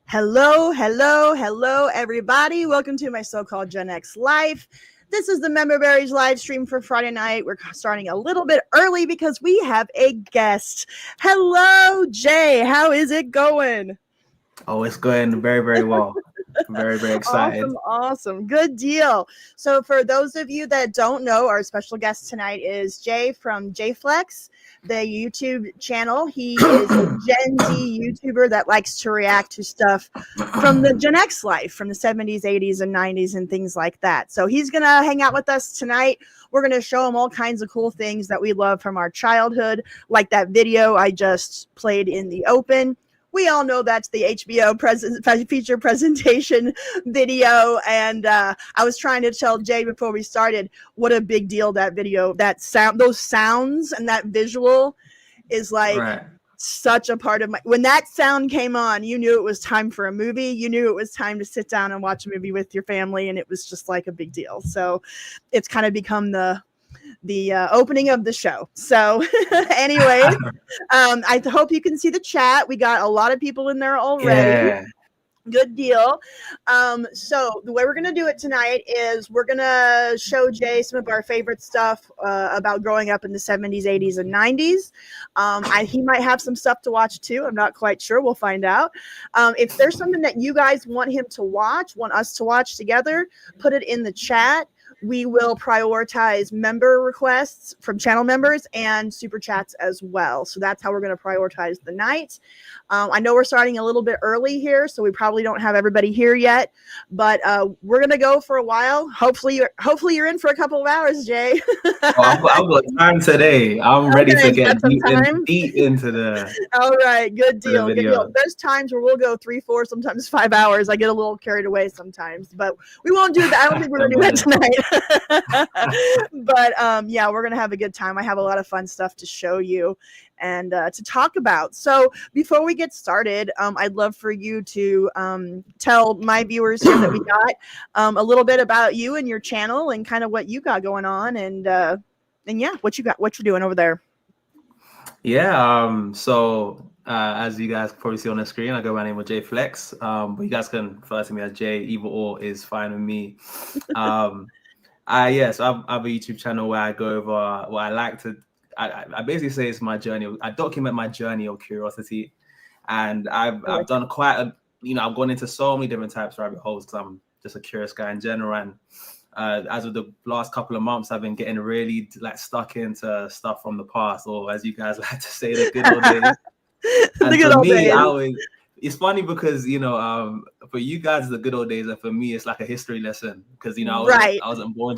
Hello, everybody. Welcome to my so-called Gen X life. This is the Member Berries live stream for Friday night. We're starting a little bit early because we have a guest. Hello, Jay. How is it going? Oh, it's going very, very well. Very, very excited. Awesome. Good deal. So for those of you that don't know, our special guest tonight is Jay from JayFlex, the YouTube channel. He is a Gen Z YouTuber that likes to react to stuff from the Gen X life, from the 70s, 80s, and 90s and things like that. So he's going to hang out with us tonight. We're going to show him all kinds of cool things that we love from our childhood, like that video I just played in the open. We all know that's the HBO feature presentation video. And I was trying to tell Jay before we started what a big deal that video, that sound, those sounds and that visual is like such a part of my, when that sound came on, you knew it was time for a movie. You knew it was time to sit down and watch a movie with your family. And it was just like a big deal. So it's kind of become the opening of the show. So anyway, I hope you can see the chat. We got a lot of people in there already. Yeah. Good deal. So the way we're going to do it tonight is we're going to show Jay some of our favorite stuff about growing up in the 70s, 80s, and 90s. He might have some stuff to watch too. I'm not quite sure. We'll find out. If there's something that you guys want him to watch, want us to watch together, put it in the chat. We will prioritize member requests from channel members and super chats as well. So that's how we're going to prioritize the night. I know we're starting a little bit early here, so we probably don't have everybody here yet, but we're going to go for a while. Hopefully you're in for a couple of hours, Jay. I've got time today. I'm ready to get deep into the. All right, good deal. Good deal. There's times where we'll go 3, 4, sometimes 5 hours. I get a little carried away sometimes, but we won't do that. I don't think we're going to do that tonight. But yeah, we're gonna have a good time. I have a lot of fun stuff to show you and to talk about. So before we get started, I'd love for you to tell my viewers here that we got a little bit about you and your channel and kind of what you got going on and yeah, what you're doing over there. Yeah. So as you guys probably see on the screen, I go by the name of JayFlex. But you guys can refer to me as Jay. Either or is fine with me. Yes, I have a YouTube channel where I go over what I like to. I basically say it's my journey. I document my journey of curiosity, and I've done quite a. I've gone into so many different types of rabbit holes because I'm just a curious guy in general. And as of the last couple of months, I've been getting really stuck into stuff from the past, or as you guys like to say, the good old days. And for me, it's funny because for you guys the good old days, and for me it's like a history lesson because I wasn't born.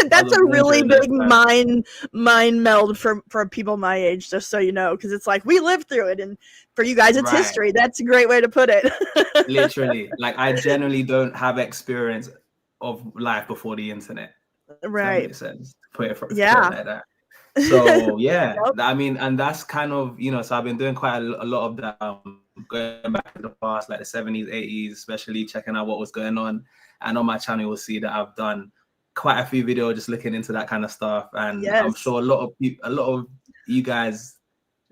That's a really big mind meld for people my age, just so you know, because it's like we lived through it, and for you guys it's history. That's a great way to put it. Literally, like I generally don't have experience of life before the internet. Right. That makes sense. Put it like that. So yeah, I mean, and that's kind of so I've been doing quite a lot of that, going back to the past, like the 70s, 80s, especially checking out what was going on. And on my channel you'll see that I've done quite a few videos just looking into that kind of stuff, and I'm sure a lot of you guys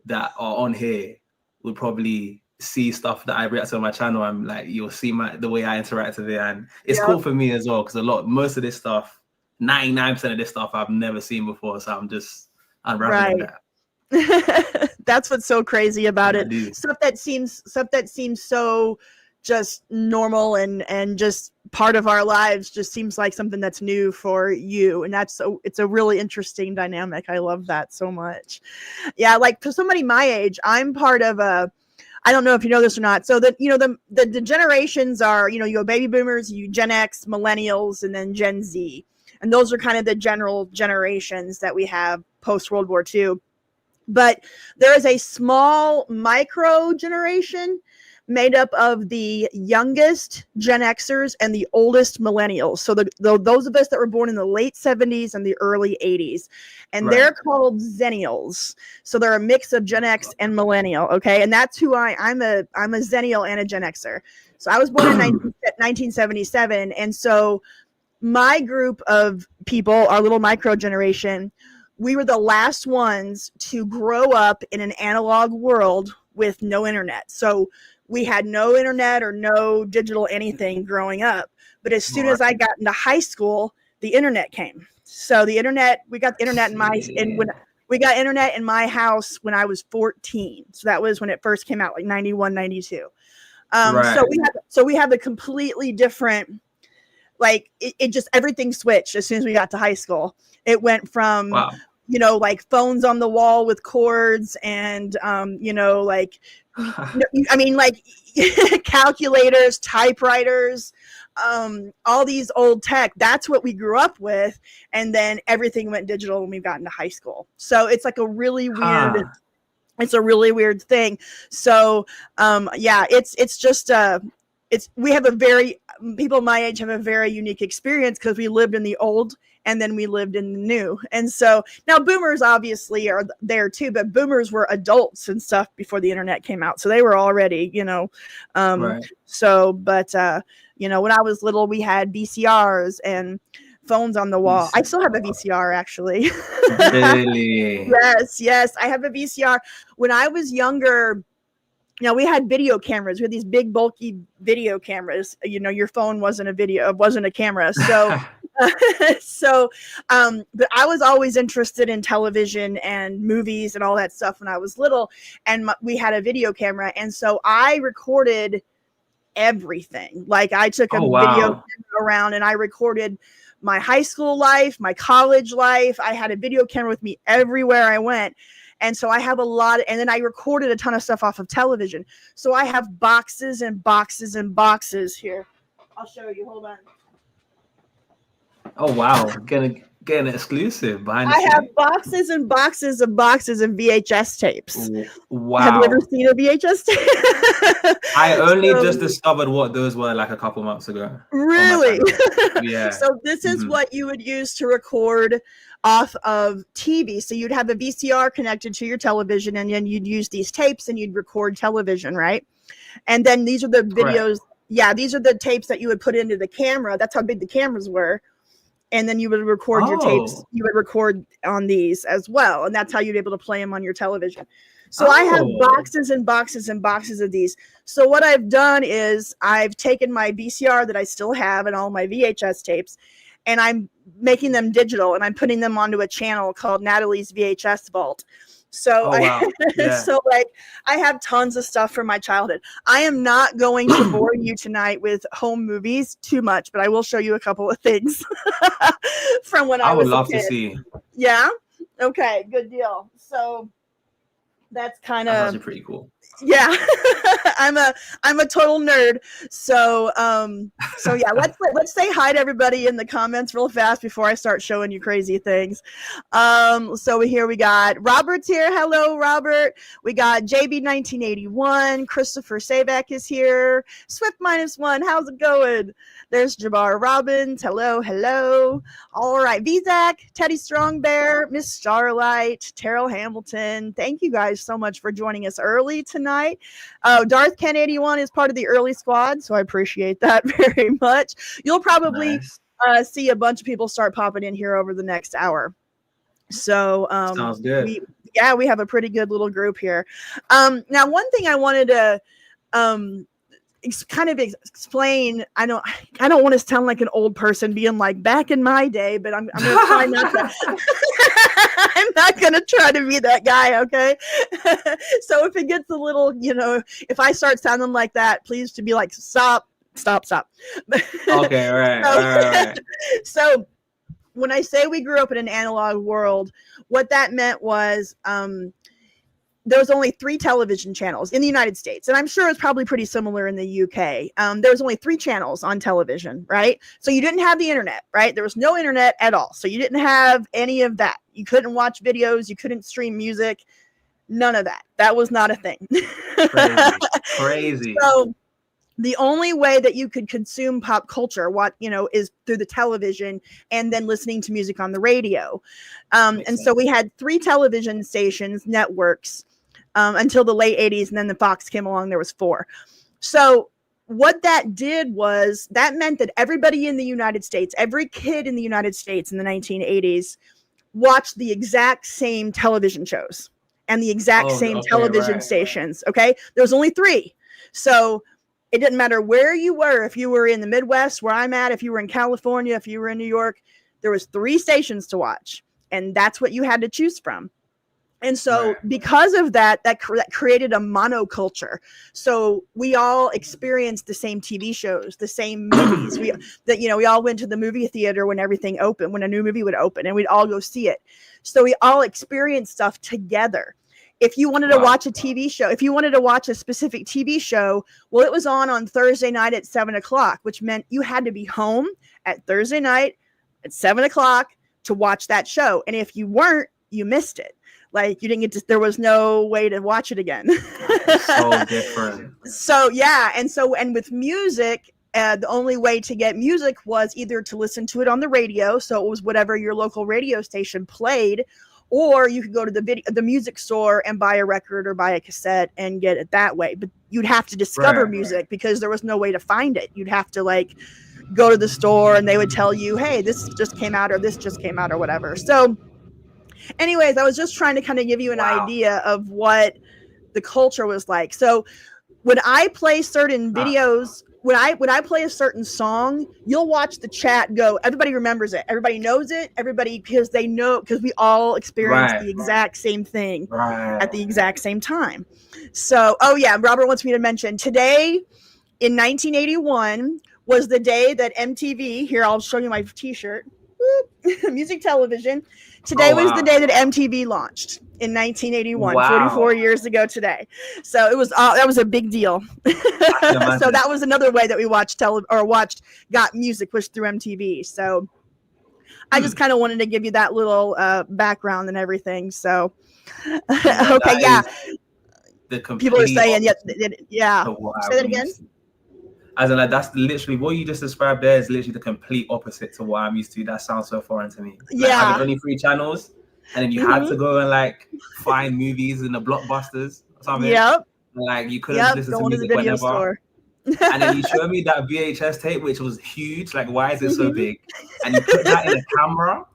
that are on here would probably see stuff that I react to on my channel. I'm like, you'll see the way I interact with it, and it's cool for me as well because most of this stuff, 99% of this stuff I've never seen before, so I'm just unraveling that. That's what's so crazy about it. Stuff that seems so just normal and just part of our lives just seems like something that's new for you, and it's a really interesting dynamic. I love that so much. Yeah, like for somebody my age, I'm part of a. I don't know if you know this or not. So that the generations are you go baby boomers, you Gen X, millennials, and then Gen Z. And those are kind of the general generations that we have post World War II. But there is a small micro generation made up of the youngest Gen Xers and the oldest millennials. So those of us that were born in the late 70s and the early 80s. And they're called Zennials. So they're a mix of Gen X and millennial, okay? And that's who I'm a Zennial and a Gen Xer. So I was born in 1977, and so my group of people, our little micro generation, we were the last ones to grow up in an analog world with no internet. So we had no internet or no digital anything growing up. But as soon as I got into high school, the internet came. So we got the internet we got internet in my house when I was 14. So that was when it first came out, like 91, 92. So we have a completely different, like it just, everything switched as soon as we got to high school. It went from, like phones on the wall with cords and, like, I mean, like calculators, typewriters, all these old tech. That's what we grew up with. And then everything went digital when we got into high school. So it's like a really weird, it's a really weird thing. So, it's just, we have people my age have a very unique experience because we lived in the old and then we lived in the new. And so now boomers obviously are there too, but boomers were adults and stuff before the internet came out. So they were already, so, but, when I was little, we had VCRs and phones on the wall. I still have a VCR actually. Really? Yes. I have a VCR. When I was younger, we had video cameras. We had these big bulky video cameras. Your phone wasn't a camera. So, but I was always interested in television and movies and all that stuff when I was little, and we had a video camera. And so I recorded everything. Like I took a video camera around and I recorded my high school life, my college life. I had a video camera with me everywhere I went. And so I have and then I recorded a ton of stuff off of television. So I have boxes and boxes and boxes here. I'll show you. Hold on. Oh, wow. Getting exclusive behind the I scenes. have boxes and boxes and boxes of VHS tapes. Wow. Have you ever seen a VHS tape? I only just discovered what those were like a couple months ago. Really? Yeah. So this is what you would use to record off of TV. So you'd have a VCR connected to your television, and then you'd use these tapes and you'd record television, right? And then these are the videos. Correct. Yeah, these are the tapes that you would put into the camera. That's how big the cameras were. And then you would record your tapes. You would record on these as well. And that's how you'd be able to play them on your television. So I have boxes and boxes and boxes of these. So what I've done is I've taken my VCR that I still have and all my VHS tapes, and I'm making them digital, and I'm putting them onto a channel called Natalies VHS Vault. So, so like I have tons of stuff from my childhood. I am not going to bore you tonight with home movies too much, but I will show you a couple of things from when I was a kid. I would love to see. Yeah. Okay. Good deal. So that's kind of actually pretty cool. Yeah. I'm a total nerd. So yeah, let's say hi to everybody in the comments real fast before I start showing you crazy things. So here we got Robert's here. Hello, Robert. We got JB1981. Christopher Savak is here. Swift -1. How's it going? There's Jabbar Robbins. Hello. All right. Vizak, Teddy Strong Bear, Miss Starlight, Terrell Hamilton. Thank you guys so much for joining us early tonight. Darth Ken 81 is part of the early squad, so I appreciate that very much. You'll probably see a bunch of people start popping in here over the next hour. So sounds good. We have a pretty good little group here. Now, one thing I wanted to kind of explain. I don't want to sound like an old person being like back in my day, but I'm going to try not to. I'm not going to try to be that guy. Okay. So if it gets a little, if I start sounding like that, please to be like, stop. Okay. All right. So when I say we grew up in an analog world, what that meant was, there was only 3 television channels in the United States. And I'm sure it's probably pretty similar in the UK. There was only 3 channels on television, right? So you didn't have the internet, right? There was no internet at all. So you didn't have any of that. You couldn't watch videos. You couldn't stream music. None of that. That was not a thing. Crazy. So the only way that you could consume pop culture, is through the television and then listening to music on the radio. And so we had 3 television stations, networks, until the late 80s. And then the Fox came along, there was 4. So what that did was that meant that everybody in the United States, every kid in the United States in the 1980s watched the exact same television shows. and the exact same television stations. Okay. There was only 3. So it didn't matter where you were. If you were in the Midwest, where I'm at, if you were in California, if you were in New York, there was 3 stations to watch, and that's what you had to choose from. And so because of that created a monoculture. So we all experienced the same TV shows, the same movies. We all went to the movie theater when everything opened, when a new movie would open, and we'd all go see it. So we all experienced stuff together. If you wanted to watch a TV show, if you wanted to watch a specific TV show, well, it was on Thursday night at 7:00, which meant you had to be home at Thursday night at 7:00 to watch that show. And if you weren't, you missed it. Like you didn't get to, there was no way to watch it again. So different. So yeah. And with music, the only way to get music was either to listen to it on the radio. So it was whatever your local radio station played, or you could go to the music store and buy a record or buy a cassette and get it that way. But you'd have to discover music because there was no way to find it. You'd have to like go to the store and they would tell you, hey, this just came out, or this just came out, or whatever. So anyways, I was just trying to kind of give you an idea of what the culture was like. So when I play certain videos, when I play a certain song, you'll watch the chat go, everybody remembers it. Everybody knows it. Everybody, because we all experienced the exact same thing at the exact same time. So, oh yeah, Robert wants me to mention today in 1981 was the day that MTV, here, I'll show you my t-shirt, music television. Today was the day that MTV launched in 1981, 44 years ago today. So it was that was a big deal. So that was another way that we got music was through MTV. So I just kind of wanted to give you that little background and everything. So okay, yeah. People are saying, yeah. Say that again. As in, like, that's literally what you just described there is literally the complete opposite to what I'm used to. That sounds so foreign to me. Like, having only 3 channels, and then you had to go and like find movies in the blockbusters or something. Yep. Like you couldn't listen to music whenever. Store. And then you showed me that VHS tape, which was huge. Like, why is it so big? And you put that in a camera.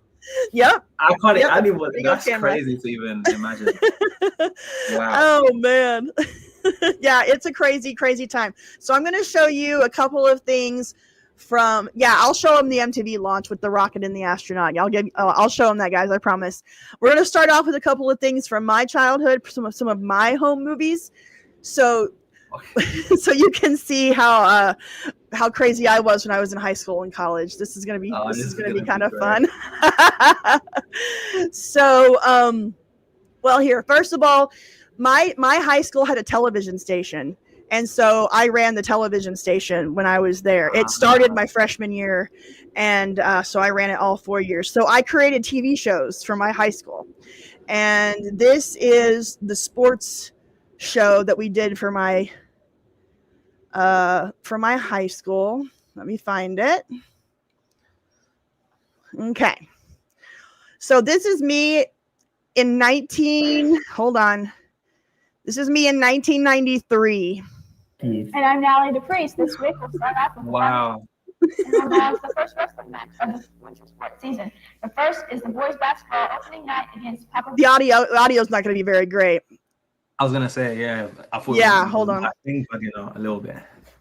Yep. I can't. Yep. That's crazy to even imagine. Wow. Oh man. Yeah, it's a crazy, crazy time. So I'm going to show you a couple of things from, I'll show them the MTV launch with the rocket and the astronaut. I'll show them that, guys. I promise. We're going to start off with a couple of things from my childhood, some of my home movies. So, so you can see how crazy I was when I was in high school and college. This is going to be, this is going to be kind of fun. So, well, here, first of all, my high school had a television station, and so I ran the television station when I was there. It started my freshman year, and so I ran it all 4 years. So I created TV shows for my high school, and this is the sports show that we did for my high school. Let me find it. Okay, so this is me in This is me in 1993. And I'm Natalies VHS. This week we'll start off with the first wrestling match of the winter sports season. The first is the boys basketball opening night against Papa. The audio's not going to be very great. I was gonna say, I thought hold on. I think a little bit.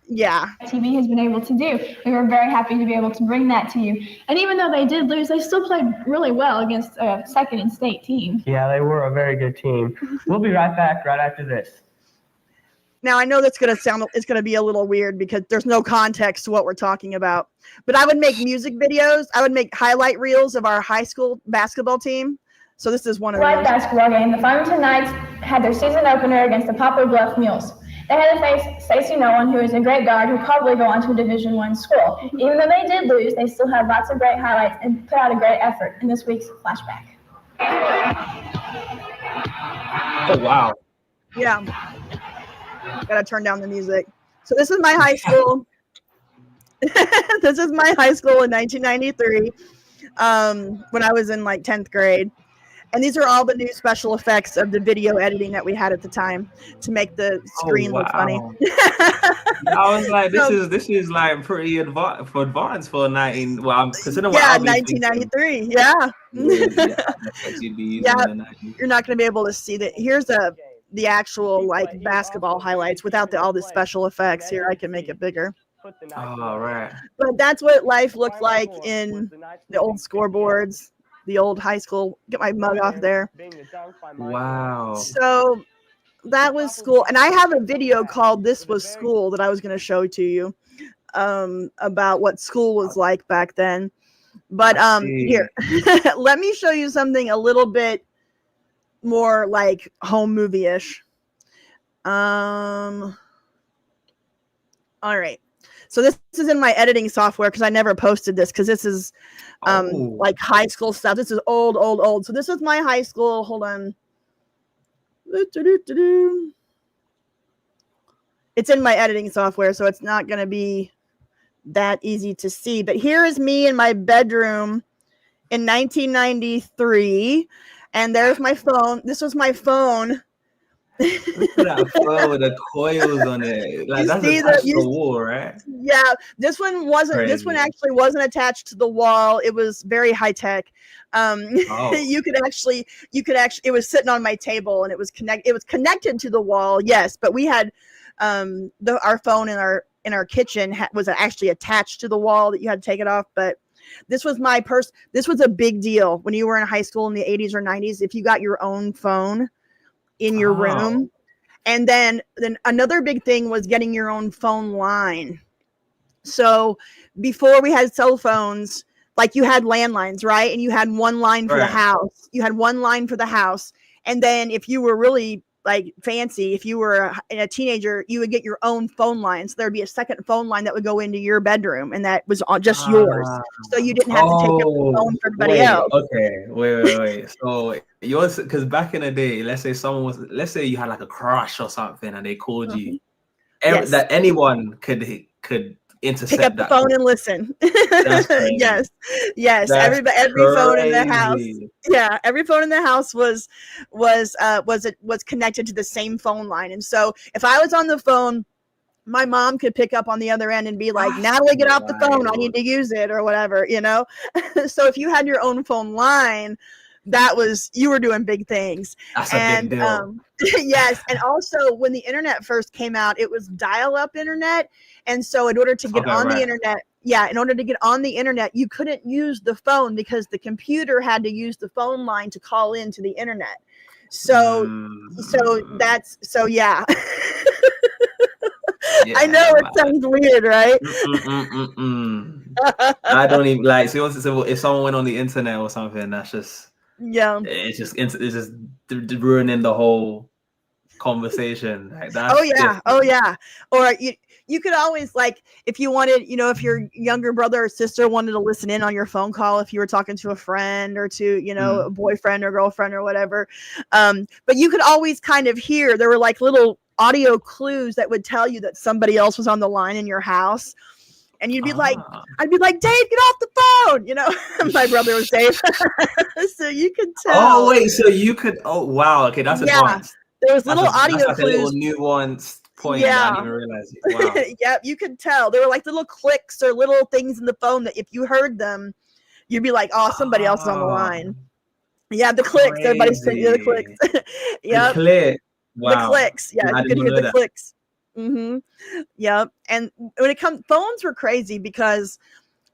Yeah. TV has been able to do. We were very happy to be able to bring that to you. And even though they did lose, they still played really well against a second and state team. Yeah, they were a very good team. We'll be right back right after this. Now, I know it's going to be a little weird because there's no context to what we're talking about. But I would make music videos. I would make highlight reels of our high school basketball team. So this is one of those. Basketball game. The Farmington Knights had their season opener against the Poplar Bluff Mules. They had to face Stacey Nolan, who is a great guard who probably go on to a Division I school. Even though they did lose, they still had lots of great highlights and put out a great effort in this week's flashback. Oh, wow. Yeah. Gotta turn down the music. So this is my high school. This is my high school in 1993 when I was in like 10th grade. And these are all the new special effects of the video editing that we had at the time to make the screen look funny. I was like, this is like pretty advanced for 19. Well, I'm considering what yeah, I'll be 1993. Yeah. Yeah, you're not going to be able to see that. Here's the actual like basketball highlights without all the special effects. Here, I can make it bigger. Oh, right. But that's what life looked like in the old scoreboards, the old high school. Get my mug off there. Wow. So that was school. And I have a video called This Was School that I was going to show to you about what school was like back then. But here, let me show you something a little bit more like home movie-ish. All right. So this is in my editing software because I never posted this because this is like high school stuff. This is old. So this is my high school. Hold on. It's in my editing software, so it's not going to be that easy to see. But here is me in my bedroom in 1993. And there's my phone. This was my phone. Look at that phone with the coils on it. Like that's attached to the wall, right? Yeah, this one wasn't. Crazy. This one actually wasn't attached to the wall. It was very high tech. You could actually. It was sitting on my table, and it was connected to the wall. Yes, but we had our phone in our kitchen was actually attached to the wall that you had to take it off. But this was this was a big deal when you were in high school in the 80s or 90s. If you got your own phone in your room. And then another big thing was getting your own phone line. So before we had cell phones, like you had landlines, right? And you had one line for the house. You had one line for the house. And then if you were really like fancy, if you were a teenager, you would get your own phone line. So there'd be a second phone line that would go into your bedroom, and that was just yours. So you didn't have to take up the phone for everybody else. Okay, wait. So yours, because back in the day, let's say you had like a crush or something, and they called you, that anyone could intercept, pick up the phone and listen. yes. That's every phone in the house. Yeah, every phone in the house was connected to the same phone line. And so if I was on the phone, my mom could pick up on the other end and be like, Natalie, get off the phone. I need to use it or whatever, So if you had your own phone line, you were doing big things. That's a big deal. Yes. And also when the internet first came out, it was dial-up internet. And so in order to get on the internet, you couldn't use the phone because the computer had to use the phone line to call into the internet. So yeah. Yeah, I know it sounds weird, right? I don't even like. So if someone went on the internet or something, that's just it's just ruining the whole conversation. Like that's oh yeah. Or you could always, like, if you wanted, if your younger brother or sister wanted to listen in on your phone call, if you were talking to a friend or to, a boyfriend or girlfriend or whatever. But you could always kind of hear, there were like little audio clues that would tell you that somebody else was on the line in your house. And you'd be like, I'd be like, Dave, get off the phone. My brother was Dave. So you could tell. Oh, wait, so you could, wow. Okay, that's advanced. There was little audio that's like clues. A little nuanced point. I didn't even realize it. Wow. Yep, you could tell. There were like little clicks or little things in the phone that if you heard them, you'd be like, oh, somebody else is on the line. Yeah, the clicks. Everybody's saying the clicks. Yep. The click. Wow. The clicks. Yeah, you could hear the clicks. Mm-hmm. Yep. And when phones were crazy because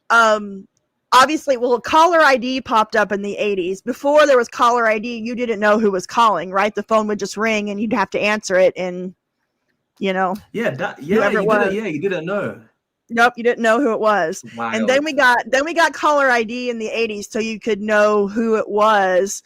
obviously, caller ID popped up in the 80s. Before there was caller ID, you didn't know who was calling, right? The phone would just ring and you'd have to answer it, and you didn't know. Nope, you didn't know who it was. Wild. And then we got caller ID in the 80s, so you could know who it was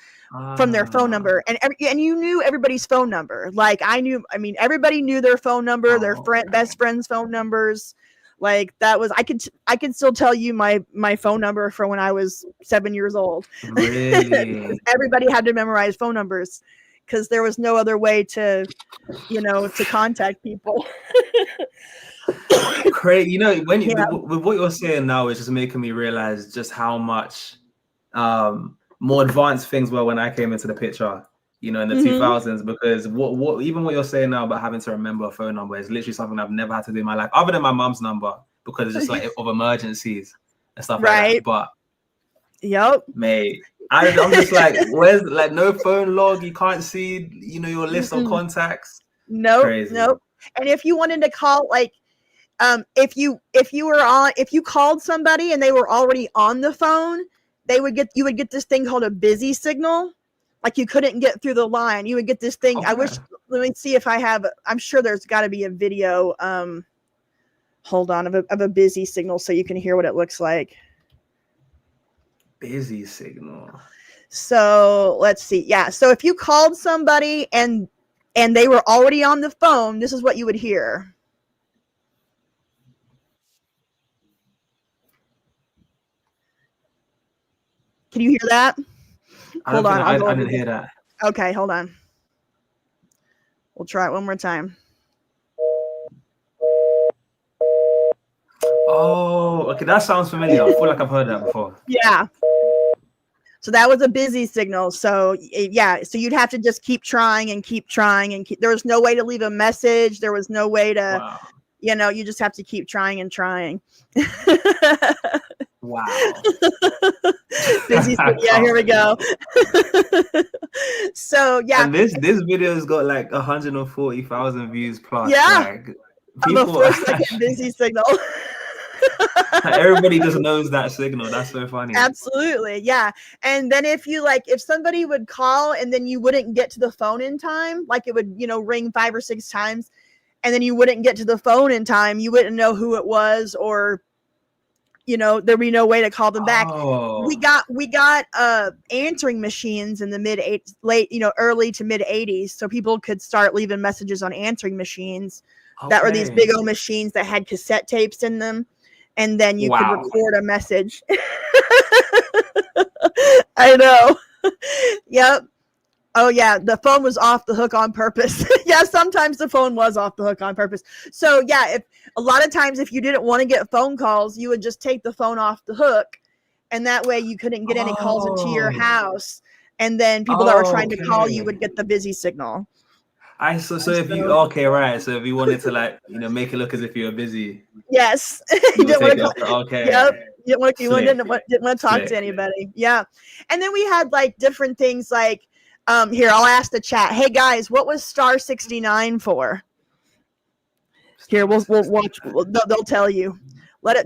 from their phone number, and you knew everybody's phone number. Like everybody knew their phone number, their best friend's phone numbers. Like that was, I could still tell you my phone number from when I was 7 years old. Really? Everybody had to memorize phone numbers because there was no other way to contact people. Crazy. With what you're saying now, it's just making me realize just how much more advanced things were when I came into the picture, you know, in the 2000s, because what even what you're saying now about having to remember a phone number is literally something I've never had to do in my life, other than my mom's number, because it's just like of emergencies and stuff like that. But mate, I'm just like, where's like no phone log? You can't see, you know, your list of contacts. Nope. And if you wanted to call, like, if you called somebody and they were already on the phone, you would get this thing called a busy signal. Like you couldn't get through the line. You would get this thing. Okay. Let me see if I have, I'm sure there's got to be a video. Hold on, of a busy signal so you can hear what it looks like. Busy signal. So let's see. Yeah. So if you called somebody and they were already on the phone, this is what you would hear. Can you hear that? Hold on. I didn't hear that. Okay, hold on. We'll try it one more time. Oh, okay. That sounds familiar. I feel like I've heard that before. Yeah. So that was a busy signal. So yeah, so you'd have to just keep trying and keep trying and there was no way to leave a message. There was no way to, you know, you just have to keep trying and trying. Wow. Busy. Yeah, here we go. So yeah. And this video's got like 140,000 views plus. Yeah. Like, people, the 4-second busy signal. Everybody just knows that signal. That's so funny. Absolutely. Yeah. And then if somebody would call and then you wouldn't get to the phone in time, like it would, you know, ring 5 or 6 times and then you wouldn't get to the phone in time, you wouldn't know who it was, or, you know, there'd be no way to call them back. We got answering machines in the early to mid 80s. So people could start leaving messages on answering machines that were these big old machines that had cassette tapes in them. And then you could record a message. I know. Yep. Oh yeah, the phone was off the hook on purpose. Yeah, sometimes the phone was off the hook on purpose. So yeah, if a lot of times if you didn't want to get phone calls, you would just take the phone off the hook, and that way you couldn't get any calls into your house. And then people that were trying to call you would get the busy signal. So if you so if you wanted to, like, you know, make it look as if you were busy. Yes. You didn't want to Yep. You didn't want to talk to anybody. Yeah. And then we had like different things like here, I'll ask the chat. Hey guys, what was star 69 for? Here, we'll watch. They'll tell you.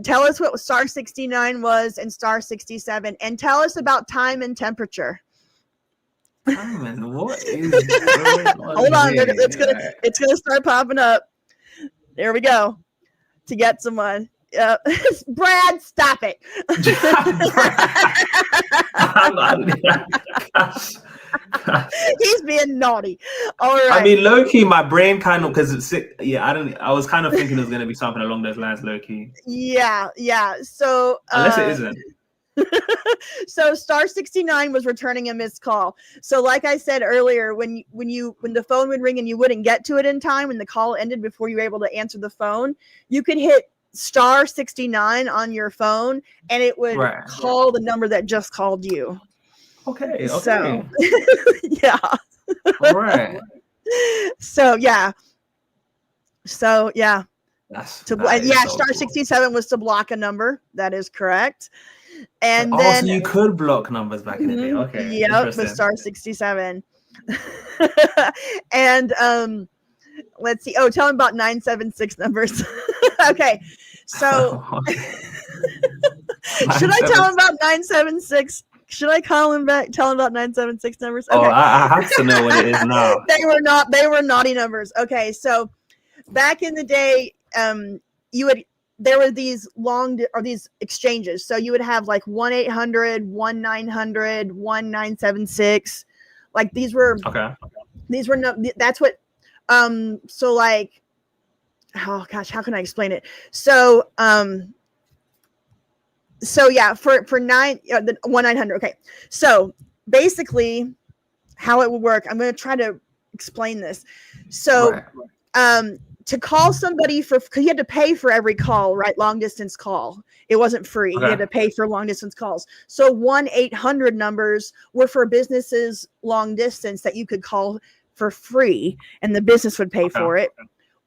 Tell us what star 69 was and star 67, and tell us about time and temperature. What is hold on, it's gonna start popping up. There we go. To get someone. Brad, stop it. He's being naughty. All right. I mean, low key, my brain kind of, because it's I was kind of thinking it was gonna be something along those lines, low key. Yeah. So unless it isn't. So star 69 was returning a missed call. So like I said earlier, when the phone would ring and you wouldn't get to it in time and the call ended before you were able to answer the phone, you could hit star 69 on your phone and it would call the number that just called you. Okay. So yeah. All right. So yeah. Star 67 was to block a number. That is correct. And then so you could block numbers back in the day. Okay. Yep, with star 67. And let's see. Oh, tell him about 976 numbers. Okay. So should I tell him about 976? Should I call him back? Tell him about 976 numbers? Okay. Oh, I have to know what it is now. They were naughty numbers. Okay, so back in the day, there were these these exchanges. So you would have like 1-800, 1-900, 1976. Like these were that's what so like, oh gosh, how can I explain it? So yeah, for 1-900. Okay. So basically how it would work, I'm going to try to explain this. So to call somebody because you had to pay for every call, right? Long distance call. It wasn't free. Okay. You had to pay for long distance calls. So 1-800 numbers were for businesses long distance that you could call for free, and the business would pay for it.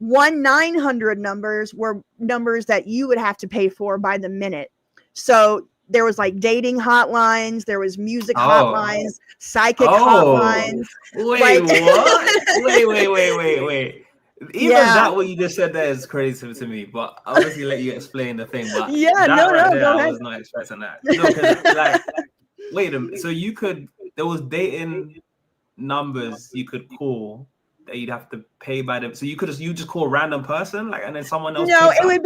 1-900 numbers were numbers that you would have to pay for by the minute. So there was like dating hotlines, there was music hotlines, psychic hotlines. Wait, what? Wait. Even that what you just said there is crazy to me, but I'll obviously let you explain the thing. But go ahead. I was not expecting that. No, because like, wait a minute. So there was dating numbers you could call that you'd have to pay by them. So you just call a random person, like, and then someone else. No, it would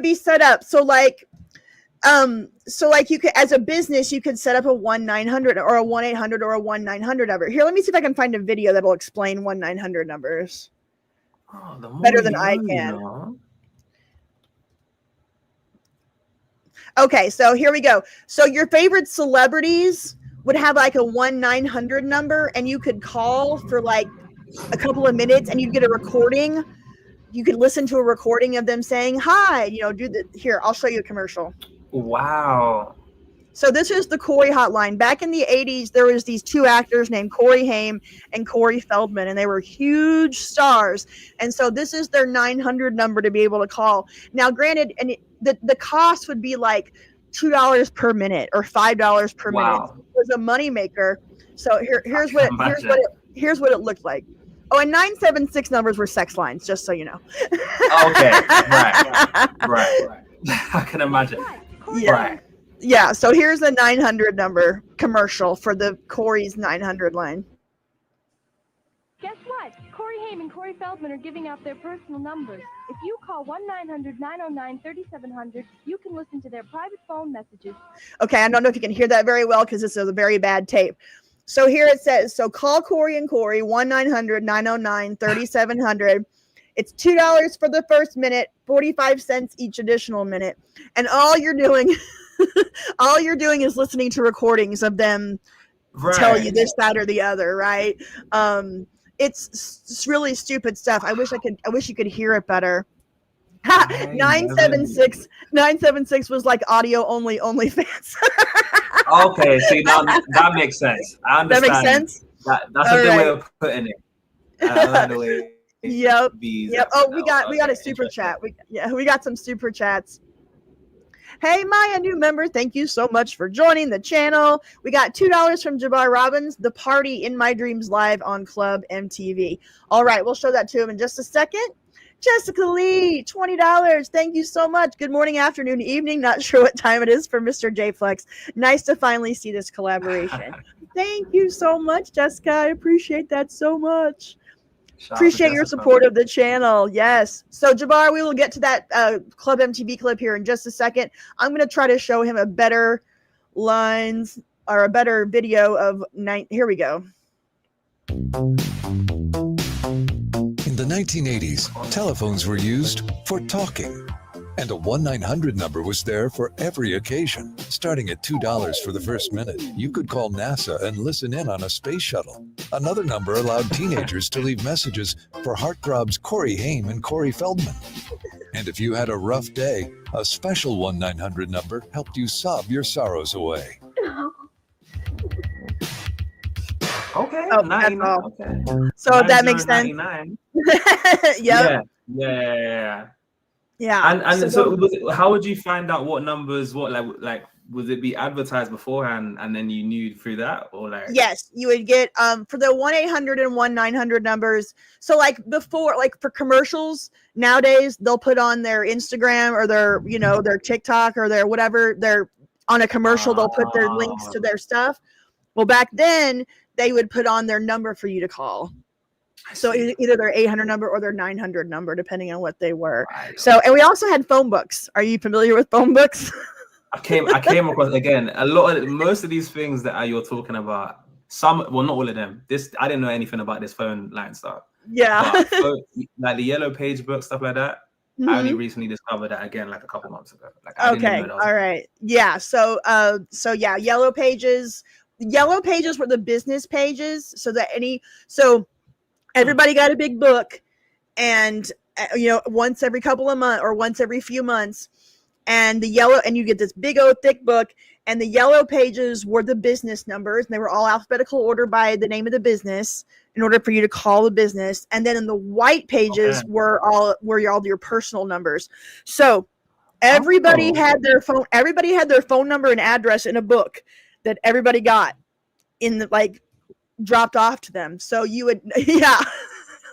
be set up. So like you could, as a business, you could set up a 1-900 or a 1-800 or a 1-900 number. Here, let me see if I can find a video that'll explain 1-900 numbers. Better than I can. Okay, so here we go. So your favorite celebrities would have like a 1-900 number, and you could call for like a couple of minutes, and you'd get a recording. You could listen to a recording of them saying hi. Here, I'll show you a commercial. Wow. So this is the Corey hotline. Back in the 80s, there was these two actors named Corey Haim and Corey Feldman, and they were huge stars. And so this is their 900 number to be able to call. Now, granted, and the cost would be like $2 per minute or $5 per minute. It was a moneymaker. So here's what it looked like. Oh, and 976 numbers were sex lines, just so you know. Okay, right. I can imagine. Yeah. Right. Yeah, so here's the 900 number commercial for the Corey's 900 line. Guess what? Corey Haim and Corey Feldman are giving out their personal numbers. If you call 1-900-909-3700, you can listen to their private phone messages. Okay, I don't know if you can hear that very well because this is a very bad tape. So here it says, so call Corey and Corey, 1-900-909-3700. It's $2 for the first minute, 45 cents each additional minute. And all you're doing is listening to recordings of them tell you this, that, or the other, right? It's really stupid stuff. I wish you could hear it better. 976 was like audio only OnlyFans. Okay, see, that makes sense. I understand. That makes sense? That's a good way of putting it. I like the way. Yep. Oh, we got a super chat. We got some super chats. Hey, Maya, new member. Thank you so much for joining the channel. We got $2 from Jabbar Robbins. The party in my dreams live on Club MTV. All right, we'll show that to him in just a second. Jessica Lee, $20. Thank you so much. Good morning, afternoon, evening. Not sure what time it is for Mr. JayFlex. Nice to finally see this collaboration. Thank you so much, Jessica. I appreciate that so much. Appreciate your support of the channel. Yes. So Jabbar, we will get to that Club MTV clip here in just a second. I'm going to try to show him a better lines or a better video of Here we go. In the 1980s, telephones were used for talking. And a 1-900 number was there for every occasion. Starting at $2 for the first minute, you could call NASA and listen in on a space shuttle. Another number allowed teenagers to leave messages for heartthrobs Corey Haim and Corey Feldman. And if you had a rough day, a special 1-900 number helped you sob your sorrows away. Okay. Oh, that's all. Okay. So that makes sense. Yep. Yeah. And so how would you find out what numbers, like would it be advertised beforehand and then you knew through that, or like? Yes, you would get for the 1-800 and 1-900 numbers. So like before, like for commercials nowadays, they'll put on their Instagram or their their TikTok or their whatever. They're on a commercial, they'll put their links to their stuff. Well, back then they would put on their number for you to call. So either their 800 number or their 900 number, depending on what they were. Right. So, and we also had phone books. Are you familiar with phone books? I came across, again, most of these things that you're talking about. Not all of them. I didn't know anything about this phone line stuff. Yeah. But like the yellow page book, stuff like that. Mm-hmm. I only recently discovered that again, like a couple months ago. Okay. All right. Yeah. So yeah, yellow pages. Yellow pages were the business pages. So everybody got a big book, and once every couple of months or once every few months. And you get this big old thick book, and the yellow pages were the business numbers, and they were all alphabetical order by the name of the business in order for you to call the business. And then in the white pages were all your personal numbers. So everybody had their phone number and address in a book that everybody got dropped off to them. So you would,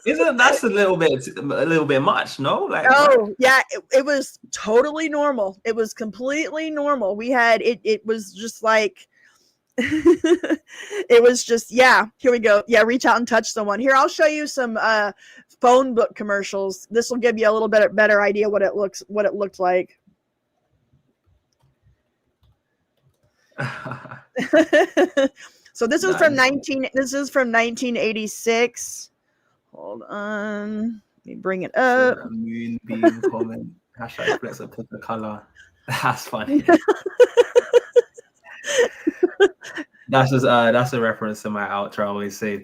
That's a little bit much, no? Yeah, it was totally normal. It was completely normal. We had it was just like it was just, here we go. Yeah, reach out and touch someone. Here, I'll show you some phone book commercials. This will give you a little bit better idea what it looked like. So this is from 1986. Hold on. Let me bring it up. So moonbeam comment. Hashtag flex up the color. That's funny. That's a reference to my outro. I always say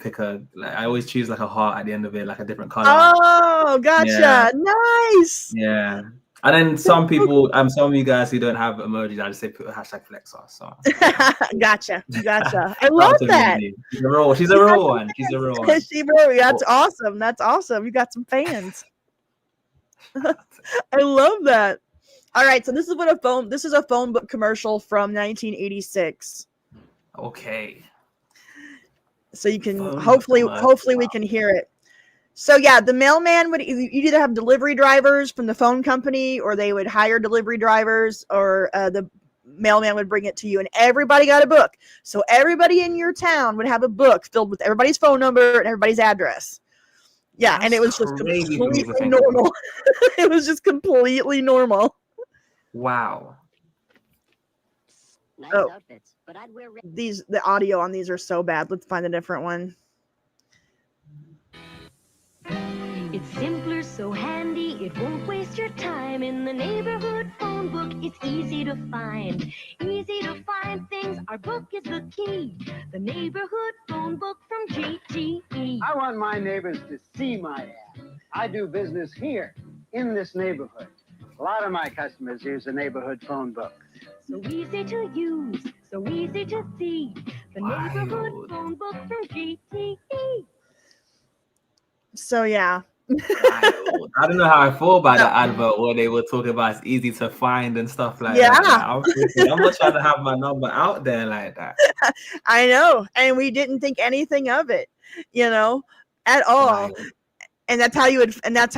I always choose like a heart at the end of it, like a different color. Oh, gotcha. Yeah. Nice. Yeah. And then some people, some of you guys who don't have emojis, I just say put hashtag flex on. So gotcha. I love that. She's a real one. She's a real one. That's awesome. That's awesome. You got some fans. I love that. All right, so this is a phone book commercial from 1986. Okay. So you can hopefully we can hear it. So yeah, the mailman would either have delivery drivers from the phone company, or they would hire delivery drivers, or the mailman would bring it to you, and everybody got a book. So everybody in your town would have a book filled with everybody's phone number and everybody's address. Yeah, that's and it was just completely normal. It was just completely normal. Wow. Nice outfits, but I'd wear the audio on these are so bad. Let's find a different one. It's simpler, so handy, it won't waste your time. In the neighborhood phone book, it's easy to find. Easy to find things, our book is the key. The neighborhood phone book from GTE. I want my neighbors to see my ad. I do business here, in this neighborhood. A lot of my customers use the neighborhood phone book. So easy to use, so easy to see. The neighborhood phone book from GTE. So yeah. I don't know how I feel about that advert where they were talking about it's easy to find and stuff like that. I'm not trying to have my number out there like that. I know, and we didn't think anything of it, at all. Right. And that's how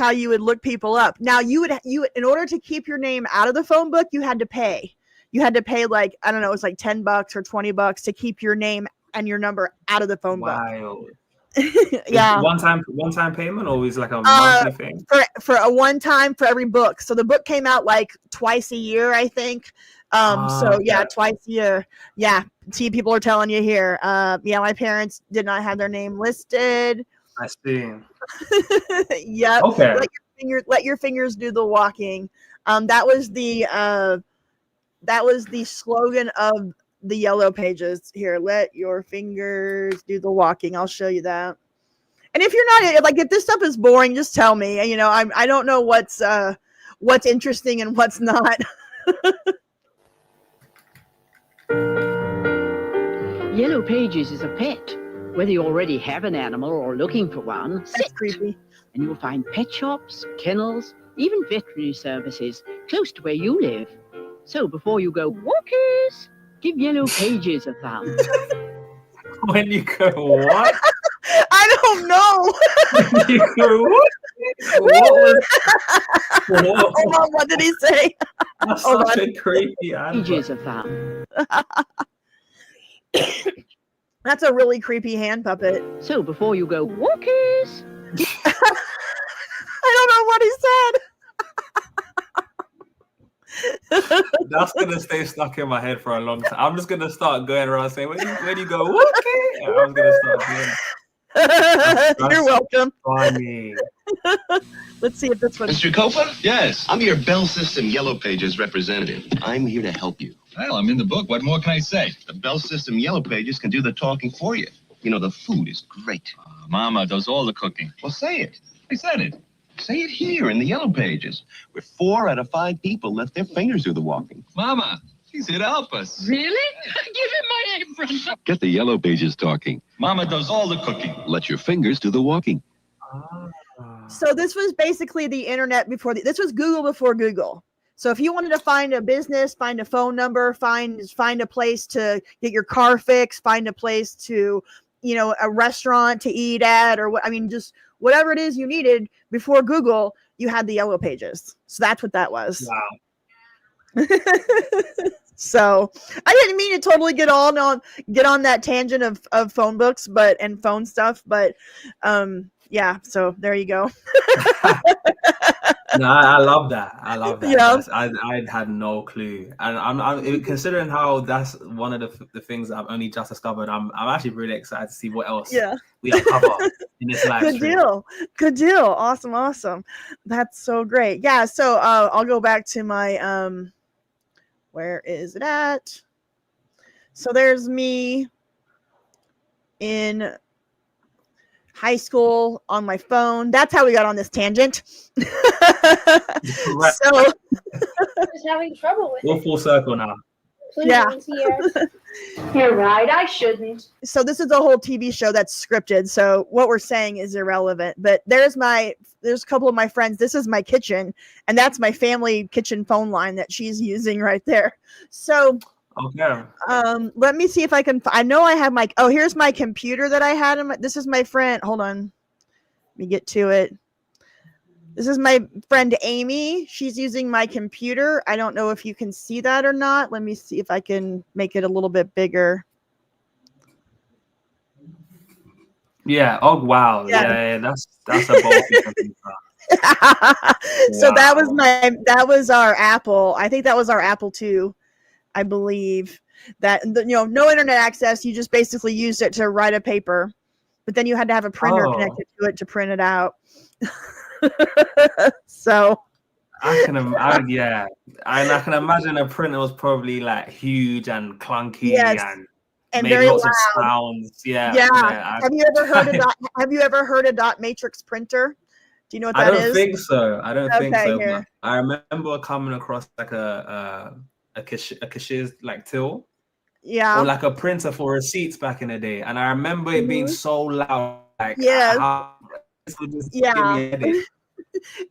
you would look people up. Now you would in order to keep your name out of the phone book, you had to pay. You had to pay like, I don't know, it was like $10 or $20 to keep your name and your number out of the phone book. Yeah. One time payment, or is like a monthly thing? For a one time for every book. So the book came out like twice a year, I think. So yeah, twice a year. Yeah. See, people are telling you here. My parents did not have their name listed. I see. Yep. Okay. Let your fingers do the walking. That was the slogan of the yellow pages. Here, let your fingers do the walking. I'll show you that. And if you're not like, if this stuff is boring, just tell me. I don't know what's interesting and what's not. Yellow pages is a pet. Whether you already have an animal or looking for one, that's creepy. And you'll find pet shops, kennels, even veterinary services close to where you live. So before you go walkies, give Yellow Pages a thumb. When you go what? I don't know. When you go what? Hold on, what did he say? That's such a creepy Pages a thumb. That's a really creepy hand puppet. So before you go walkies. I don't know what he said. That's gonna stay stuck in my head for a long time. I'm just gonna start going around saying, "Where do you go? Okay." I'm gonna start doing. You're welcome. Funny. Let's see if this one. Mr. Copa? Yes. I'm your Bell System Yellow Pages representative. I'm here to help you. Well, I'm in the book. What more can I say? The Bell System Yellow Pages can do the talking for you. The food is great. Mama does all the cooking. Well, say it. I said it. Say it here in the yellow pages, where 4 out of 5 people left their fingers through the walking. Mama, she's here to help us. Really? Give him my apron. Get the yellow pages talking. Mama does all the cooking. Let your fingers do the walking. So this was basically the internet before this was Google before Google. So if you wanted to find a business, find a phone number, find a place to get your car fixed, find a place to, you know, a restaurant to eat at, or what, I mean, just whatever it is you needed before Google, you had the yellow pages. So that's what that was. Wow. So I didn't mean to totally get on that tangent of phone books, and phone stuff, but yeah. So there you go. No, I love that. I love that. Yeah. I had no clue, and I'm considering how that's one of the things that I've only just discovered. I'm actually really excited to see what else we uncover in this live stream. Good deal. Awesome. That's so great. Yeah. So I'll go back to my where is it at? So there's me in high school on my phone. That's how we got on this tangent. So I was having trouble with we're full circle now. Yeah. You're right, I shouldn't. So this is a whole TV show that's scripted. So what we're saying is irrelevant. But there's a couple of my friends. This is my kitchen, and that's my family kitchen phone line that she's using right there. So okay. Let me see if I can. I know I have my. Oh, here's my computer that I had. This is my friend. Hold on. Let me get to it. This is my friend Amy. She's using my computer. I don't know if you can see that or not. Let me see if I can make it a little bit bigger. Yeah. Oh wow. Yeah. That's a bulky computer. So that was our Apple. I think that was our Apple II. I believe that, you know, no internet access. You just basically used it to write a paper, but then you had to have a printer connected to it to print it out. So I can imagine a printer was probably like huge and clunky and made very lots loud. of sounds. Yeah. Have you ever heard a dot matrix printer? Do you know what that is? I don't think so. Here. I remember coming across like a cashier's like till, or like a printer for receipts back in the day, and I remember it being so loud, like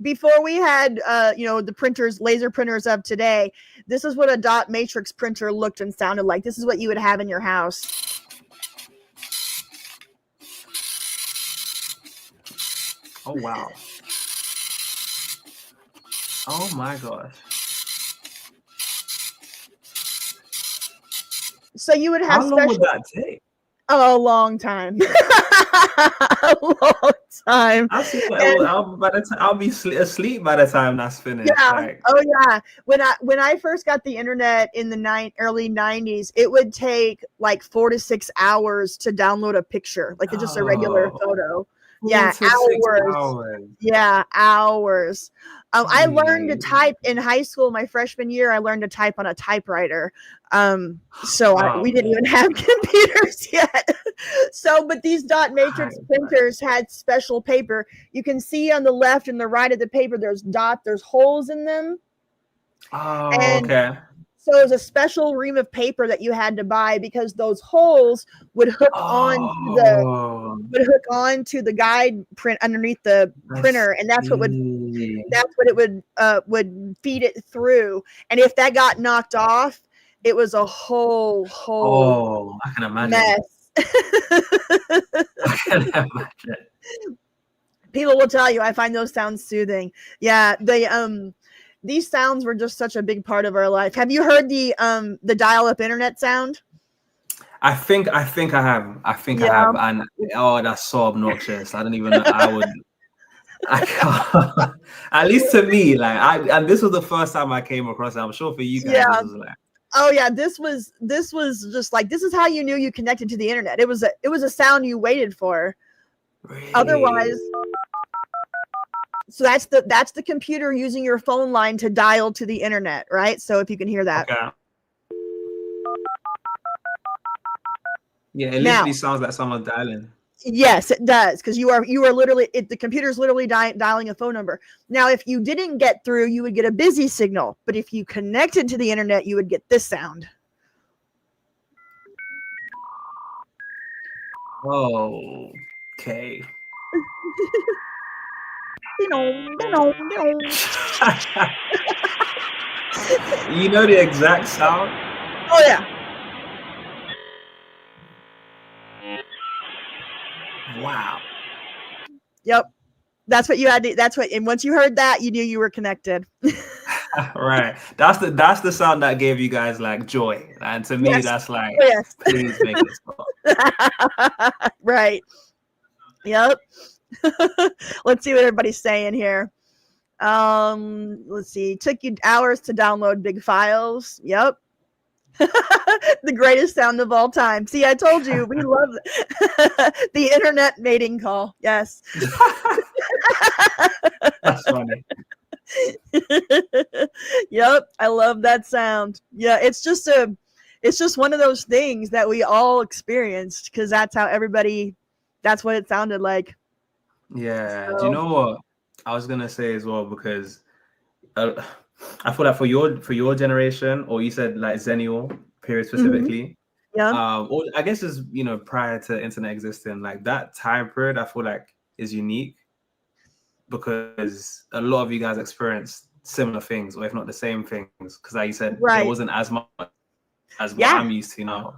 before we had the printers, laser printers of today. This is what a dot matrix printer looked and sounded like. This is what you would have in your house. Oh wow. Oh my gosh. So you would have How long would that take? A long time. A long time. I'll be asleep by the time that's finished. Yeah. Like. Oh yeah. When I first got the internet in the early 90s, it would take like 4 to 6 hours to download a picture, like just a regular photo. Yeah, hours. Yeah, hours. I learned to type in high school. My freshman year, I learned to type on a typewriter. We didn't even have computers yet. But these dot matrix printers had special paper. You can see on the left and the right of the paper, there's holes in them. Oh, okay. So it was a special ream of paper that you had to buy because those holes would hook onto the guide print underneath the printer, and that's what it would feed it through. And if that got knocked off, it was a whole I can imagine. Mess. I can imagine. People will tell you I find those sounds soothing. Yeah, these sounds were just such a big part of our life. Have you heard the dial-up internet sound? I think I have. I have. And that's so obnoxious. I don't even know. I can't. At least to me, and this was the first time I came across it. I'm sure for you guys, this was like. Oh yeah, this was just like, this is how you knew you connected to the internet. It was a sound you waited for. Really? Otherwise. So that's the computer using your phone line to dial to the internet, right? So if you can hear that. Okay. Yeah, it literally sounds like someone dialing. Yes, it does, because you are literally the computer's literally dialing a phone number. Now, if you didn't get through, you would get a busy signal, but if you connected to the internet, you would get this sound. Oh, okay. You know the exact sound? Oh yeah. Wow. Yep. That's what you had to, and once you heard that, you knew you were connected. Right. That's the sound that gave you guys like joy. And to me, that's like, please make it stop. Right. Yep. Let's see what everybody's saying here. Let's see. Took you hours to download big files. Yep. The greatest sound of all time. See, I told you, we love the internet mating call. Yes. That's funny. Yep, I love that sound. Yeah, it's just one of those things that we all experienced, because that's what it sounded like. Yeah. So, do you know what I was gonna say as well? Because I feel like for your generation, or you said like Zennial period specifically, or I guess is prior to internet existing, like that time period, I feel like is unique because a lot of you guys experienced similar things, or if not the same things, because like you said, there wasn't as much as what I'm used to now.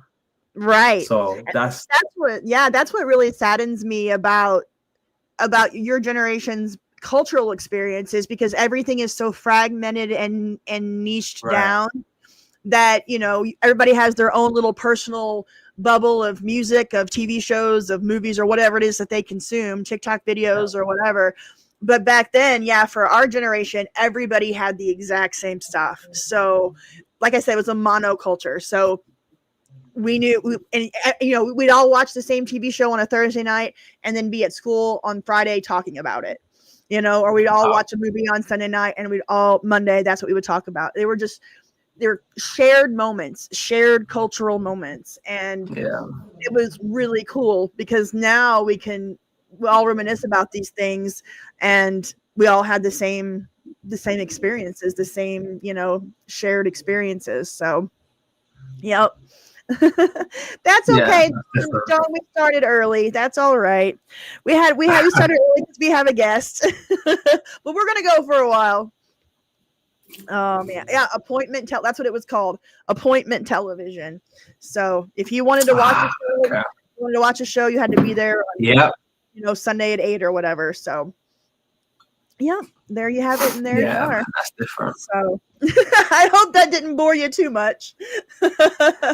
Right. So that's what really saddens me about your generation's cultural experiences, because everything is so fragmented and niched down that everybody has their own little personal bubble of music, of TV shows, of movies, or whatever it is that they consume, TikTok videos or whatever. But back then, for our generation, everybody had the exact same stuff. So like I said, it was a monoculture. So we knew, we'd all watch the same TV show on a Thursday night and then be at school on Friday talking about it, or we'd all watch a movie on Sunday night and Monday, that's what we would talk about. They were shared moments, shared cultural moments. And it was really cool because now we all reminisce about these things, and we all had the same experiences, the same, shared experiences. So, yep. That's okay. John, we started early. That's all right. We started early because we have a guest, but we're going to go for a while. Appointment that's what it was called, appointment television. So if you wanted to watch a show, you had to be there on, Sunday at 8 or whatever. So there you have it, and there you are. That's different. So I hope that didn't bore you too much.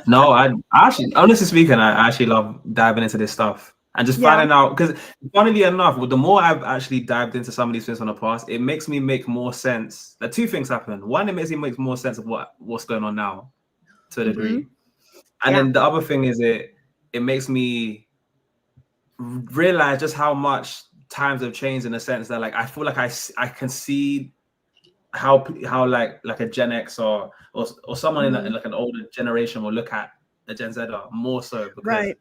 No, I actually, honestly speaking, I actually love diving into this stuff and just finding out, because funnily enough, the more I've actually dived into some of these things from the past, it makes me make more sense. Like, two things happen. One, it makes me make more sense of what's going on now to a degree. And then the other thing is it makes me realize just how much times have changed, in the sense that, like, I feel like I can see how like a Gen X or someone in like an older generation will look at a Gen Zer more so, because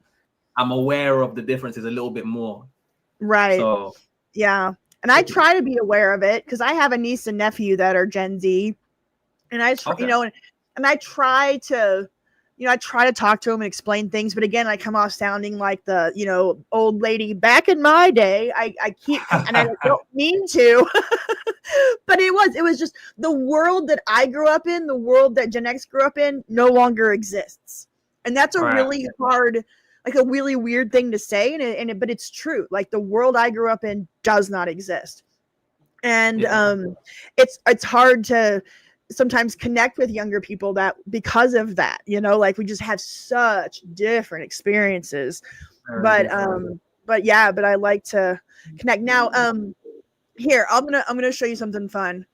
I'm aware of the differences a little bit more. Right. So and I try to be aware of it because I have a niece and nephew that are Gen Z, and I and I try to talk to them and explain things, but again, I come off sounding like the old lady back in my day. I keep, and I don't mean to, but it was just the world that I grew up in, the world that Gen X grew up in, no longer exists, and that's a really hard, like a really weird thing to say, but it's true. Like, the world I grew up in does not exist, and it's hard to sometimes connect with younger people that because of that, like, we just have such different experiences. But I like to connect. Now, here, I'm gonna show you something fun.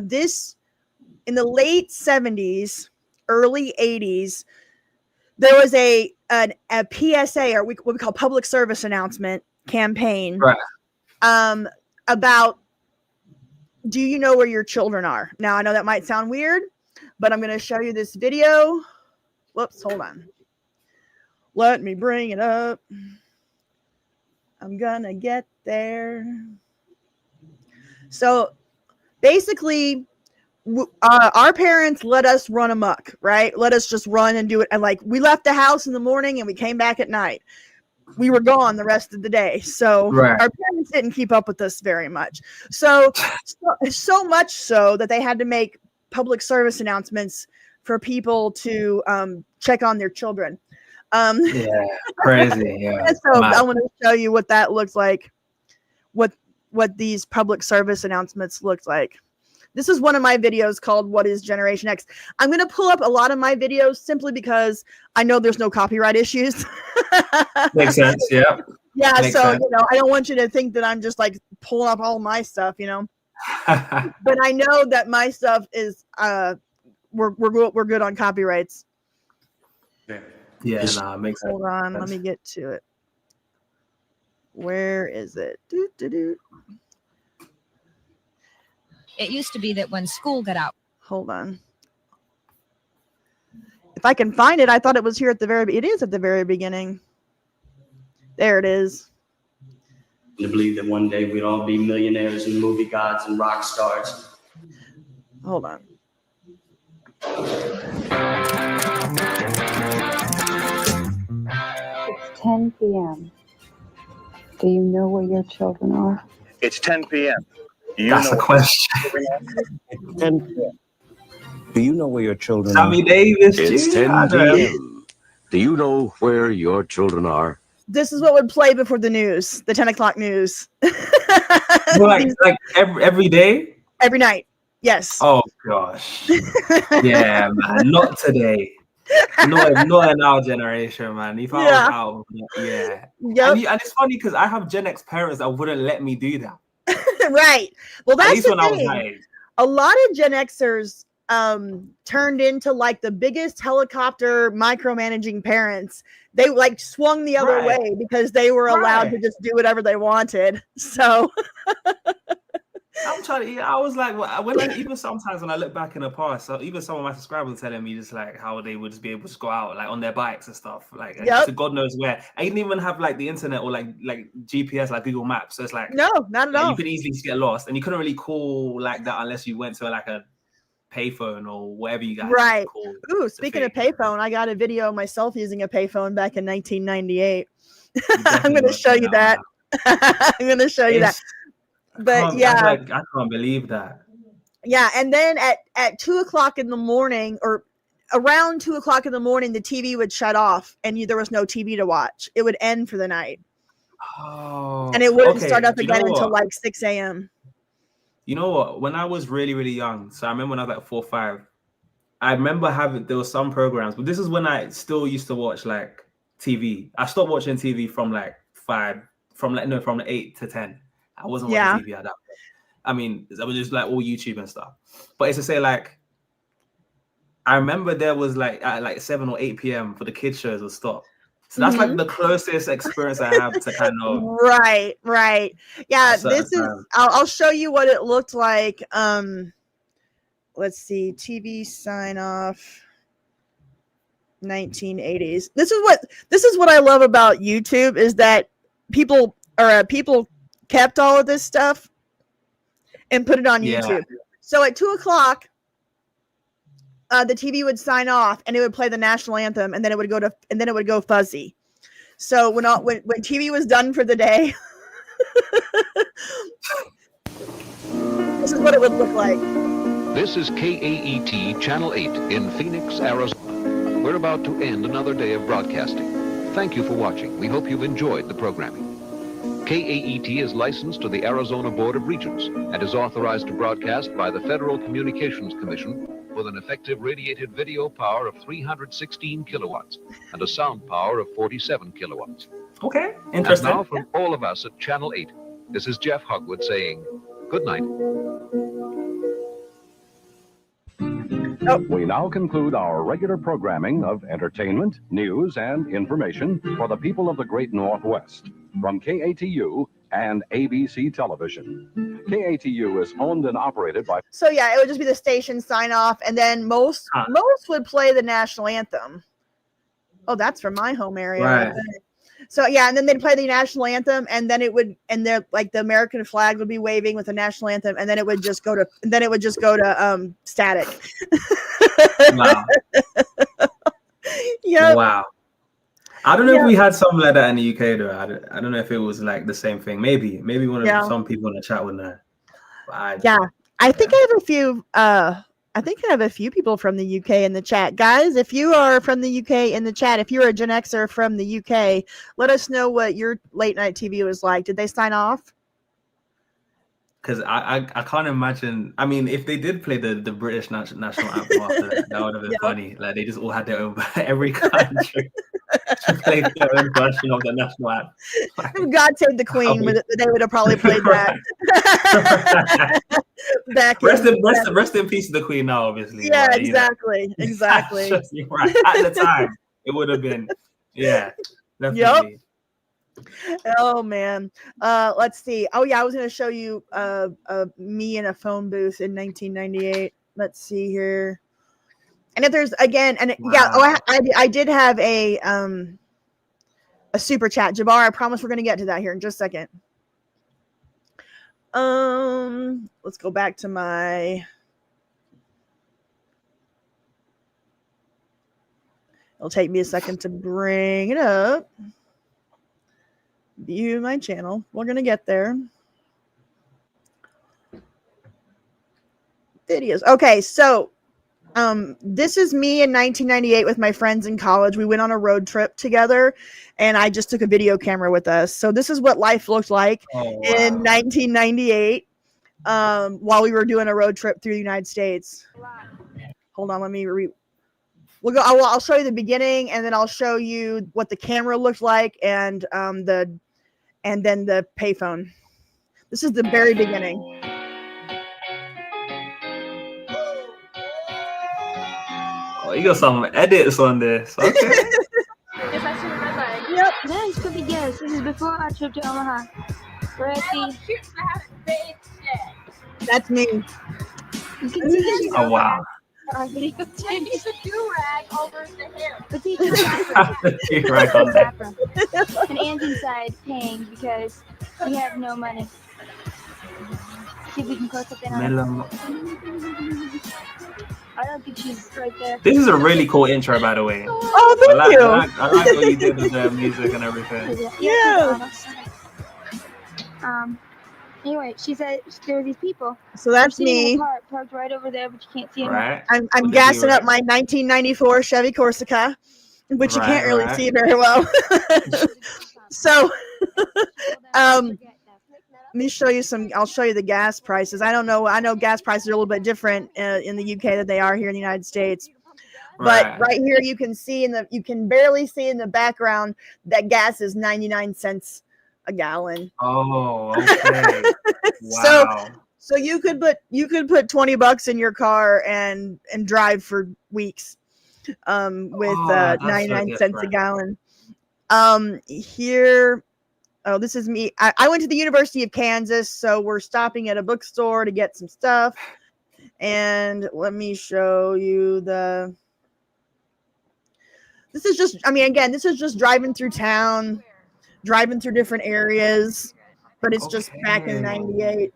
This, in the late 70s, early 80s, there was a PSA, or what we call public service announcement campaign, about, do you know where your children are? Now, I know that might sound weird, but I'm going to show you this video. Whoops, hold on. Let me bring it up. I'm gonna get there. So basically, our parents let us run amok, right? Let us just run and do it. And like, we left the house in the morning and we came back at night. We were gone the rest of the day. So our parents didn't keep up with us very much. So much so that they had to make public service announcements for people to check on their children. Yeah, crazy. Yeah. So I want to show you what that looks like, what these public service announcements look like. This is one of my videos called What is Generation X? I'm going to pull up a lot of my videos simply because I know there's no copyright issues. Makes sense. Yeah. Yeah. Makes so, sense. you know, I don't want you to think that I'm just like pulling up all my stuff, you know, but I know that my stuff is, we're good on copyrights. Yeah. Nah, makes sense. Hold on. Let me get to it. Where is it? It used to be that when school got out. Hold on. If I can find it, I thought it was here at the very. It is at the very beginning. There it is. To believe that one day we'd all be millionaires and movie gods and rock stars. Hold on. It's 10 p.m. Do you know where your children are? It's 10 p.m. That's a question. It's 10 p.m. Do you know where your children Sammy are? Davis. It's 10 p.m. Do you know where your children are? This is what would play before the news, the 10 o'clock news. like every day? Every night. Yes. Oh gosh. Yeah, man. Not today. Not in our generation, man. If I was out, yeah. Yep. And it's funny because I have Gen X parents that wouldn't let me do that. Right. Well, that's at least the when I was thing. my age. A lot of Gen Xers turned into like the biggest helicopter micromanaging parents. They like swung the other way because they were allowed to just do whatever they wanted. So I'm trying to. I was like, even sometimes when I look back in the past, so even some of my subscribers are telling me just like how they would just be able to go out like on their bikes and stuff, like to God knows where. I didn't even have like the internet or like GPS, like Google Maps. So it's like no, not at all. You could easily just get lost, and you couldn't really call like that unless you went to like a payphone or whatever you guys right. call. Ooh, speaking of payphone, I got a video of myself using a payphone back in 1998. I'm going to show you that. I'm going to show you that. But yeah, I can't believe that. Yeah, and then at 2 o'clock in the morning, or around 2 o'clock in the morning, the TV would shut off, and there was no TV to watch. It would end for the night. Oh, and it wouldn't start up again until like 6 a.m. You know what? When I was really, really young, so I remember when I was like 4 or 5, I remember there were some programs, but this is when I still used to watch like TV. I stopped watching TV from like 8 to 10. I wasn't watching TV at that point. I mean, it was just like all YouTube and stuff. But it's to say like, I remember there was like at like 7 or 8 p.m. for the kids shows would stop. So that's like the closest experience I have to kind of. Right. Yeah, this is, I'll show you what it looked like. Let's see, TV sign off. 1980s. This is what I love about YouTube is that people kept all of this stuff and put it on YouTube. So at 2 o'clock, the TV would sign off and it would play the national anthem, and then it would go fuzzy. So when TV was done for the day, this is what it would look like. This is KAET Channel 8 in Phoenix, Arizona. We're about to end another day of broadcasting. Thank you for watching. We hope you've enjoyed the programming. KAET is licensed to the Arizona Board of Regents and is authorized to broadcast by the Federal Communications Commission with an effective radiated video power of 316 kilowatts and a sound power of 47 kilowatts. Okay, interesting. And now from all of us at Channel 8, this is Jeff Hogwood saying good night. We now conclude our regular programming of entertainment, news, and information for the people of the Great Northwest from KATU and ABC Television. KATU is owned and operated by... So yeah, it would just be the station sign off, and then most would play the national anthem. Oh, that's from my home area. Right. So yeah, and then they'd play the national anthem, and then it would, and they're like the American flag would be waving with the national anthem, and then it would just go to, static. Wow. Yeah. Wow. I don't know if we had something like that in the UK though. I don't know if it was like the same thing. Maybe some people in the chat would know. I think I have a few. I think I have a few people from the UK in the chat. Guys, if you are from the UK in the chat, if you're a Gen Xer from the UK, let us know what your late night TV was like. Did they sign off? Because I can't imagine. I mean, if they did play the British national anthem after that would have been funny. Like they just all had their own, every country to play their own version of the national anthem. God Save the Queen, they would have probably played that. Rest in peace to the Queen now, obviously. Yeah, but, exactly. You're right. At the time, it would have been, definitely. Yep. Oh man. Let's see. Oh yeah, I was gonna show you me in a phone booth in 1998. Let's see here. And if there's again, and I did have a super chat. Jabbar, I promise we're gonna get to that here in just a second. Let's go back to my. It'll take me a second to bring it up. View my channel. We're gonna get there. Videos. Okay, so this is me in 1998 with my friends in college. We went on a road trip together, and I just took a video camera with us. So this is what life looked like in 1998 while we were doing a road trip through the United States. Hold on, let me We'll go. I'll show you the beginning, and then I'll show you what the camera looked like, and then the payphone. This is the very beginning. Oh, you got some edits on this. Okay. Yep. Nice, cookie guess. This is before our trip to Omaha. We're at the. That's me. You can see Oh wow. Use a do-rag over the hair. But the do-rag on that. And Anne's inside paying because we have no money. See if we can close up in on it. I don't think she's right there. This is a really cool intro, by the way. Oh, thank you. I like what you did with the music and everything. Yeah. Anyway, she said there were these people. So that's me. Parked right over there, but you can't see them. Right. I'm gassing up my 1994 Chevy Corsica, which you can't really see very well. So, let me show you some. I'll show you the gas prices. I don't know. I know gas prices are a little bit different in the UK than they are here in the United States. But right here, you can see you can barely see in the background that gas is 99 cents a gallon. Oh, okay. Wow. So you could put $20 in your car and drive for weeks with 99 cents a gallon. Here, this is me. I went to the University of Kansas, so we're stopping at a bookstore to get some stuff. And let me show you this is just driving through town, driving through different areas, but it's just back in 98.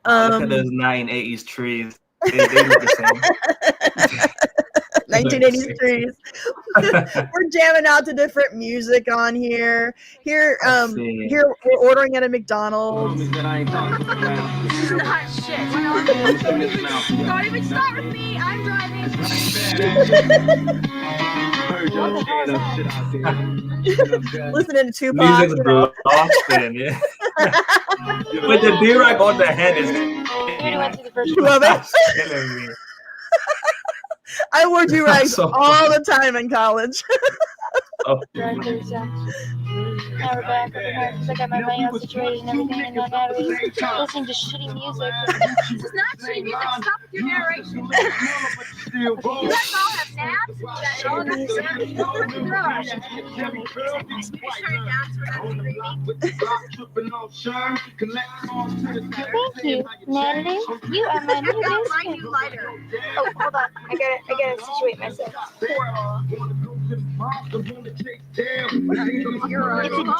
Look at those 1980s trees. They look the same. 1980s trees. We're jamming out to different music on here. Here we're ordering at a McDonald's. Hot shit. Don't even start with me. I'm driving. Listening to Tupac. Music's blasting, yeah. With the D-Rag on the head is You love it? I wore do-rags all the time in college. Oh. Now we're back over here because I got my money all situated and everything, and now Natalie's listening to shitty music. This is not shitty music. Stop with your narration. You guys all have naps? All the music. Thank you, Natalie. You are my new best friend. Oh, hold on. I gotta situate myself. It's a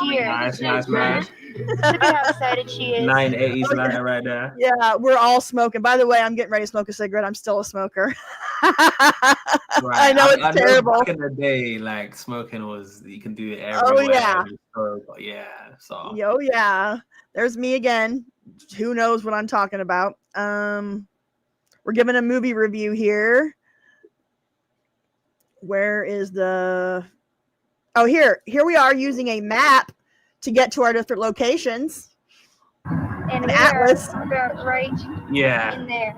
deer. Nice, man. Look at how excited she is. 980s lighter right there. Yeah, we're all smoking. By the way, I'm getting ready to smoke a cigarette. I'm still a smoker. I know it's terrible. Back in the day, like smoking was, you can do it everywhere. Oh yeah. So Oh yeah. There's me again. Who knows what I'm talking about? We're giving a movie review here. Where is the? Oh, here we are using a map to get to our different locations. And an atlas. About right in there.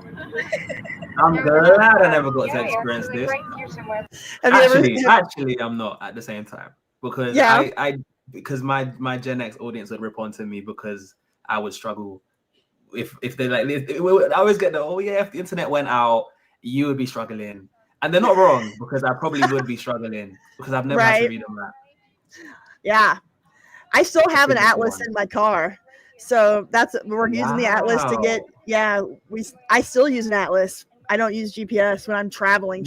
I'm glad I never got to experience this. Right here somewhere. Actually, I'm not at the same time because because my Gen X audience would rip onto me because I would struggle if they like. I always get the if the internet went out, you would be struggling, and they're not wrong because I probably would be struggling because I've never had to read a map. Yeah, I still have an atlas in my car. So we're using the atlas to get. Yeah, I still use an atlas. I don't use GPS when I'm traveling.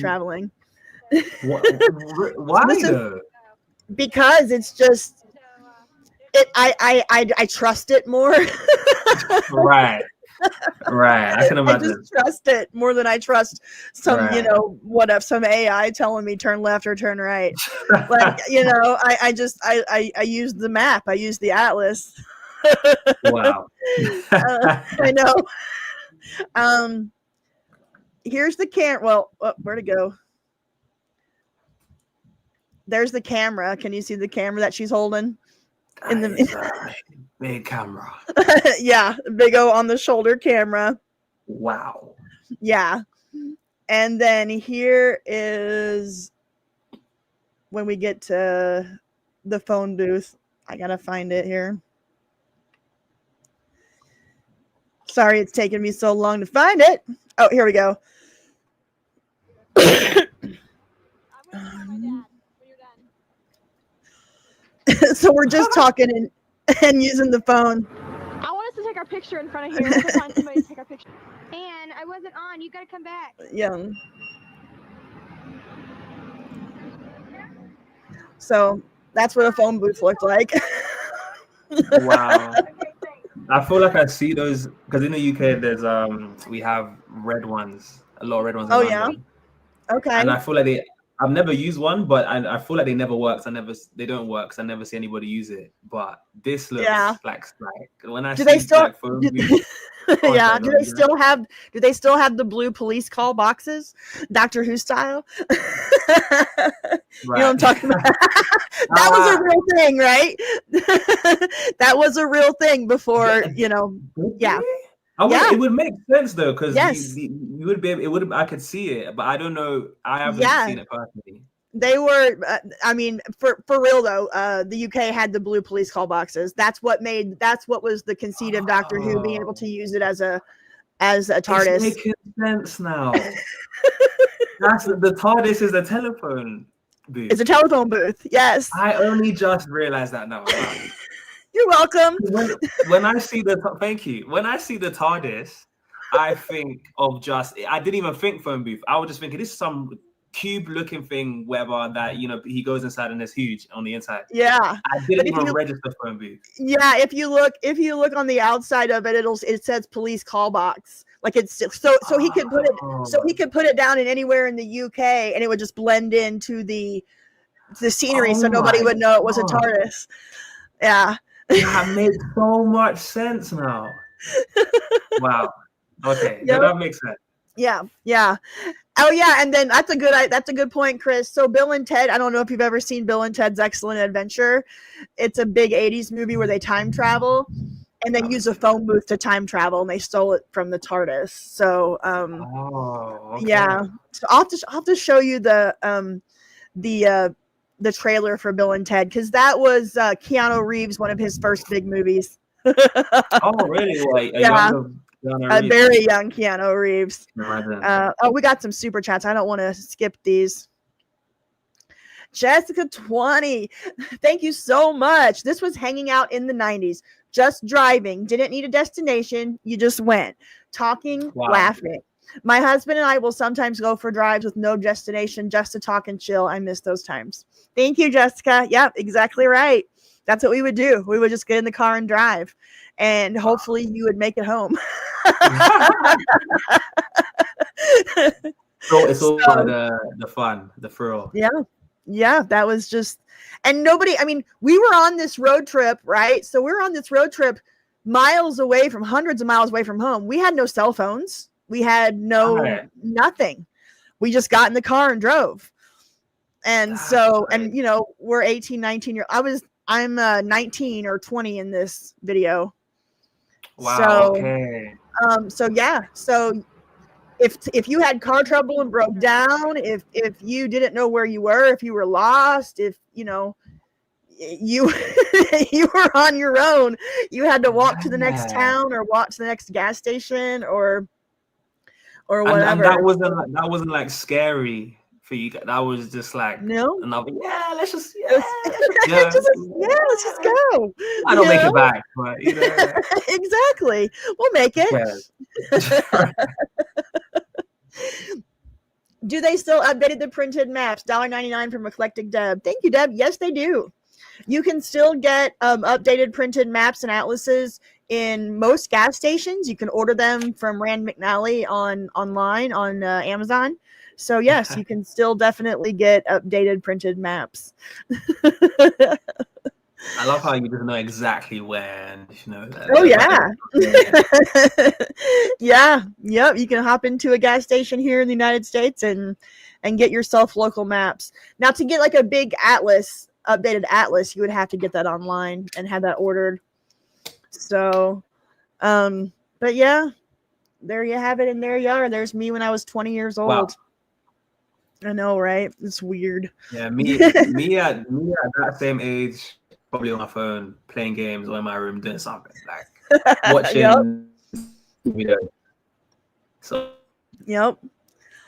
Why though? Because it's just I trust it more. Right. I can imagine. I just trust it more than I trust some, some AI telling me turn left or turn right. Like, I use the map. I use the atlas. Wow. I know. Here's the camera. Well, where'd it go? There's the camera. Can you see the camera that she's holding? In the big camera. Yeah, big O on the shoulder camera. Wow. Yeah. And then here is when we get to the phone booth. I gotta find it here. Sorry, it's taken me so long to find it. Oh, here we go. So we're just talking and using the phone. I want us to take our picture in front of here. We'll find somebody to take our picture. And I wasn't on. You gotta come back. Yeah. So that's what a phone booth looked like. Wow. I feel like I see those because in the UK there's we have red ones, a lot of red ones. Oh yeah. Okay. And I feel like I've never used one, but I feel like they never work. They don't work because I never see anybody use it. But this looks like when I do they still phone do they still have the blue police call boxes, Doctor Who style? You know what I'm talking about? That was a real thing, right? That was a real thing before, yeah. It would make sense though, because you would be able, I could see it, but I don't know. I haven't seen it personally. They were, for real though. The UK had the blue police call boxes. That's what was the conceit of Doctor Who being able to use it as a TARDIS. It's making sense now. The TARDIS is a telephone booth. It's a telephone booth. Yes. I only just realized that now. You're welcome. When I see thank you. When I see the TARDIS, I think of I didn't even think phone booth. I was just thinking this is some cube-looking thing, whatever that he goes inside and it's huge on the inside. Yeah, I didn't even register phone booth. Yeah, if you look on the outside of it, it says police call box. Like it's so he could put it down in anywhere in the UK and it would just blend into the scenery, so nobody would know it was a TARDIS. Yeah. That makes so much sense now. Wow. Okay. Yep. That makes sense. Yeah. Oh yeah, and then that's a good point, Chris. So Bill and Ted, I don't know if you've ever seen Bill and Ted's Excellent Adventure. It's a big 80s movie where they time travel and they use a phone booth to time travel, and they stole it from the TARDIS. So okay. Yeah. So I'll have to show you the trailer for Bill and Ted, because that was Keanu Reeves, one of his first big movies. Oh, really? Like a very young Keanu Reeves. We got some super chats. I don't want to skip these. Jessica 20, thank you so much. This was hanging out in the 90s, just driving, didn't need a destination, you just went, talking, laughing. My husband and I will sometimes go for drives with no destination just to talk and chill. I miss those times. Thank you, Jessica. Yep, exactly right. That's what we would do. We would just get in the car and drive, and hopefully you would make it home. So it's all the fun, the thrill. Yeah, that was just, and nobody, I mean, we were on this road trip, right? So we were on this road trip miles away from, hundreds of miles away from home. We had no cell phones. We had nothing. We just got in the car and drove. And so, and you know, we're 18, 19 years. I'm 19 or 20 in this video. Wow. So, okay. So yeah. So if you had car trouble and broke down, if you didn't know where you were, if you were lost, if you know you you were on your own, you had to walk to the next town or walk to the next gas station or whatever. And that wasn't like scary for you. That was just like another. Yeah, let's just let's just go. I don't make it back, but you know. Exactly, we'll make it. Yeah. Do they still update the printed maps? $1.99 from Eclectic Deb. Thank you, Deb. Yes, they do. You can still get updated printed maps and atlases in most gas stations. You can order them from Rand McNally online on Amazon. So yes, you can still definitely get updated printed maps. I love how you just know exactly where, and you know that. Oh yeah. Yep. You can hop into a gas station here in the United States and get yourself local maps. Now, to get like a big atlas, updated atlas, you would have to get that online and have that ordered. So, but yeah, there you have it, and there you are. There's me when I was 20 years old. Wow. I know, right? It's weird. Yeah, me at that same age. Probably on my phone, playing games, or in my room doing something like watching videos. So, yep,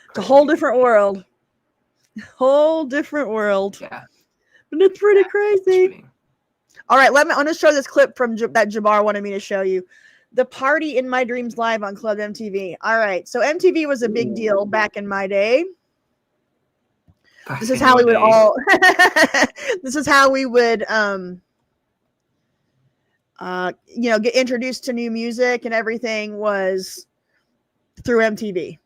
it's a whole different world. Whole different world. Yeah, and it's pretty crazy. All right, I'm going to show this clip from that Jabbar wanted me to show you. The Party in My Dreams live on Club MTV. All right, so MTV was a big deal back in my day. This is how we would this is how we would you know, get introduced to new music, and everything was through MTV.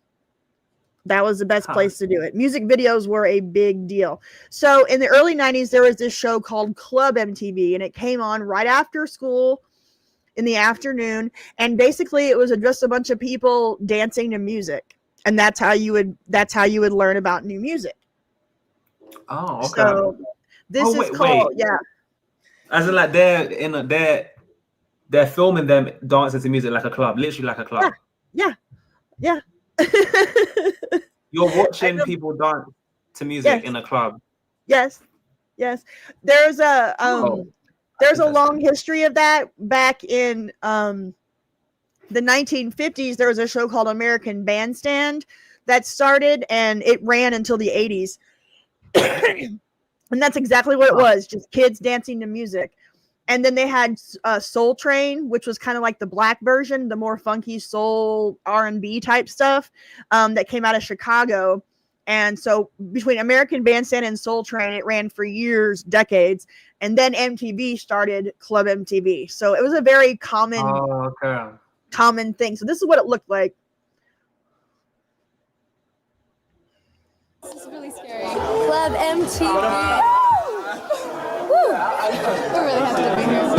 That was the best place to do it. Music videos were a big deal. So in the early 90s, there was this show called Club MTV, and it came on right after school in the afternoon. And basically it was just a bunch of people dancing to music. And that's how you would learn about new music. Oh, okay. So this is called, yeah. As in, like they're filming them dancing to music like a club, literally like a club. Yeah. You're watching people dance to music in a club. Yes. There's a long history of that. Back in the 1950s, there was a show called American Bandstand that started, and it ran until the 80s. And that's exactly what it was, just kids dancing to music. And then they had Soul Train, which was kind of like the black version, the more funky soul R&B type stuff that came out of Chicago. And so between American Bandstand and Soul Train, it ran for years, decades. And then MTV started Club MTV. So it was a very common thing. So this is what it looked like. This is really scary. Club MTV. Woo! We're really happy to be here.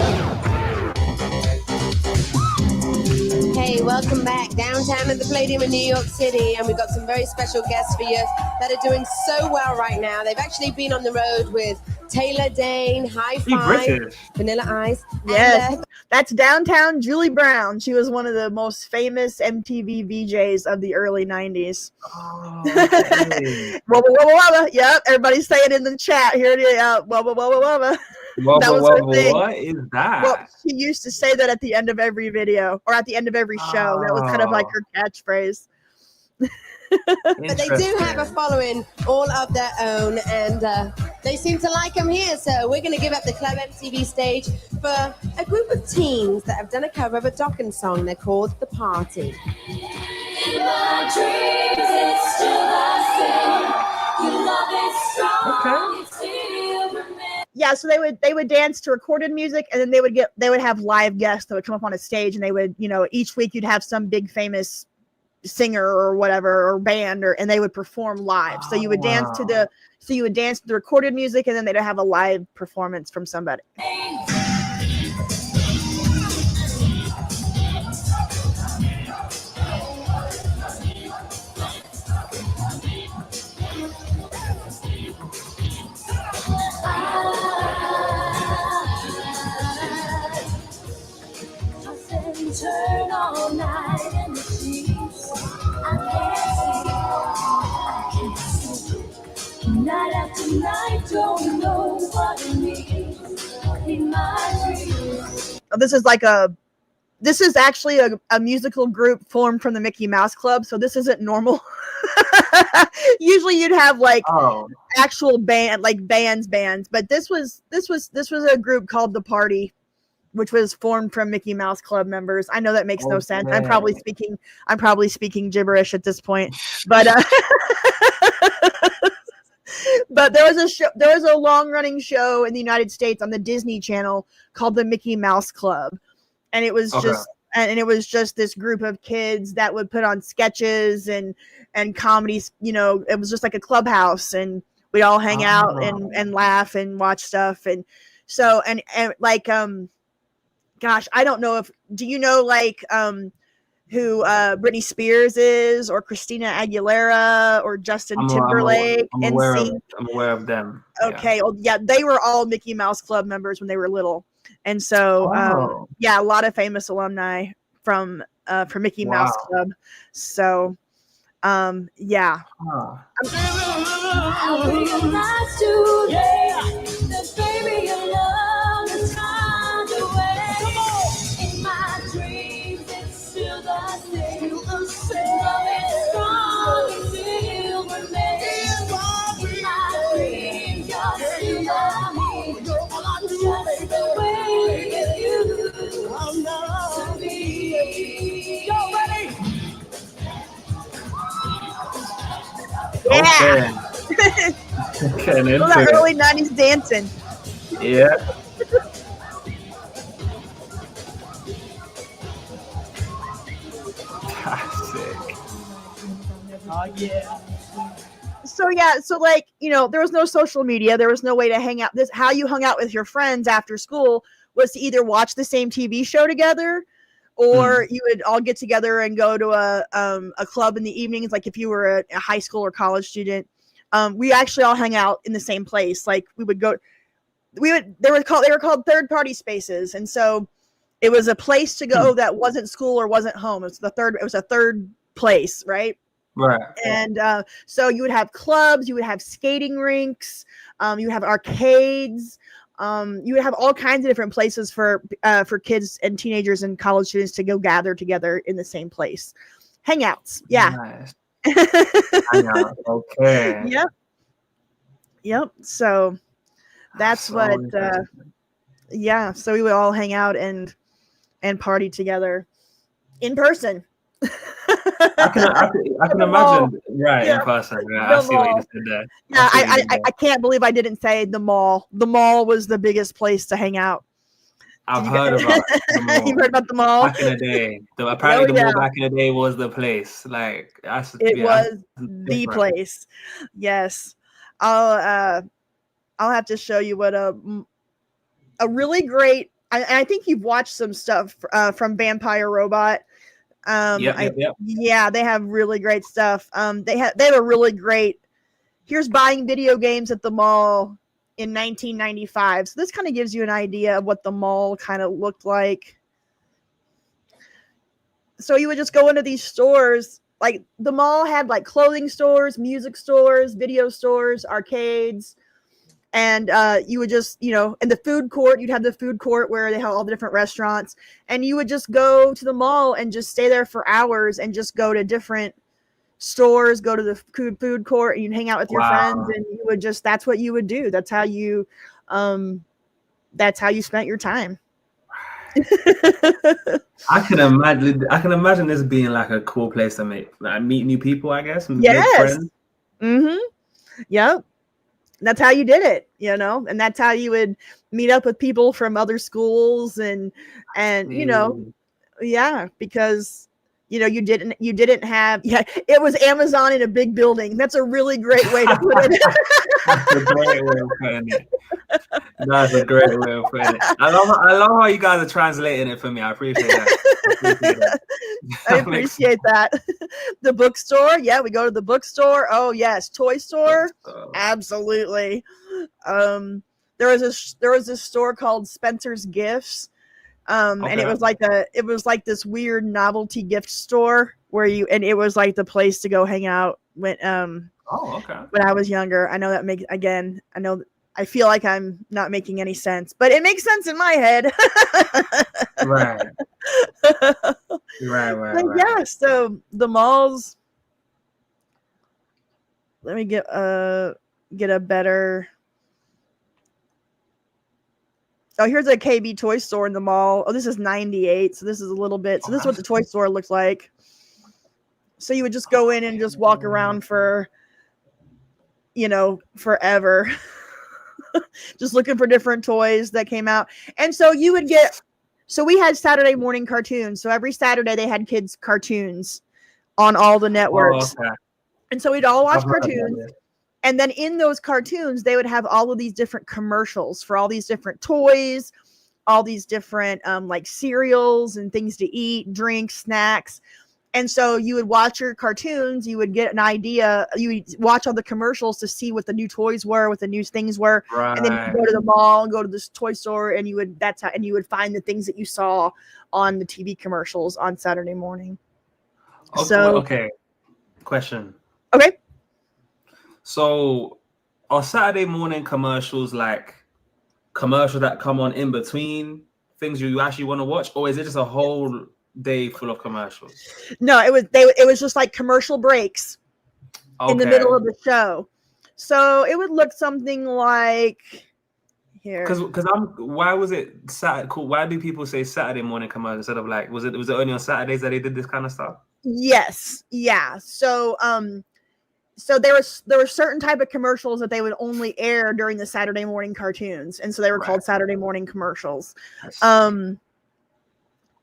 Hey, welcome back downtown at the Palladium in New York City, and we've got some very special guests for you that are doing so well right now. They've actually been on the road with Taylor Dane, High Five, Vanilla Ice. Yes, that's downtown Julie Brown. She was one of the most famous MTV VJs of the early 90s. Oh, okay. Wubba, wubba, wubba. Yep, everybody's saying it in the chat. Here it is. Wubba, wubba, wubba. That was her thing. What is that? Well, she used to say that at the end of every video or at the end of every show. That was kind of like her catchphrase. But they do have a following all of their own, and they seem to like them here. So we're going to give up the Club MTV stage for a group of teens that have done a cover of a Dokken song. They're called The Party. In my dreams, it's still the same. Your love is strong. It still remains. Yeah, so they would dance to recorded music, and then they would have live guests that would come up on a stage, and they would, you know, each week you'd have some big famous singer or whatever or band, and they would perform live. So you would dance to the recorded music, and then they'd have a live performance from somebody. Turn all night in the sheets. I can't sleep. Night after night, don't know what it means. In my dreams. This is actually a musical group formed from the Mickey Mouse Club, so this isn't normal. Usually you'd have like actual band, like bands, but this was a group called The Party, which was formed from Mickey Mouse Club members. I know that makes no sense. I'm probably speaking gibberish at this point, but but there was a long running show in the United States on the Disney Channel called the Mickey Mouse Club, and it was just this group of kids that would put on sketches and comedies. You know, it was just like a clubhouse, and we'd all hang out and laugh and watch stuff, and so and like gosh, I don't know do you know like who Britney Spears is, or Christina Aguilera, or Justin Timberlake? I'm aware of them. Okay, well, yeah, they were all Mickey Mouse Club members when they were little, and so yeah, a lot of famous alumni from Mickey Mouse Club. So yeah. I'll realize today that baby, your love is found a way. In my dreams, it's still the same. Love is strong, it still remains. In my dreams, you're still by me. Just the way you used to be. Yo, ready? Yeah. Okay. All that early 90s dancing. Yeah. Classic. Oh yeah. So like, you know, there was no social media, there was no way to hang out. How you hung out with your friends after school was to either watch the same TV show together, or you would all get together and go to a club in the evenings. Like if you were a high school or college student, we actually all hang out in the same place. Like they were called third party spaces, and so it was a place to go that wasn't school or wasn't home. It was a third place, right? Right. And so you would have clubs, you would have skating rinks, you would have arcades. You would have all kinds of different places for kids and teenagers and college students to go gather together in the same place. Hangouts. Yeah. Nice. Hangouts. Okay. Yep. So that's what yeah. So we would all hang out and party together in person. I can imagine, right? In person, yeah. I see what you just did there. Yeah, I can't believe I didn't say the mall. The mall was the biggest place to hang out. I've heard about the mall. You heard about the mall back in the day. Apparently, the mall back in the day was the place. Like was the place. Yes, I'll have to show you what a really great. I think you've watched some stuff from Vampire Robot. Yep. Yeah, they have really great stuff. They have a really great. Here's buying video games at the mall in 1995. So this kind of gives you an idea of what the mall kind of looked like. So you would just go into these stores. Like the mall had like clothing stores, music stores, video stores, arcades. And you would just, you know, in the food court, you'd have the food court where they have all the different restaurants. And you would just go to the mall and just stay there for hours and just go to different stores, go to the food court, and you'd hang out with your friends. And you would just, that's what you would do. That's how you spent your time. I can imagine this being like a cool place to meet new people, I guess. Make Yes. friends. Mm-hmm. Yep. That's how you did it, you know, and that's how you would meet up with people from other schools and you know, yeah, because you know you didn't have it was Amazon in a big building. That's a really great way to put it. That's a great way of putting it. That's a great way of putting it. I love how you guys are translating it for me. I appreciate that. I appreciate that. The bookstore. Yeah, we go to the bookstore. Oh yes, toy store. Absolutely. There was a store called Spencer's Gifts. And it was like this weird novelty gift store where it was like the place to go hang out when when I was younger. I know that I feel like I'm not making any sense, but it makes sense in my head. Right. Yeah, so the malls. Let me get a better. Oh, here's a KB toy store in the mall. Oh, this is 98, so this is a little bit. So this is what the toy store looks like. So you would just go in and just walk around for, you know, forever. Just looking for different toys that came out. And so you would so we had Saturday morning cartoons. So every Saturday they had kids cartoons on all the networks. Oh, okay. And so we'd all watch cartoons. And then in those cartoons, they would have all of these different commercials for all these different toys, all these different like cereals and things to eat, drinks, snacks. And so you would watch your cartoons, you would get an idea, you would watch all the commercials to see what the new toys were, what the new things were. Right. And then you go to the mall and go to this toy store and you would find the things that you saw on the TV commercials on Saturday morning. Okay. Question. Okay. So are Saturday morning commercials like commercials that come on in between things you actually want to watch, or is it just a whole day full of commercials? No, it was just like commercial breaks in the middle of the show. So it would look something like here. Because why was it Saturday? Cool. Why do people say Saturday morning commercials instead of like was it only on Saturdays that they did this kind of stuff? Yes. Yeah. So so there were certain type of commercials that they would only air during the Saturday morning cartoons, and so they were called Saturday morning commercials.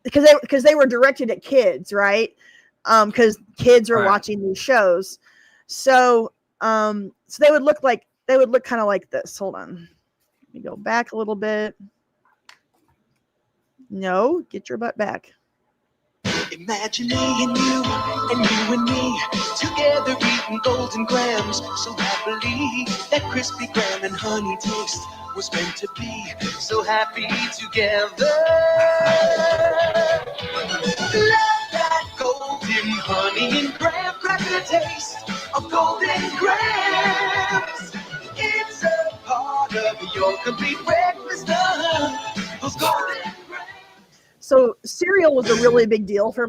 Because they were directed at kids, right? Because kids were watching these shows. So so they would look kind of like this. Hold on. Let me go back a little bit. No, get your butt back. Imagine me and you and me together eating golden grams so happily. That crispy graham and honey toast was meant to be so happy together. Love that golden honey and graham cracker taste of golden grams. It's a part of your complete breakfast. Those golden grams. So cereal was a really big deal for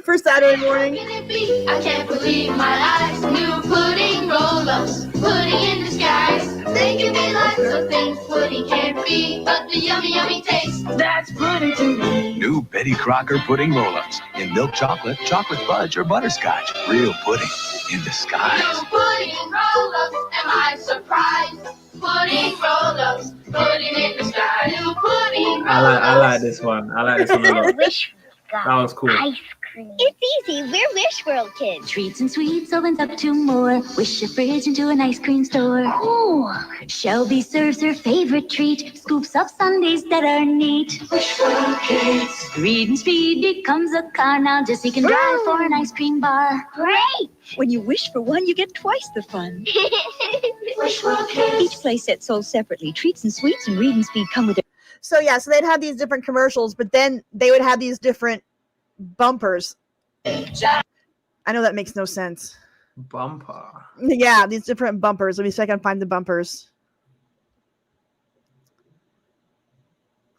for Saturday morning. I can't believe my eyes. New pudding roll-ups, pudding in disguise. They can be lots of things pudding can't be, but the yummy, yummy taste, that's pudding to me. New Betty Crocker pudding roll-ups in milk chocolate, chocolate fudge, or butterscotch. Real pudding in disguise. New pudding roll-ups, am I surprised? Pudding roll-ups, pudding in disguise. New pudding roll-ups. I like this one. I like this one a lot. That was cool. Ice cream. It's easy. We're Wish World kids. Treats and sweets opens up to more. Wish your fridge into an ice cream store. Ooh. Shelby serves her favorite treat. Scoops up sundaes that are neat. Wish World kids. Read and speed becomes a car now. Just you can drive for an ice cream bar. Great. When you wish for one, you get twice the fun. Wish World kids. Each play set sold separately. Treats and sweets and Read and Speed come with it. So yeah, so they'd have these different commercials, but then they would have these different bumpers. I know that makes no sense. Bumper. Yeah, these different bumpers. Let me see if I can find the bumpers.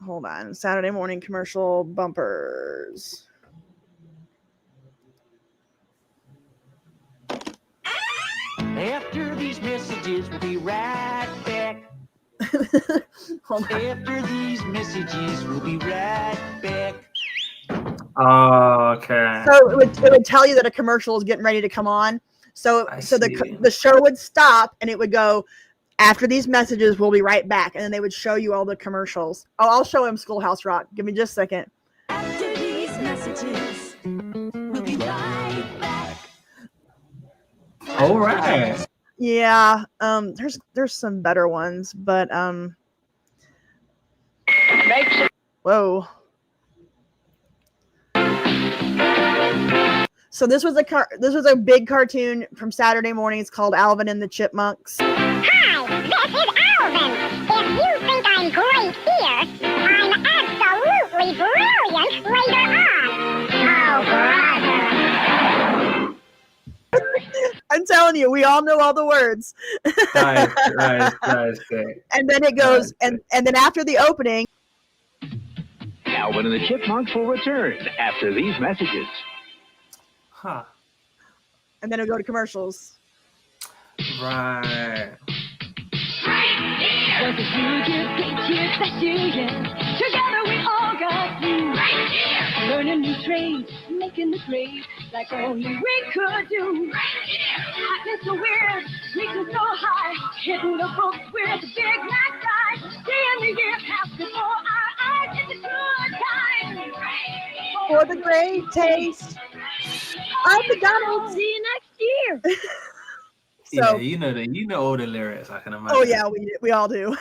Hold on. Saturday morning commercial bumpers. After these messages, we'll be right back. After these messages, we'll be right back. Oh, okay. So it would tell you that a commercial is getting ready to come on. So the show would stop and it would go, after these messages, we'll be right back. And then they would show you all the commercials. Oh, I'll show him Schoolhouse Rock. Give me just a second. After these messages, we'll be right back. All right. Yeah. There's some better ones, but whoa. So this was a big cartoon from Saturday morning. It's called Alvin and the Chipmunks. Hi, this is Alvin. If you think I'm great here, I'm absolutely brilliant later on. Oh, brother. I'm telling you, we all know all the words. Nice. And then it goes, and then after the opening, Alvin and the Chipmunks will return after these messages. Huh. And then it'll go to commercials. Right. Was it you just get here special, yeah? Together we all got through. Right here. Learning new trades, making the grade like only we could do. Right here. Acting so weird, reaching so high, hitting the books with a big nice guy. Seeing the years pass before our eyes, it's a good time. For the great taste of McDonald's. See you next year. So, yeah, you know all the lyrics, I can imagine. Oh yeah, we all do.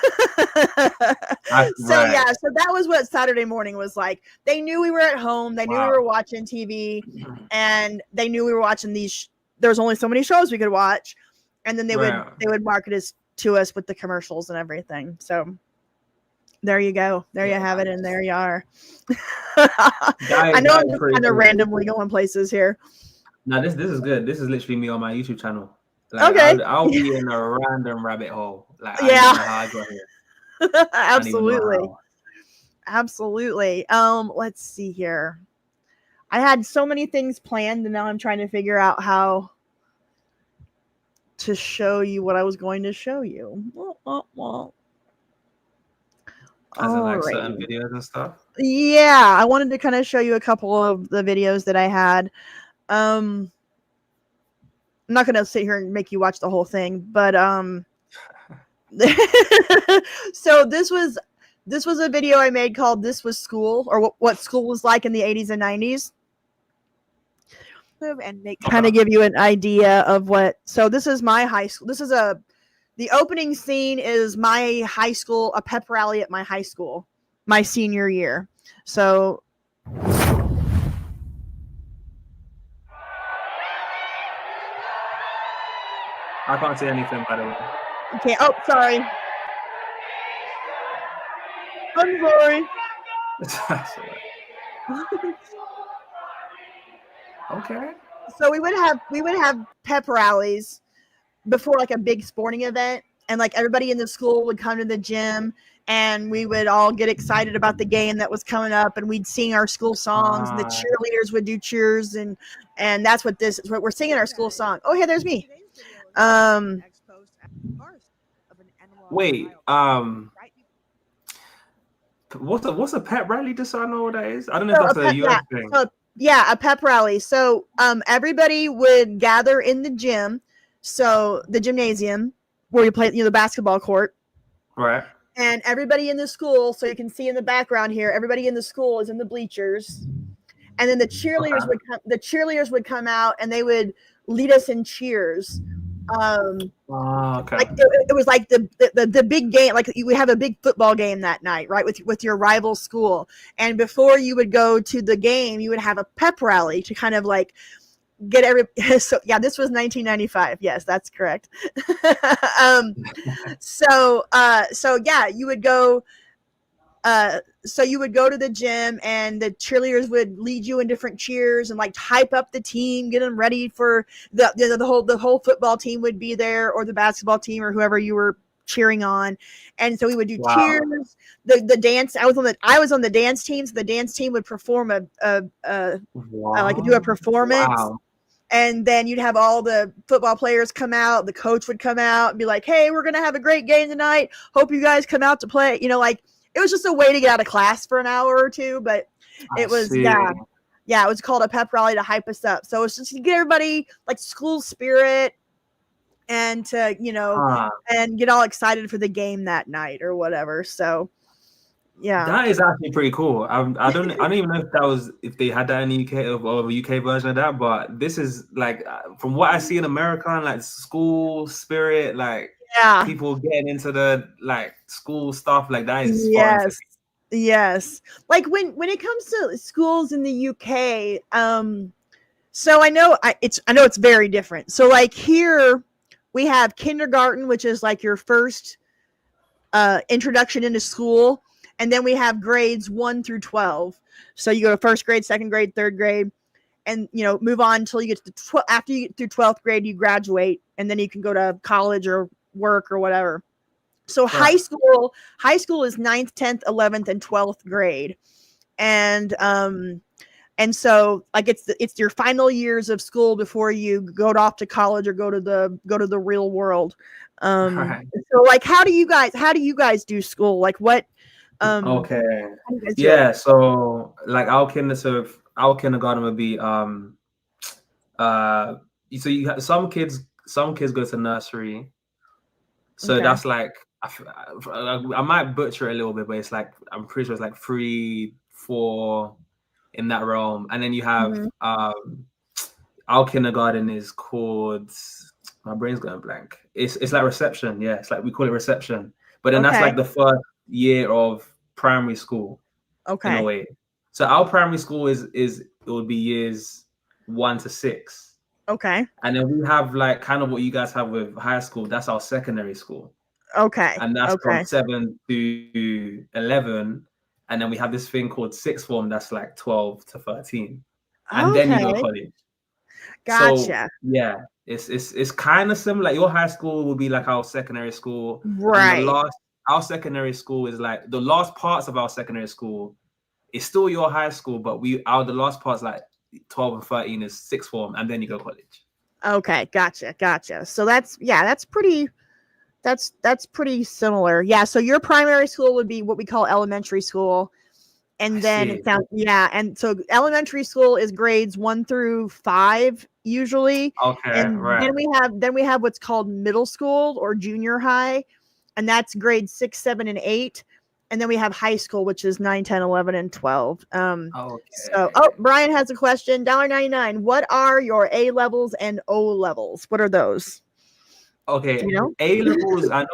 So that was what Saturday morning was like. They knew we were at home. They knew we were watching TV, and they knew we were watching these. There's only so many shows we could watch, and then they would market it to us with the commercials and everything. So there you go. There you have it, and there you are. I know I'm just kind of randomly going places here. No, this is good. This is literally me on my YouTube channel. Like, okay. I'll be in a random rabbit hole. Like, yeah. I don't know how I got here. Absolutely. Let's see here. I had so many things planned, and now I'm trying to figure out how to show you what I was going to show you. As in like certain videos and stuff? Yeah, I wanted to kind of show you a couple of the videos that I had. I'm not going to sit here and make you watch the whole thing, but so this was a video I made called This Was School, or what school was like in the 80s and 90s. And kind of give you an idea of what. So this is my high school. The opening scene is my high school, a pep rally at my high school, my senior year. So I can't see anything, by the way. Okay. Oh, sorry. I'm sorry. Okay. So we would have pep rallies before like a big sporting event, and like everybody in the school would come to the gym, and we would all get excited about the game that was coming up, and we'd sing our school songs, and the cheerleaders would do cheers, and that's what this is. What we're singing our school song. Oh, hey, there's me. Wait. What's a pep rally? Just so I know what that is. I don't know if that's a US thing. Yeah, a pep rally. So everybody would gather in the gym, so the gymnasium where you play, the basketball court. Right. And everybody in the school, so you can see in the background here, everybody in the school is in the bleachers. And then the cheerleaders would come out, and they would lead us in cheers. Okay. Like it was like the big game, like we have a big football game that night, right, with your rival school, and before you would go to the game, you would have a pep rally to kind of like get so yeah, this was 1995. Yes, that's correct. So yeah, you would go to the gym, and the cheerleaders would lead you in different cheers and like hype up the team, get them ready for the whole football team would be there, or the basketball team, or whoever you were cheering on. And so we would do cheers. The dance. I was on the dance team. So the dance team would perform do a performance. Wow. And then you'd have all the football players come out. The coach would come out and be like, hey, we're going to have a great game tonight. Hope you guys come out to play. You know, like it was just a way to get out of class for an hour or two. But it was, yeah, it was called a pep rally to hype us up. So it's just to get everybody like school spirit and to, you know, and get all excited for the game that night or whatever. So, yeah, that is actually pretty cool. I don't even know if they had that in the UK or a UK version of that, but this is like from what I see in America, like school spirit, like people getting into the like school stuff, like that is fun. Yes. Like when it comes to schools in the UK, so I know it's very different. So like here we have kindergarten, which is like your first introduction into school. And then we have grades 1 through 12. So you go to first grade, second grade, third grade, and you know move on until you get to after you get through 12th grade, you graduate, and then you can go to college or work or whatever. So high school is 9th, 10th, 11th, and 12th grade, and so like it's your final years of school before you go off to college or go to the real world. So like how do you guys do school? Like what? Okay. Yeah. So like our kindergarten would be so you have some kids go to nursery. So that's like I might butcher it a little bit, but it's like I'm pretty sure it's like 3, 4 in that realm. And then you have our kindergarten is called, my brain's going blank. It's like reception. Yeah, it's like we call it reception. But then that's like the first year of primary school. In a way. So our primary school it would be years 1 to 6. Okay. And then we have like kind of what you guys have with high school. That's our secondary school. Okay. And that's from 7 to 11. And then we have this thing called sixth form. That's like 12 to 13. And then you go to college. Gotcha. So, yeah, it's kind of similar. Like your high school will be like our secondary school. Right. And our secondary school is like the last parts of our secondary school is still your high school, but the last parts like 12 and 13 is sixth form, and then you go college. Okay, gotcha. So that's pretty similar. Yeah, so your primary school would be what we call elementary school. And then and so elementary school is grades 1 through 5 usually. Okay, and right. Then we have what's called middle school or junior high, and that's grades 6, 7, and 8. And then we have high school, which is 9, 10, 11, and 12. So, Brian has a question. $1.99. What are your A levels and O levels? What are those? Okay, you know? A levels. I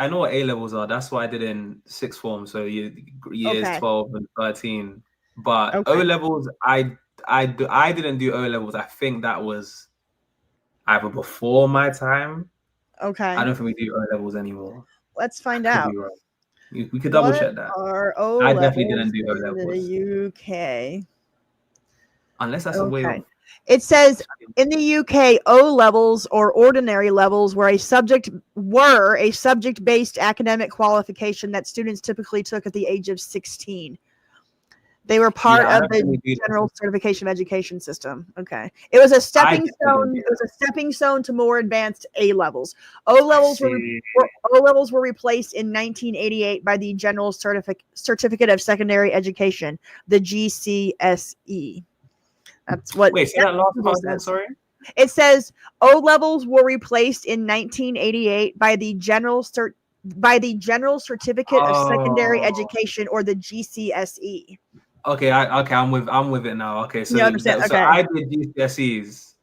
know what A levels are. That's what I did in sixth form. So years 12 and 13. But O levels, I didn't do O levels. I think that was either before my time. Okay. I don't think we do O levels anymore. Let's find out. We could double check that. I definitely didn't do O levels in the UK. Unless that's a way of. It says in the UK, O levels or ordinary levels were a subject-based academic qualification that students typically took at the age of 16. They were part of the general certification of education system. Okay. It was a stepping stone. It was a stepping stone to more advanced A levels. O levels were replaced in 1988 by the General Certificate of Secondary Education, the GCSE. That's what. Wait, say that last part again, sorry. It says O levels were replaced in 1988 by the General Certificate of Secondary Education, or the GCSE. Okay, I'm with it now. Okay, so, you understand? So I did GCSEs.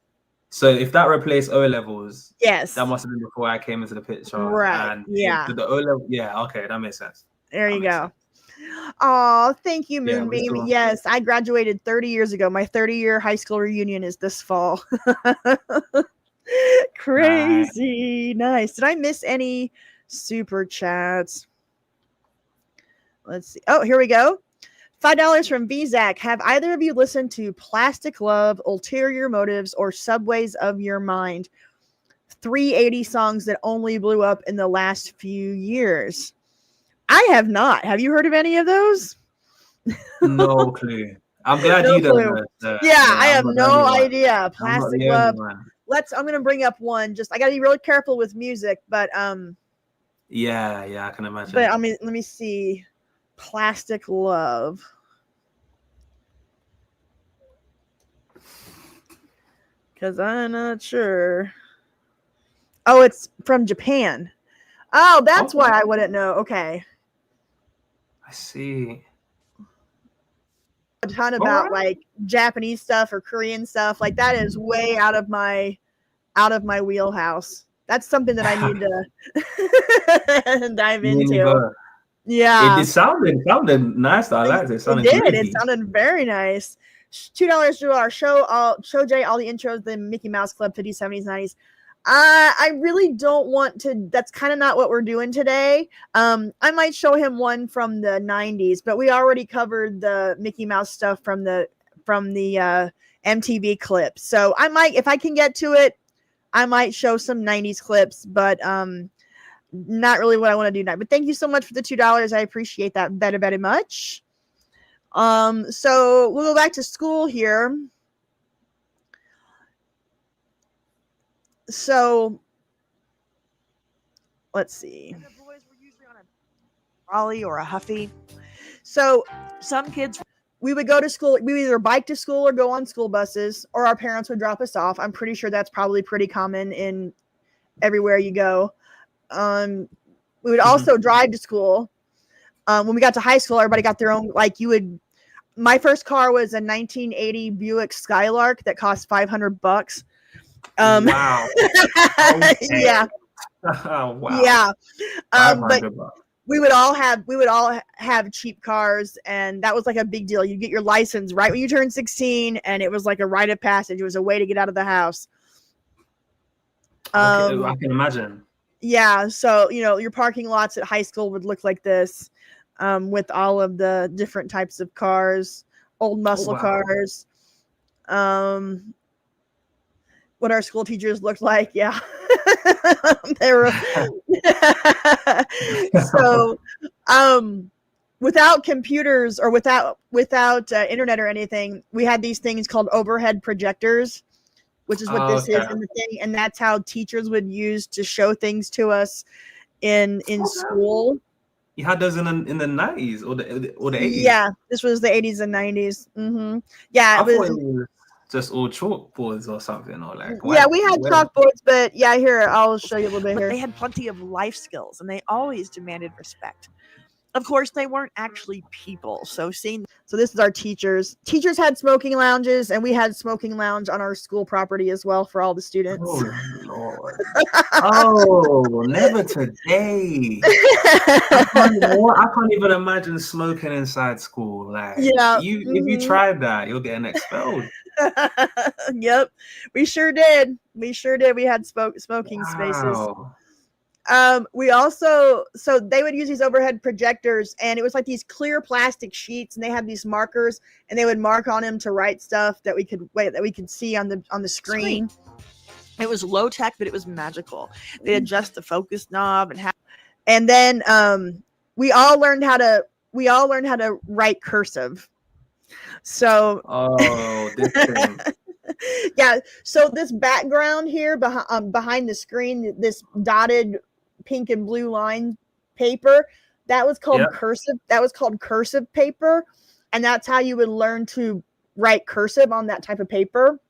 So if that replaced O levels, yes, that must have been before I came into the picture. Right. And yeah. The O level, yeah. Okay, that makes sense. There you go. Oh, thank you, Moonbeam. Yes, I graduated 30 years ago. My 30-year high school reunion is this fall. Crazy. Nice. Did I miss any super chats? Let's see. Oh, here we go. $5 from VZac. Have either of you listened to Plastic Love, Ulterior Motives, or Subways of Your Mind? 380 songs that only blew up in the last few years. I have not. Have you heard of any of those? No clue. I'm glad No you don't clue. know. I have I'm not the no only one. idea. I'm not Plastic the only Love. one. I'm gonna bring up one. Just I gotta be really careful with music, but Yeah, I can imagine. But I mean, let me see. Plastic Love. Because I'm not sure. Oh, it's from Japan. Oh, that's why I wouldn't know. Okay. I see. A ton about like Japanese stuff or Korean stuff. Like that is way out of my wheelhouse. That's something that I need to dive into. Yeah. It sounded nice though. I liked it. It sounded It did. groovy. It sounded very nice. $2 to our show. I'll show Jay all the intros, the Mickey Mouse Club 50s, 70s, 90s. I really don't want to. That's kind of not what we're doing today. I might show him one from the 90s, but we already covered the Mickey Mouse stuff from the MTV clips. So I might, if I can get to it, I might show some 90s clips, but not really what I want to do now. But thank you so much for the $2. I appreciate that very, very much. So we'll go back to school here. So let's see. The boys were usually on a Raleigh or a Huffy. So some kids, we would go to school. We would either bike to school or go on school buses, or our parents would drop us off. I'm pretty sure that's probably pretty common in everywhere you go. We would also drive to school. When we got to high school, everybody got their own. Like my first car was a 1980 Buick Skylark that cost $500. Wow. Okay. Yeah. Wow. Yeah. But $500. we would all have cheap cars, and that was like a big deal. You get your license right when you turn 16, and it was like a rite of passage. It was a way to get out of the house. Okay, I can imagine. Yeah, so your parking lots at high school would look like this, with all of the different types of cars, old muscle cars. What our school teachers looked like, yeah. They were so without computers or without internet or anything, we had these things called overhead projectors, which is what this is in the thing, and that's how teachers would use to show things to us in school. You had those in the 90s or the 80s. Yeah, this was the 80s and 90s. Yeah, it was just all chalkboards or something, or like we had chalkboards, but yeah, here I'll show you a little bit here. They had plenty of life skills, and they always demanded respect. Of course, they weren't actually people. So this is our teachers. Teachers had smoking lounges, and we had smoking lounge on our school property as well for all the students. Oh Lord! Oh, never today. I can't even imagine smoking inside school. Like, if you tried that, you'll get expelled. Yep, we sure did. We had smoking spaces. We also, so they would use these overhead projectors, and it was like these clear plastic sheets, and they had these markers, and they would mark on them to write stuff that we could see on the screen. It was low tech, but it was magical. They adjust the focus knob and then we all learned how to write cursive. So this thing. Yeah, so this background here behind the screen, this dotted pink and blue line paper, that was called cursive. That was called cursive paper, and that's how you would learn to write cursive on that type of paper.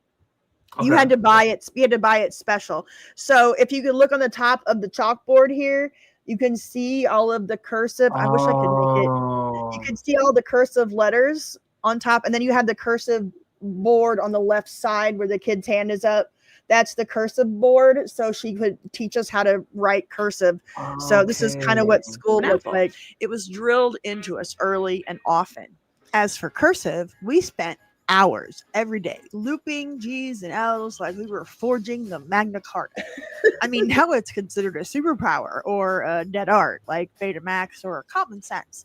Okay. You had to buy it special. So if you could look on the top of the chalkboard here, you can see all of the cursive. I wish I could make it. You can see all the cursive letters on top, and then you have the cursive board on the left side where the kid's hand is up. That's the cursive board, so she could teach us how to write cursive. So this is kind of what school looked like. It was drilled into us early and often. As for cursive, we spent hours every day looping G's and L's like we were forging the Magna Carta. I mean, now it's considered a superpower or a dead art like Betamax or Common Sense.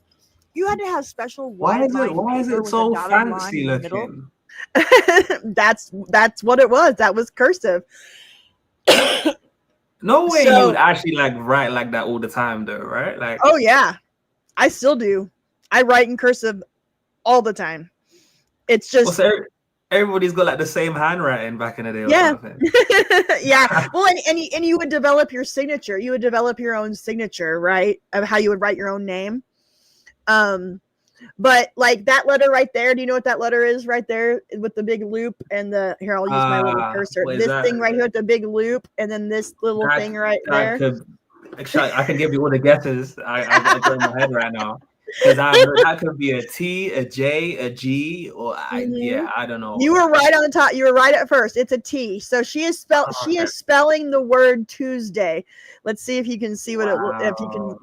You had to have special why is it so fancy looking? That's what it was. That was cursive. No way you would actually write like that all the time though, right? Like, oh yeah, I still do. I write in cursive all the time. It's just everybody's got like the same handwriting back in the day. Or yeah. something. Yeah. Well, and you would develop your signature. You would develop your own signature, right? Of how you would write your own name. But like that letter right there, do you know what that letter is right there with the big loop and the here? I'll use my little cursor. This thing right here with the big loop, and then this little thing right there. I can give you all the guesses. I got in my head right now. Because that could be a T, a J, a G, or yeah, I don't know. You were right on the top. You were right at first. It's a T. So she is spelling the word Tuesday. Let's see if you can see what if you can.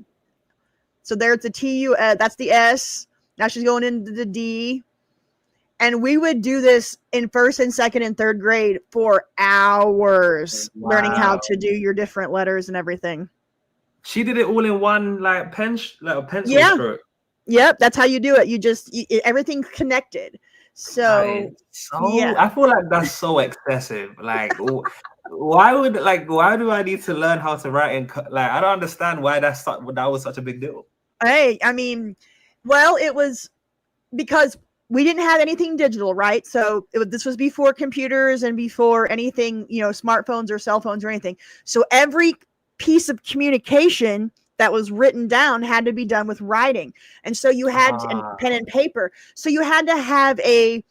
So there it's a T. That's the S. Now she's going into the D. And we would do this in 1st and 2nd and 3rd grade for hours, learning how to do your different letters and everything. She did it all in one like pencil stroke. Yep, that's how you do it. You just everything's connected. So yeah. I feel like that's so excessive. Like, why do I need to learn how to write in like? I don't understand why that was such a big deal. Hey, I mean, well, it was because we didn't have anything digital, right? So this was before computers and before anything, smartphones or cell phones or anything. So every piece of communication that was written down had to be done with writing. And so you had pen and paper. So you had to have a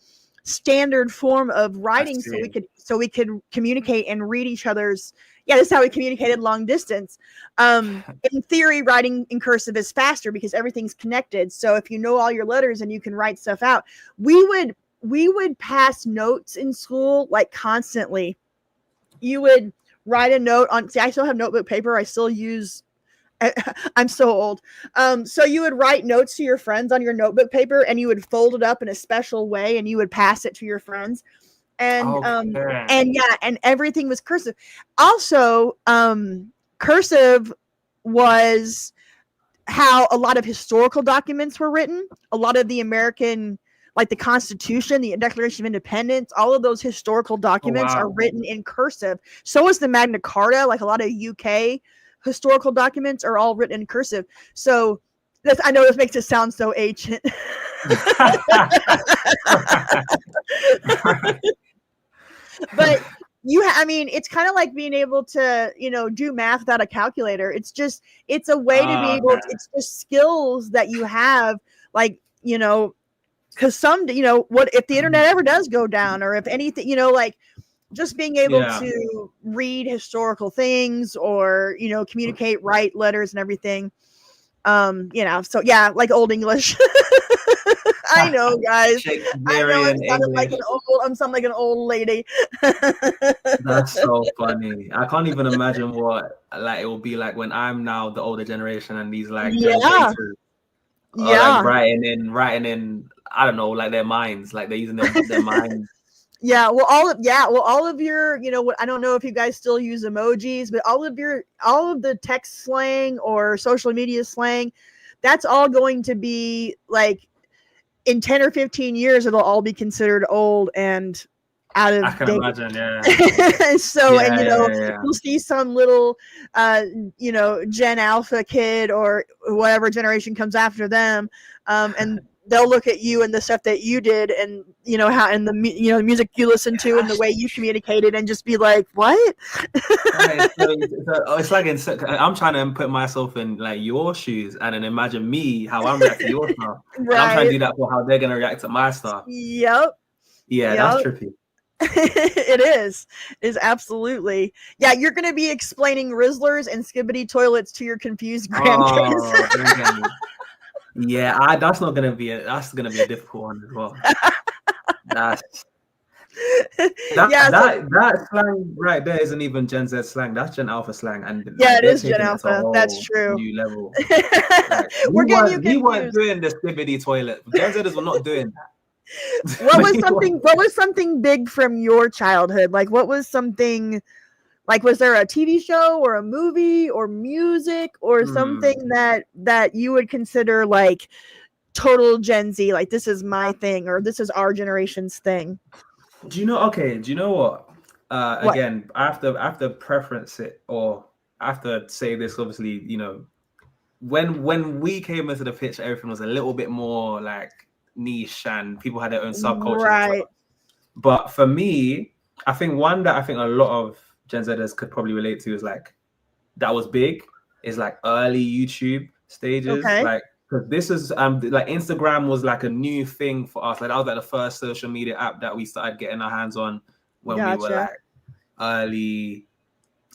standard form of writing so we could communicate and read each other's. Yeah, this is how we communicated long distance. In theory, writing in cursive is faster because everything's connected. So if you know all your letters and you can write stuff out, we would pass notes in school like constantly. You would write a note on. See, I still have notebook paper. I still use. I'm so old. So you would write notes to your friends on your notebook paper, and you would fold it up in a special way, and you would pass it to your friends. And and everything was cursive. Also, cursive was how a lot of historical documents were written. A lot of the American, like the Constitution, the Declaration of Independence, all of those historical documents are written in cursive. So is the Magna Carta. Like a lot of UK historical documents are all written in cursive. So I know this makes it sound so ancient. But it's kind of like being able to, do math without a calculator. It's a way to be able to, it's just skills that you have, like, because what if the internet ever does go down, or if anything, like just being able to read historical things or, communicate, write letters and everything. So yeah, like Old English. I know, guys. I know I'm sounding like an old lady. That's so funny. I can't even imagine what it will be like when I'm now the older generation and these like like writing in I don't know, like their minds, like they're using their minds. Yeah, well, all of your, I don't know if you guys still use emojis, but all of the text slang or social media slang, that's all going to be like in 10 or 15 years, it'll all be considered old and out of date. I can imagine, yeah. So, you'll see some little, Gen Alpha kid or whatever generation comes after them, and they'll look at you and the stuff that you did, and how and the music you listen to and the way you communicated, and just be like, what? It's like I'm trying to put myself in like your shoes and then imagine me how I'm reacting to your stuff. Right. I'm trying to do that for how they're gonna react to my stuff. Yep. Yeah, that's trippy. It is absolutely. Yeah, you're gonna be explaining Rizzlers and Skibbity toilets to your confused grandkids. Yeah, that's gonna be a difficult one as well. That slang right there isn't even Gen Z slang. That's Gen Alpha slang, and it is Gen Alpha. That's true. New level. We weren't doing the Skibbity toilet. Gen Zers were not doing that. What was something big from your childhood? Like, what was something? Like, was there a TV show or a movie or music or something that you would consider like total Gen Z? Like, this is my thing, or this is our generation's thing. Do you know what? Again, I have to preference it, or I have to say this. Obviously, when we came into the pitch, everything was a little bit more like niche and people had their own subculture. Right. But for me, I think one that I think a lot of Gen Zers could probably relate to is like that was big is like early YouTube stages. Okay. Like, because this is like Instagram was like a new thing for us. Like that was like the first social media app that we started getting our hands on when we were like early,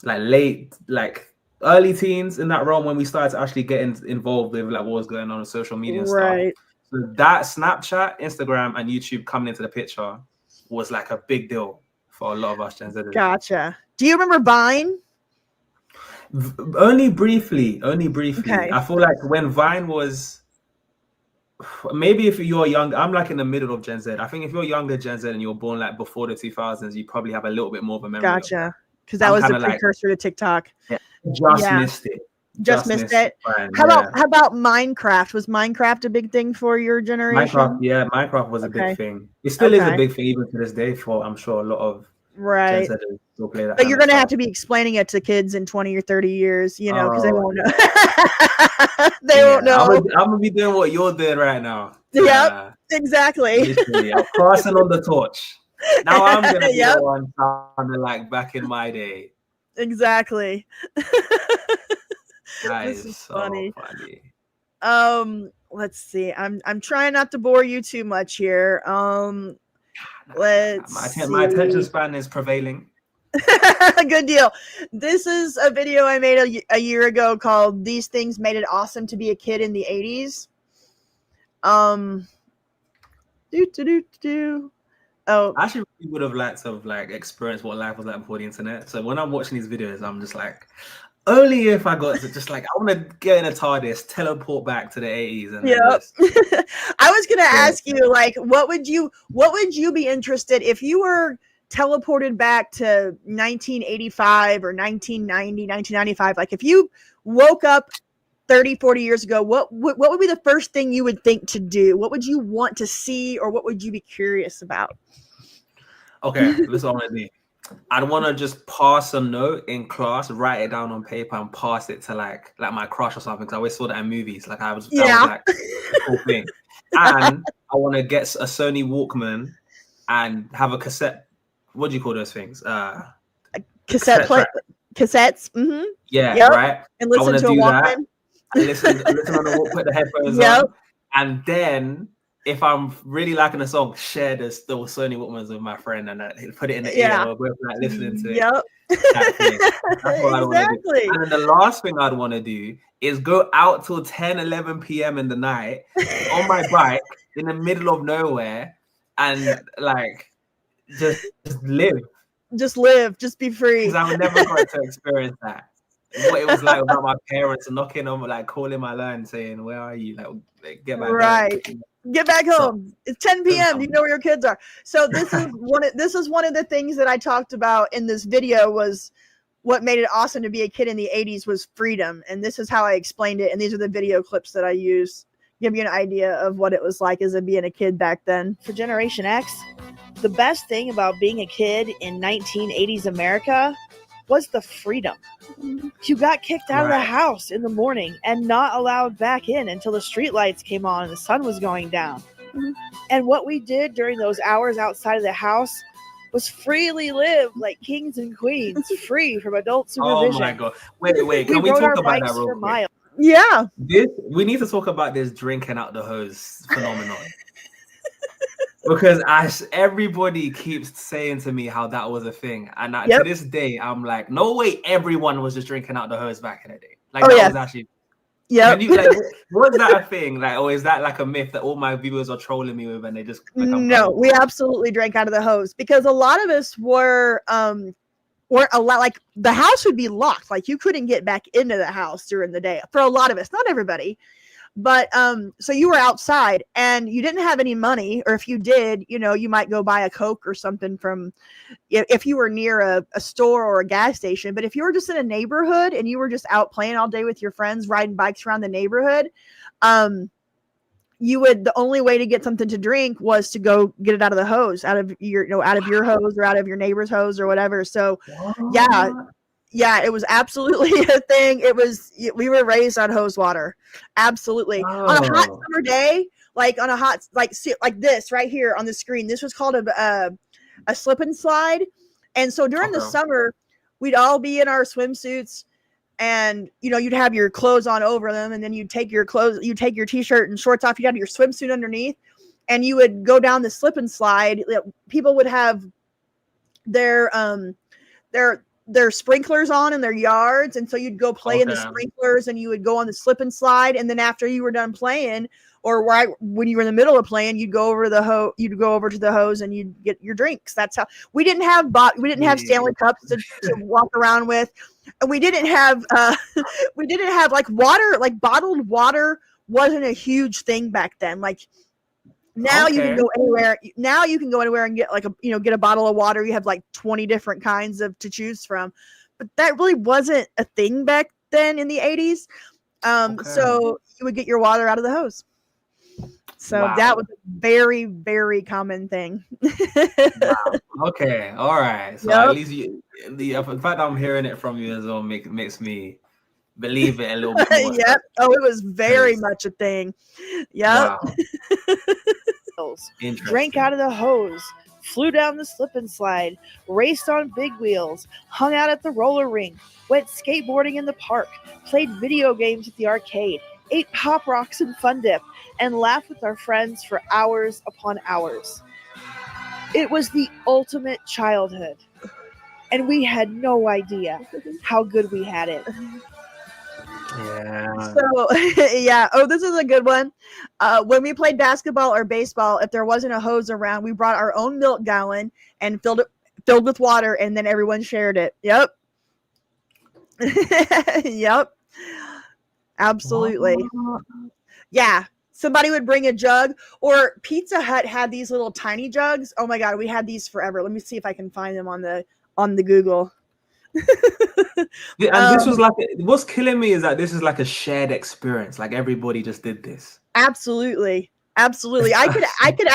like late, like early teens in that realm, when we started to actually get involved with like what was going on social media and stuff. So that Snapchat, Instagram, and YouTube coming into the picture was like a big deal for a lot of us Gen Zers. Gotcha. Do you remember Vine? Only briefly. Okay. I feel like when Vine was, maybe if you're young, I'm like in the middle of Gen Z. I think if you're younger Gen Z and you're born like before the 2000s, you probably have a little bit more of a memory. Gotcha. Because that was the precursor to TikTok. Yeah, just missed it. Just missed it. Fine. How about Minecraft? Was Minecraft a big thing for your generation? Minecraft was a big thing. It still is a big thing even to this day for, I'm sure, a lot of Gen Zers still play that. But you're going to have to be explaining it to kids in 20 or 30 years, you know, because they won't know. They won't know. I'm going to be doing what you're doing right now. Yep, exactly. Literally, I'm passing on the torch. Now I'm going to be the one sounding like back in my day. Exactly. This is so funny. Let's see. I'm trying not to bore you too much here. My attention span is prevailing. Good deal. This is a video I made a year ago called "These Things Made It Awesome to Be a Kid in the 80s." Oh, I actually really would have liked to have like experienced what life was like before the internet. So when I'm watching these videos, I'm just like, only if I got to just like, I want to get in a TARDIS, teleport back to the 80s. And I was gonna ask you, like, what would you be interested if you were teleported back to 1985 or 1990, 1995? Like, if you woke up 30, 40 years ago, what would be the first thing you would think to do? What would you want to see, or what would you be curious about? Okay, this is what I want to do. I'd want to just pass a note in class, write it down on paper, and pass it to like my crush or something. Because I always saw that in movies. Like that was like the cool thing. And I want to get a Sony Walkman and have a cassette. What do you call those things? Cassettes. Mm-hmm. Yeah, right. And listen to a Walkman. I listen on the walk, put the headphones on, and then if I'm really liking a song, share the Sony Walkmans with my friend and put it in the ear. We're like listening to it. That's what I'd want to do. And then the last thing I'd want to do is go out till 10, 11 p.m. in the night on my bike in the middle of nowhere and like just live. Just be free. Because I would never got to experience that. What it was like without my parents knocking on, like calling my line saying, "Where are you?" Like get back home. Get back home. It's 10 p.m. You know where your kids are. So this is one of the things that I talked about in this video was what made it awesome to be a kid in the 80s was freedom. And this is how I explained it. And these are the video clips that I used. Give you an idea of what it was like as being a kid back then. For Generation X, the best thing about being a kid in 1980s America was the freedom. You got kicked out of the house in the morning and not allowed back in until the street lights came on and the sun was going down. And what we did during those hours outside of the house was freely live like kings and queens, free from adult supervision. Oh my God. Wait. Can we talk about that real quick? Yeah. We need to talk about this drinking out the hose phenomenon. Because everybody keeps saying to me how that was a thing. And to this day, I'm like, no way everyone was just drinking out the hose back in the day. Like, that was actually... Yeah. Was that a thing? Like, or is that like a myth that all my viewers are trolling me with and they just... Like, no, we absolutely drank out of the hose. Because a lot of us were a lot... Like, the house would be locked. Like, you couldn't get back into the house during the day. For a lot of us. Not everybody. But so you were outside and you didn't have any money, or if you did, you know, you might go buy a Coke or something from if you were near a store or a gas station. But if you were just in a neighborhood and you were just out playing all day with your friends, riding bikes around the neighborhood, the only way to get something to drink was to go get it out of the hose, out of your hose or out of your neighbor's hose or whatever. So yeah, it was absolutely a thing. We were raised on hose water. Absolutely. On a hot summer day, like on a hot, like this right here on the screen. This was called a slip and slide. And so during the summer, we'd all be in our swimsuits, and you'd have your clothes on over them, and then you'd take your t-shirt and shorts off. You had your swimsuit underneath, and you would go down the slip and slide. People would have their sprinklers on in their yards, and so you'd go play in the sprinklers, and you would go on the slip and slide, and then after you were done playing, or right when you were in the middle of playing, you'd go over to the hose and you'd get your drinks. That's how we didn't have Stanley Cups to walk around with, and we didn't have like water, like bottled water wasn't a huge thing back then. Like now you can go anywhere. Now you can go anywhere and get get a bottle of water. You have like 20 different kinds to choose from, but that really wasn't a thing back then in the 80s. So you would get your water out of the hose. So that was a very, very common thing. Okay, all right. So at least the fact I'm hearing it from you as well makes me believe it a little bit more. Yep. Oh, it was very much a thing. Yep. Wow. Drank out of the hose, flew down the slip and slide, raced on big wheels, hung out at the roller rink, went skateboarding in the park, played video games at the arcade, ate Pop Rocks and Fun Dip, and laughed with our friends for hours upon hours. It was the ultimate childhood, and we had no idea how good we had it. Yeah. So, yeah. Oh, this is a good one. When we played basketball or baseball, if there wasn't a hose around, we brought our own milk gallon and filled with water, and then everyone shared it. Yep. Yep. Absolutely. Yeah. Somebody would bring a jug, or Pizza Hut had these little tiny jugs. Oh my God, we had these forever. Let me see if I can find them on the Google. And this was like, what's killing me is that this is like a shared experience. Like everybody just did this. Absolutely. Absolutely. I could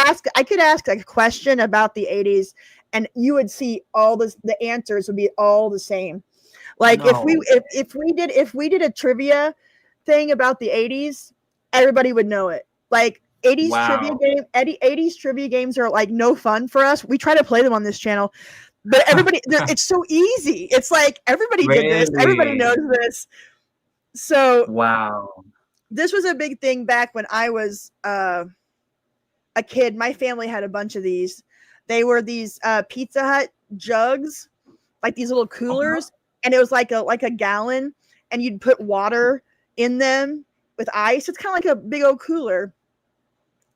ask a question about the 80s, and you would see the answers would be all the same. Like if we did a trivia thing about the 80s, everybody would know it. Like 80s trivia games are like no fun for us. We try to play them on this channel, but everybody it's so easy. It's like everybody did this. Everybody knows this. So wow. This was a big thing back when I was a kid. My family had a bunch of these. They were these Pizza Hut jugs, like these little coolers, and it was like a gallon, and you'd put water in them with ice. It's kind of like a big old cooler,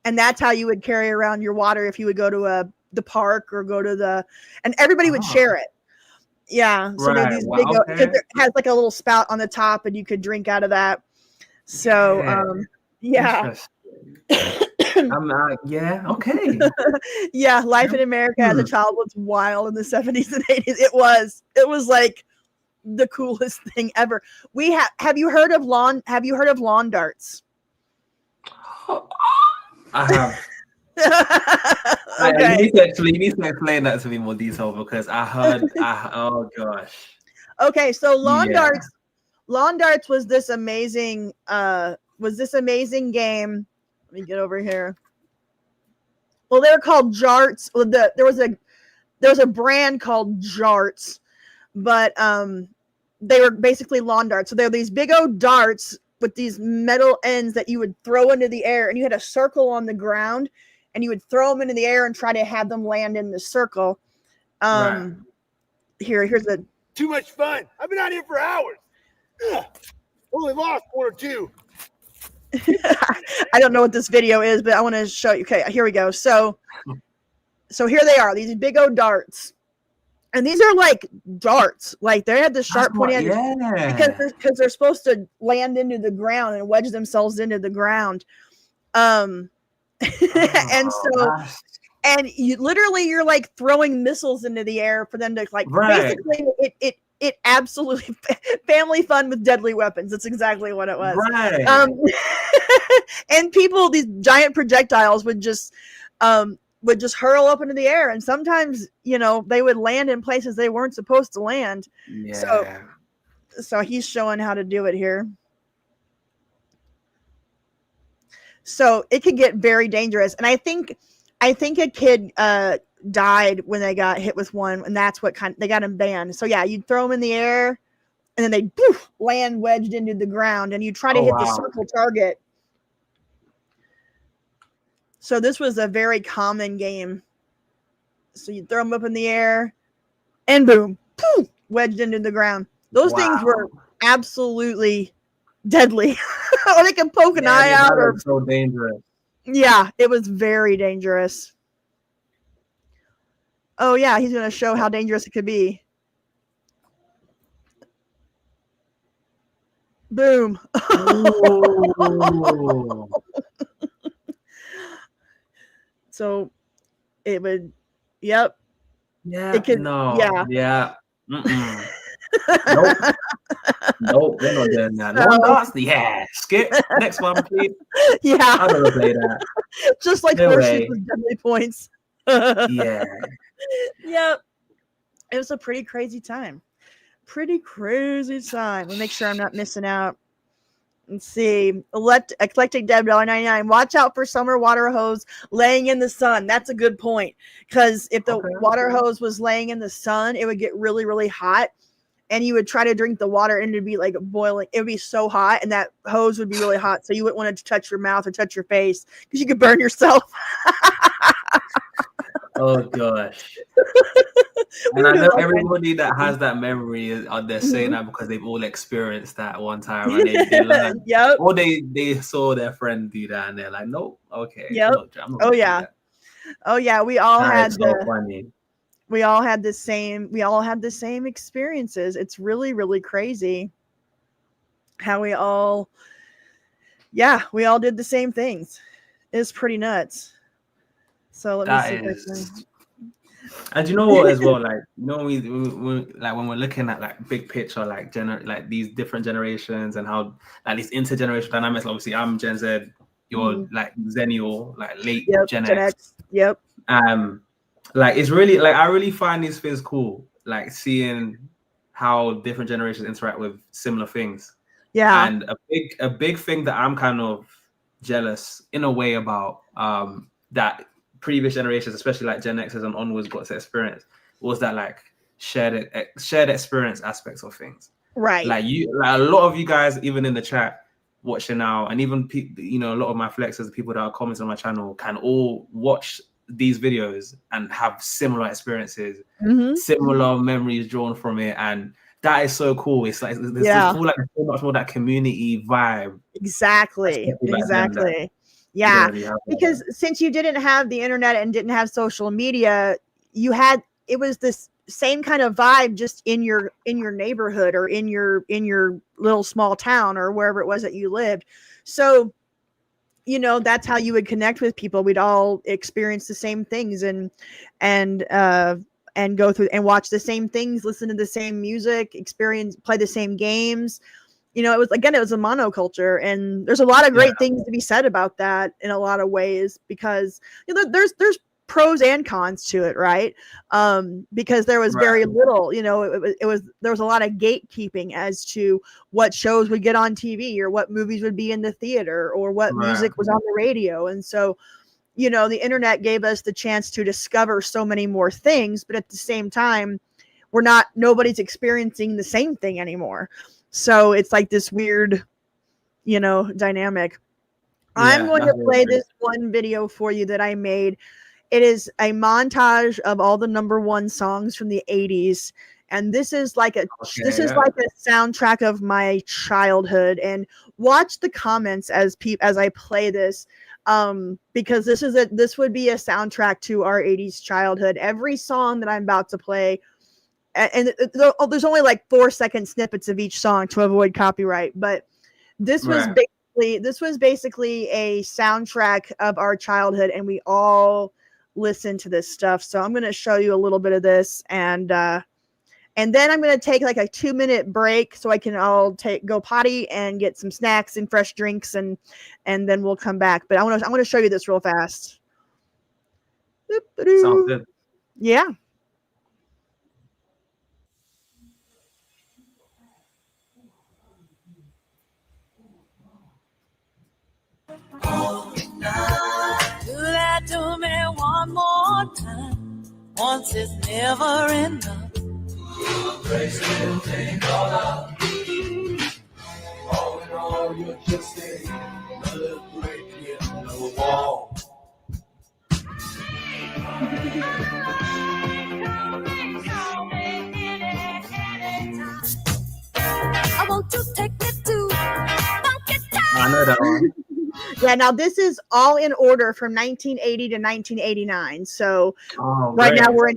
and that's how you would carry around your water if you would go to the park or go to and everybody would share it. Yeah. So they're these big, because it has like a little spout on the top, and you could drink out of that. So yeah. Yeah. Okay. Yeah. Life in America as a child was wild in the 70s and 80s. It was like the coolest thing ever. Have you heard of lawn darts? I have. Okay. You need to explain that to me more detail, because I heard oh gosh. Okay, so lawn darts was this amazing game. Let me get over here. Well, they're called Jarts. Well, there was a brand called Jarts, but they were basically lawn darts. So they're these big old darts with these metal ends that you would throw into the air, and you had a circle on the ground, and you would throw them into the air and try to have them land in the circle. Here's a too much fun. I've been out here for hours. Ugh. Only lost one or two. I don't know what this video is, but I want to show you. Okay, here we go. So here they are, these big old darts. And these are like darts. Like they had the sharp pointy end because they're supposed to land into the ground and wedge themselves into the ground. And you're like throwing missiles into the air for them to basically it absolutely family fun with deadly weapons. That's exactly what it was. Right. And people, these giant projectiles would just hurl up into the air, and sometimes they would land in places they weren't supposed to land. Yeah. So he's showing how to do it here. So it could get very dangerous. And I think a kid died when they got hit with one, and that's what they got him banned. So yeah, you'd throw them in the air, and then they land wedged into the ground, and you try to hit the circle target. So this was a very common game. So you throw them up in the air, and boom, poof, wedged into the ground. Those things were absolutely deadly. Or they can poke an eye out. Or so dangerous. Yeah, it was very dangerous. Oh yeah, he's gonna show how dangerous it could be. Boom. So it would, yep. Yeah. It could, Yeah. Nope. Nope. We're not doing that. No one does. Yeah. Skip. Next one, please. Yeah. I'm gonna play that. Just like Hershey's with deadly points. Yeah. Yep. It was a pretty crazy time. Pretty crazy time. We'll make sure I'm not missing out. Let's see. Eclectic Deb $1.99. Watch out for summer water hose laying in the sun. That's a good point. Because if the water hose was laying in the sun, it would get really, really hot. And you would try to drink the water and it'd be like boiling. It would be so hot, and that hose would be really hot. So you wouldn't want to touch your mouth or touch your face because you could burn yourself. Oh gosh. And I know everybody that has that memory they're saying that because they've all experienced that one time, and they learned. Yep. Or they saw their friend do that and they're like, nope, okay. Yep. I'm not Oh yeah. Oh yeah. We all had funny. We all had the same experiences. It's really, really crazy how we all did the same things. It's pretty nuts. So let me see if I can. And you know what as well, like, you know, we like when we're looking at like big picture, like like these different generations and how like these intergenerational dynamics. Like, obviously I'm Gen Z, you're like Zennial, like late Gen X. Yep. Like it's really like I really find these things cool, like seeing how different generations interact with similar things. Yeah. And a big thing that I'm kind of jealous in a way about that previous generations, especially like Gen Xers and onwards, got to experience was that like shared experience aspects of things. Right. Like a lot of you guys, even in the chat watching now, and even a lot of my flexers, the people that are commenting on my channel, can all watch these videos and have similar experiences, similar memories drawn from it, and that is so cool. It's like there's so much more that community vibe. Exactly. Yeah, because since you didn't have the internet and didn't have social media, it was this same kind of vibe just in your neighborhood or in your little small town or wherever it was that you lived. So, that's how you would connect with people. We'd all experience the same things and go through and watch the same things, listen to the same music, play the same games. It was a monoculture, and there's a lot of great things to be said about that in a lot of ways, because there's pros and cons to it, right? Because there was very little, there was a lot of gatekeeping as to what shows would get on TV or what movies would be in the theater or what music was on the radio. And so, the internet gave us the chance to discover so many more things, but at the same time, nobody's experiencing the same thing anymore. So it's like this weird, dynamic. I'm going to play this one video for you that I made. It is a montage of all the #1 songs from the 80s. And this is like a soundtrack of my childhood. And watch the comments as I play this. Because this would be a soundtrack to our 80s childhood. Every song that I'm about to play, and there's only like 4-second snippets of each song to avoid copyright, but this was basically a soundtrack of our childhood, and we all listened to this stuff. So I'm going to show you a little bit of this, and then I'm going to take like a 2-minute break so I can go potty and get some snacks and fresh drinks, and then we'll come back. But I want to show you this real fast. Sounds good. Yeah. once is never enough. All in all, you're just another break in the wall. I want to take me to funky town. I know that one. Yeah, now this is all in order from 1980 to 1989. So right now we're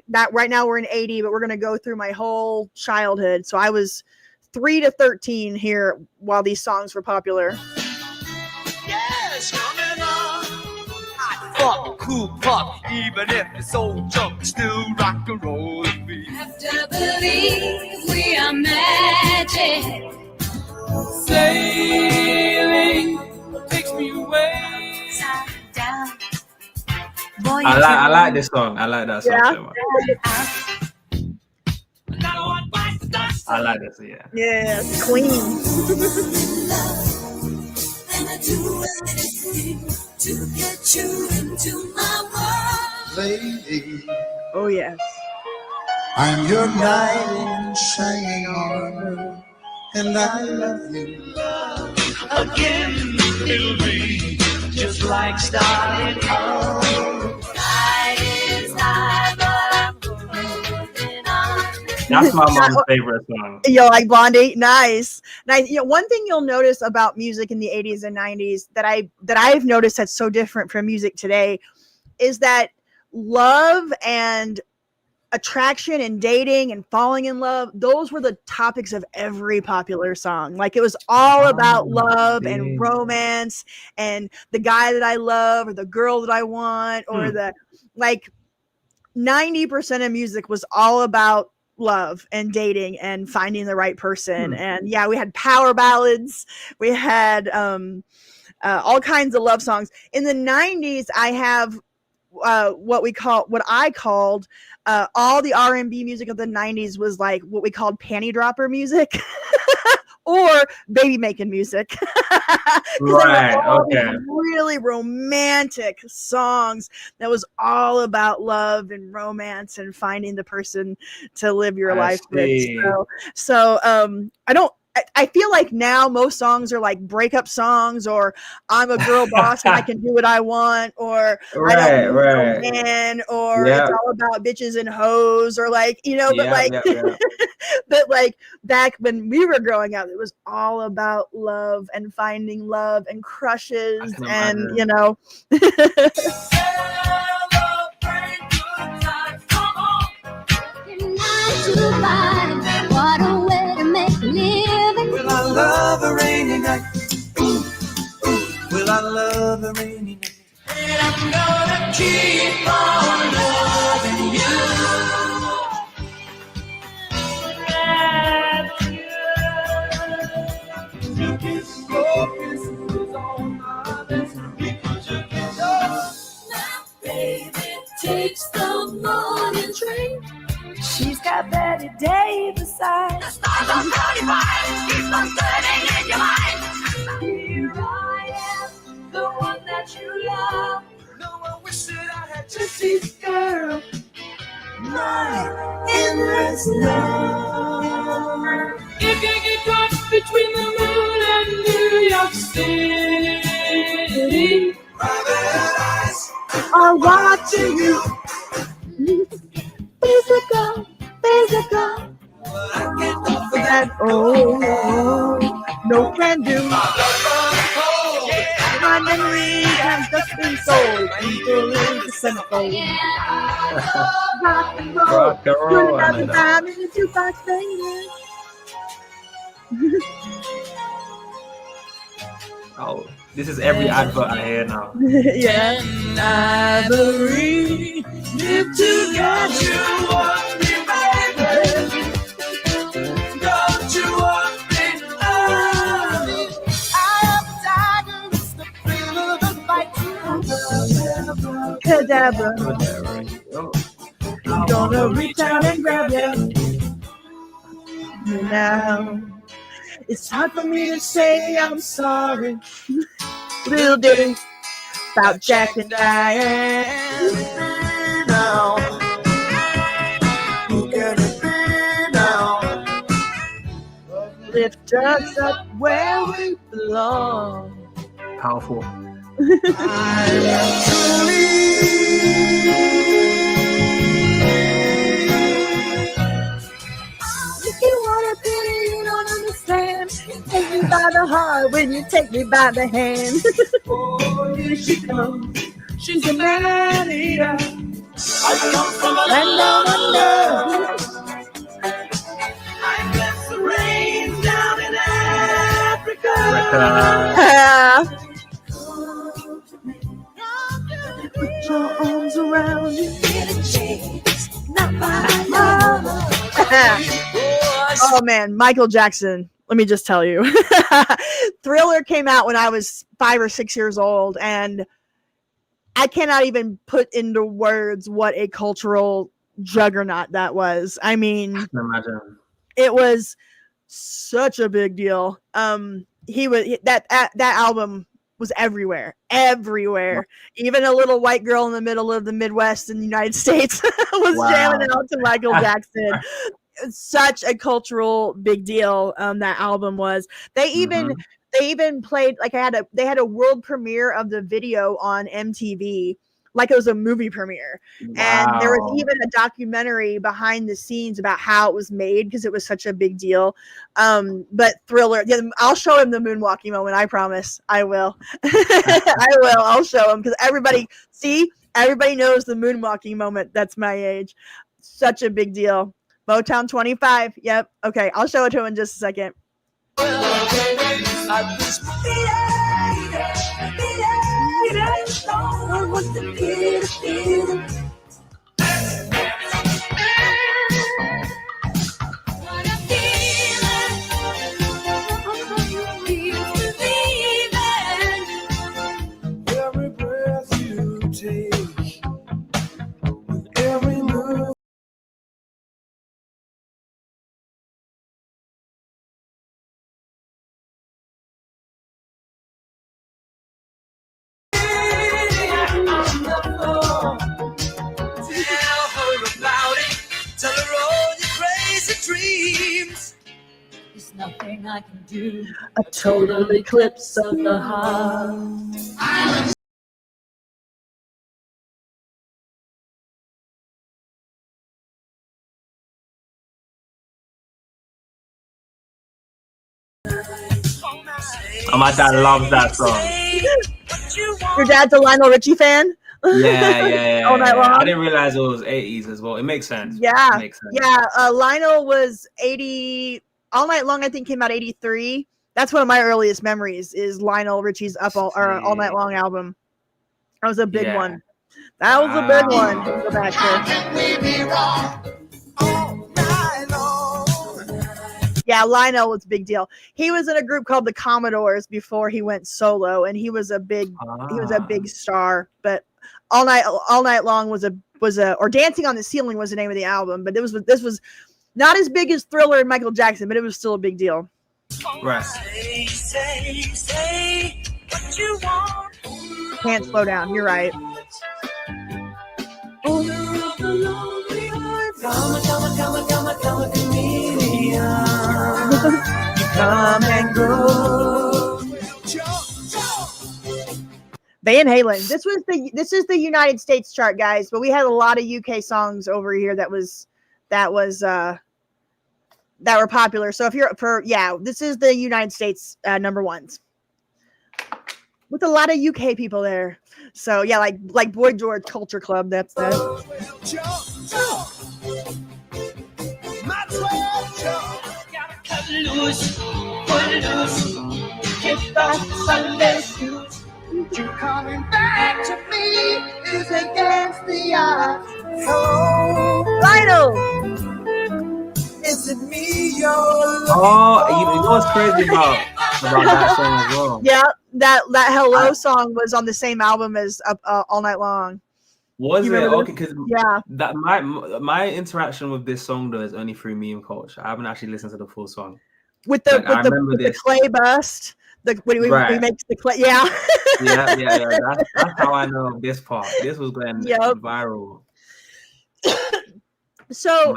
in 80, but we're gonna go through my whole childhood. So I was 3 to 13 here while these songs were popular. Yes, coming on. Hot fuck, cool pop, even if it's old junk, still rock and roll with me. Have to believe we are magic. Sailing takes me away. Down. Boy, I like this song. I like that song. Yeah. I like this. Yeah. Yeah, Queen. And I do anything to get you into my world. Lady, oh yes. I'm your knight in shining armor, and I love you. Again, it'll be just like starting out. Night is high, but I'm holding on. That's my mom's favorite song. Yo, like Blondie, nice. You know, one thing you'll notice about music in the 80s and 90s that I've noticed that's so different from music today is that love and attraction and dating and falling in love, those were the topics of every popular song. Like it was all about love and romance and the guy that I love or the girl that I want or the like 90% of music was all about love and dating and finding the right person. And yeah, we had power ballads, we had all kinds of love songs. In the 90s, I have what I called all the R&B music of the 90s was like what we called panty dropper music or baby making music. Right. Okay. Really romantic songs that was all about love and romance and finding the person to live your life with. So I feel like now most songs are like breakup songs or I'm a girl boss and I can do what I want or I don't need no man or it's all about bitches and hoes or like, you know, but like back when we were growing up, it was all about love and finding love and crushes and, you know. What a way to make a living. Will I love a rainy night? Will I love a rainy night? And I'm gonna keep on loving you. You kiss your kisses on my lips because you kiss my baby takes the morning train. She's got Betty Davis eyes. The stars are 35. Keep on turning in your mind. Here I am, the one that you love. No, I wish that I had just this girl. My endless love. If you get caught between the moon and New York City, Private eyes are watching you. Physical. But I can't offer that. No can do. My memory has just been sold. People in the centerfold. Rock and roll. Put another time in the jukebox, baby. Oh, this is every advert I hear now. Yeah. And Ivory live together. You want me, baby? Don't you want me? I am tiger, it's the thrill of the fight. Cadabra. I'm gonna reach out and grab you. Now, it's hard for me to say I'm sorry. Little ditty about Jack and Diane. Now, lift us up where we belong. Powerful. If you want to pity, you don't understand. Take me by the heart when you take me by the hand. Oh, here she comes. She's a man eater. I come from a land down under. I guess the rain's down in Africa. Put your arms around me. Not my mama. Oh man, Michael Jackson. Let me just tell you. Thriller came out when I was 5 or 6 years old, and I cannot even put into words what a cultural juggernaut that was. I mean, I can imagine. It was such a big deal. That album was everywhere. Even a little white girl in the middle of the Midwest in the United States was jamming out to Michael Jackson. Such a cultural big deal. That album was. They even played they had a world premiere of the video on MTV, like it was a movie premiere. Wow. And there was even a documentary behind the scenes about how it was made because it was such a big deal. But Thriller, yeah, I'll show him the moonwalking moment. I promise. I will. I will. I'll show him because everybody knows the moonwalking moment. That's my age. Such a big deal. Motown 25. Yep. Okay. I'll show it to him in just a second. Every breath you take, with every move. There's nothing I can do. A total eclipse of the heart. Oh, my dad loves that song. Your dad's a Lionel Richie fan? Yeah. All Night Long? I didn't realize it was 80s as well. It makes sense. Yeah. It makes sense. Yeah. Lionel was 80. All Night Long, I think, came out 83. That's one of my earliest memories is Lionel Richie's All Night Long album. That was a big one. That was a big one. Go back to. Yeah, Lionel was a big deal. He was in a group called the Commodores before he went solo, and he was a big star. But All Night Long was or Dancing on the Ceiling was the name of the album. But this was not as big as Thriller and Michael Jackson, but it was still a big deal. Right. Say what you want. Can't slow down. You're right. Come, chameleon. You come and go. Van Halen. This is the United States chart, guys. But we had a lot of UK songs over here that were popular. So this is the United States number ones with a lot of UK people there. So yeah, like Boy George Culture Club. That's that. You coming back to me is against the odds. Lionel, is it me you're you know what's crazy about that song as well? Yeah, that Hello song was on the same album as All Night Long. Was it? Okay, because that my interaction with this song though is only through meme culture. I haven't actually listened to the full song. With the clay bust. When he makes the clay, yeah. That's how I know this part. This was going viral. So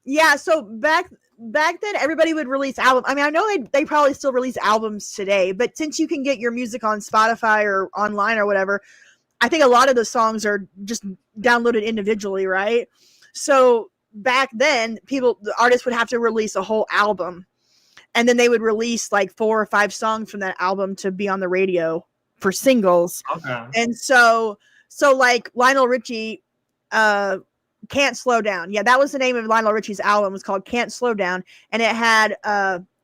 yeah, so back then everybody would release albums. I mean, I know they probably still release albums today, but since you can get your music on Spotify or online or whatever, I think a lot of the songs are just downloaded individually, right? So back then, the artists would have to release a whole album, and then they would release like 4 or 5 songs from that album to be on the radio for singles. Okay. And so like Lionel Richie, Can't Slow Down. Yeah, that was the name of Lionel Richie's album. It was called Can't Slow Down, and it had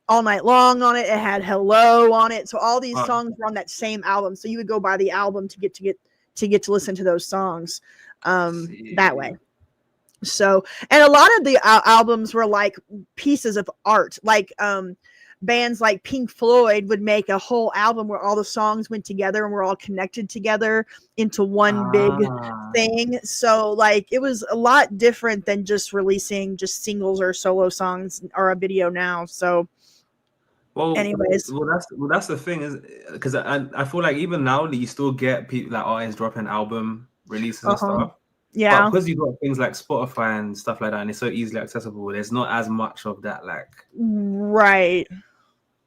All Night Long on it. It had Hello on it. So all these songs were on that same album. So you would go buy the album to get to listen to those songs that way. So, and a lot of the albums were like pieces of art, like bands like Pink Floyd would make a whole album where all the songs went together and were all connected together into one big thing. So like it was a lot different than just releasing just singles or solo songs or a video now. So anyways, that's the thing, is because I feel like even now that you still get people like artists dropping album releases and stuff. Yeah, but because you got things like Spotify and stuff like that, and it's so easily accessible, there's not as much of that, like, right.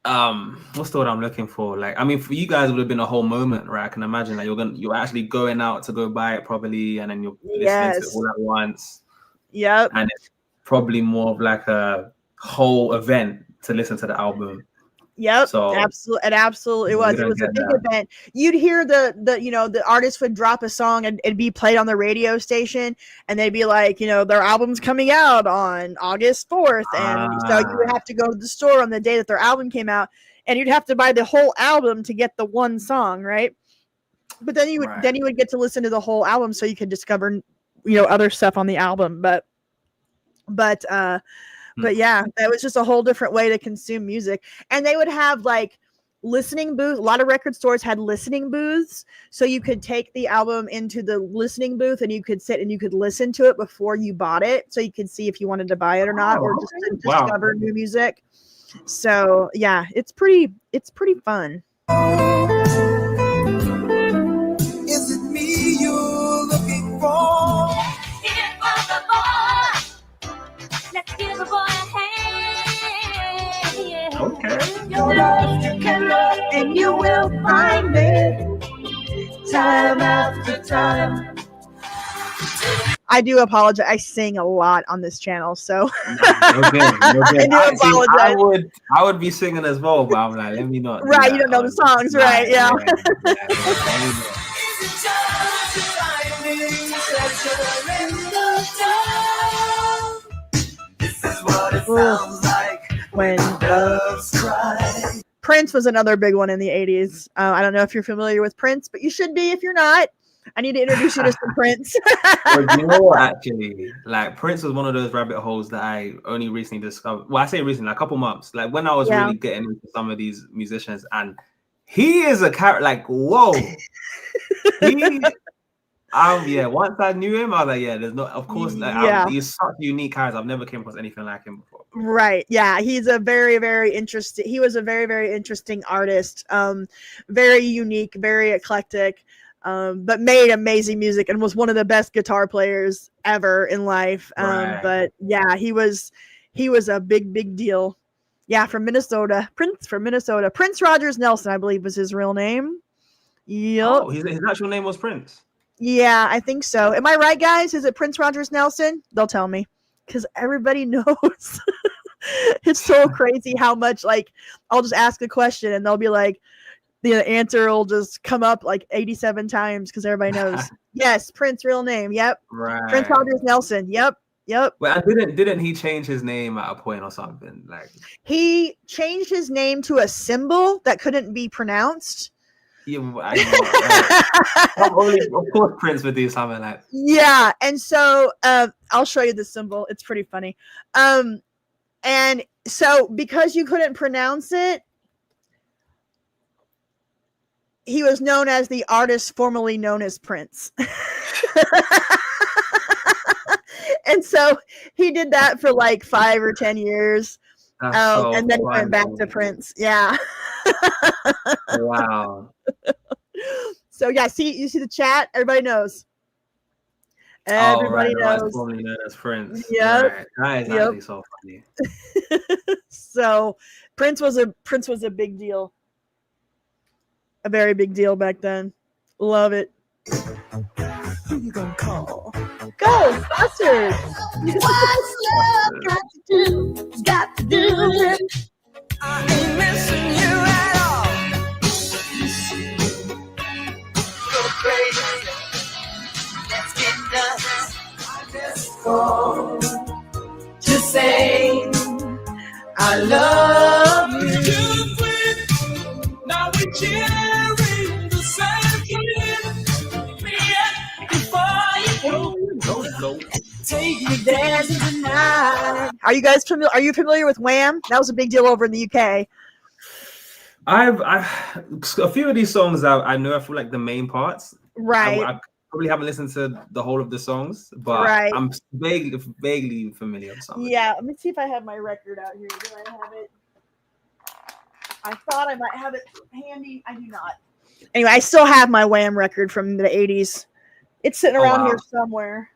What's the word I'm looking for? Like, I mean, for you guys, it would have been a whole moment, right? I can imagine like you're actually going out to go buy it probably, and then you're listening to it all at once. Yep. And it's probably more of like a whole event to listen to the album. Yep, so, absolutely. It absolutely was. It was a big event. You'd hear the artist would drop a song and it'd be played on the radio station, and they'd be like, their album's coming out on August 4th, and so you would have to go to the store on the day that their album came out, and you'd have to buy the whole album to get the one song, right? But then you would get to listen to the whole album, so you could discover other stuff on the album. But yeah, that was just a whole different way to consume music. And they would have like listening booths. A lot of record stores had listening booths. So you could take the album into the listening booth and you could sit and you could listen to it before you bought it. So you could see if you wanted to buy it or not, or just to discover new music. So yeah, it's pretty fun. Is it me you're looking for? It was a boy. Let's give a boy a hand. Yeah. Okay. Your life you can look and you will find me. Time after time. I do apologize. I sing a lot on this channel, so okay. I do apologize. I would be singing as well, but I'm like, let me not. Right, you don't know the songs, right? Yeah. This is what it sounds like when doves cry. Prince was another big one in the 80s. I don't know if you're familiar with Prince, but you should be if you're not. I need to introduce you to some Prince. Well, you know what, actually, like Prince was one of those rabbit holes that I only recently discovered. Well, I say recently, like a couple months, like when I was really getting into some of these musicians, and he is a character. Like, whoa, once I knew him, I was like, yeah, there's no, of course, like, he's such a unique character. I've never came across anything like him before. Right. Yeah. He's a very, very interesting. He was a very, very interesting artist. Very unique, very eclectic. But made amazing music and was one of the best guitar players ever in life. But yeah, he was a big deal. Yeah, from Minnesota. Prince from Minnesota. Prince Rogers Nelson, I believe, was his real name. Yep. Oh, his actual name was Prince. Yeah, I think so. Am I right, guys? Is it Prince Rogers Nelson? They'll tell me because everybody knows. It's so crazy how much, like, I'll just ask a question and they'll be like, the answer will just come up like 87 times because everybody knows. Yes, Prince, real name. Yep. Right. Prince Rogers Nelson. Yep. Well, didn't he change his name at a point or something? Like, he changed his name to a symbol that couldn't be pronounced. Yeah, of course Prince would do something like that. Yeah, and so I'll show you the symbol. It's pretty funny. And so because you couldn't pronounce it, he was known as the artist formerly known as Prince. And so he did that for like 5 or 10 years. And then he went back to Prince. Yeah. Wow. So yeah, you see the chat? Everybody knows. Everybody right. knows. Formerly known as Prince. Yep. Right. That is actually so funny. So Prince was a big deal. A very big deal back then. Love it. Who you gonna call? Ghostbusters! What's love got to do? Got to do with it. I ain't missing you at all. Go crazy. Let's get nuts. I just call to say I love you. Now we're cheering the same kid. Me and before you go. Take me dancing tonight. Are you guys familiar? Are you familiar with Wham? That was a big deal over in the UK. I've a few of these songs I know. I feel like the main parts. Right. I probably haven't listened to the whole of the songs, but Right. I'm vaguely familiar with some. Yeah, let me see if I have my record out here. Do I have it? I thought I might have it handy. I do not. Anyway, I still have my Wham record from the 80s. It's sitting around here somewhere.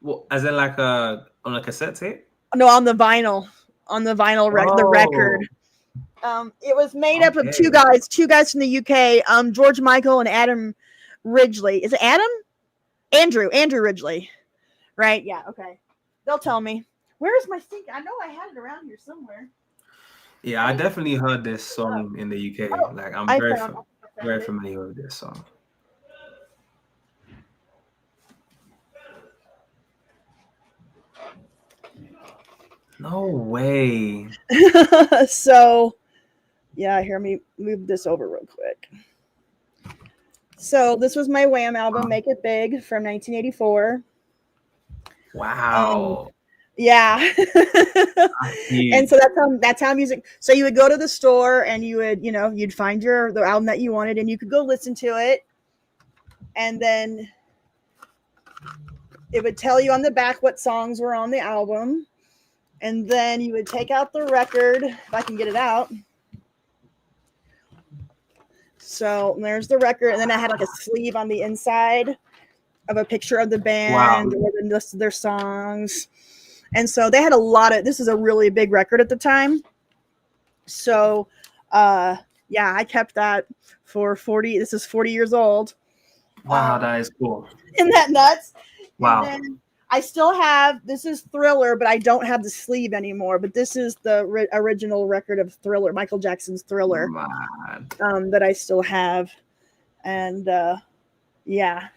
Well, as in like on a cassette tape? No, on the vinyl. On the vinyl the record. It was made up of two guys from the UK, George Michael and Adam Ridgely. Is it Adam? Andrew Ridgely. Right? Yeah, okay. They'll tell me. Where is my sync? I know I had it around here somewhere. Yeah, I definitely heard this song in the UK. Like I'm very familiar with this song. No way. So, yeah, hear me move this over real quick. So this was my Wham album, Make It Big, from 1984. Wow. Yeah. And so that's how music. So you would go to the store and you would, you'd find the album that you wanted and you could go listen to it. And then it would tell you on the back what songs were on the album. And then you would take out the record, if I can get it out. So there's the record, and then I had like a sleeve on the inside of a picture of the band or the list of their songs. And so they had a lot of, this is a really big record at the time. So yeah, I kept that for 40, this is 40 years old. Wow, that is cool. Isn't that nuts? Wow. And then I still have, this is Thriller, but I don't have the sleeve anymore. But this is the original record of Thriller, Michael Jackson's Thriller, that I still have. And yeah.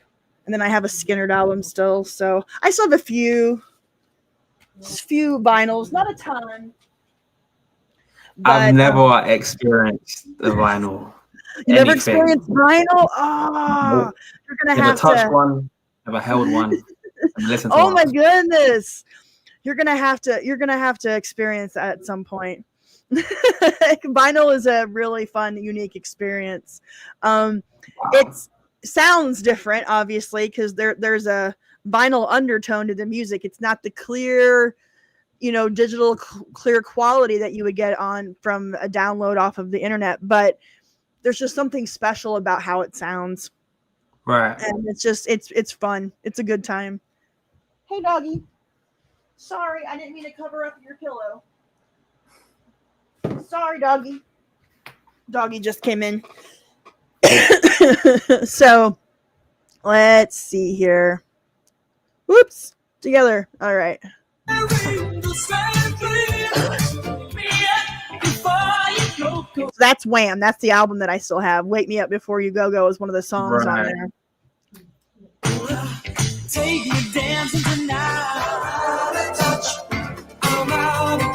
And then I have a Skinner album still. So I still have a few vinyls, not a ton. I've never experienced the vinyl. You never experienced vinyl? Oh, nope. You're going to have to. Never touched one, never held one. Oh my goodness. You're gonna have to experience that at some point. Vinyl is a really fun, unique experience. It sounds different, obviously, because there's a vinyl undertone to the music. It's not the clear, digital clear quality that you would get from a download off of the internet, but there's just something special about how it sounds. Right. And it's fun. It's a good time. Hey, doggy. Sorry, I didn't mean to cover up your pillow. Sorry, doggy. Doggy just came in. So, let's see here. Whoops. Together. All right. So that's Wham. That's the album that I still have. Wake Me Up Before You Go is one of the songs on there. Take me dancing tonight. Touch. I'm out of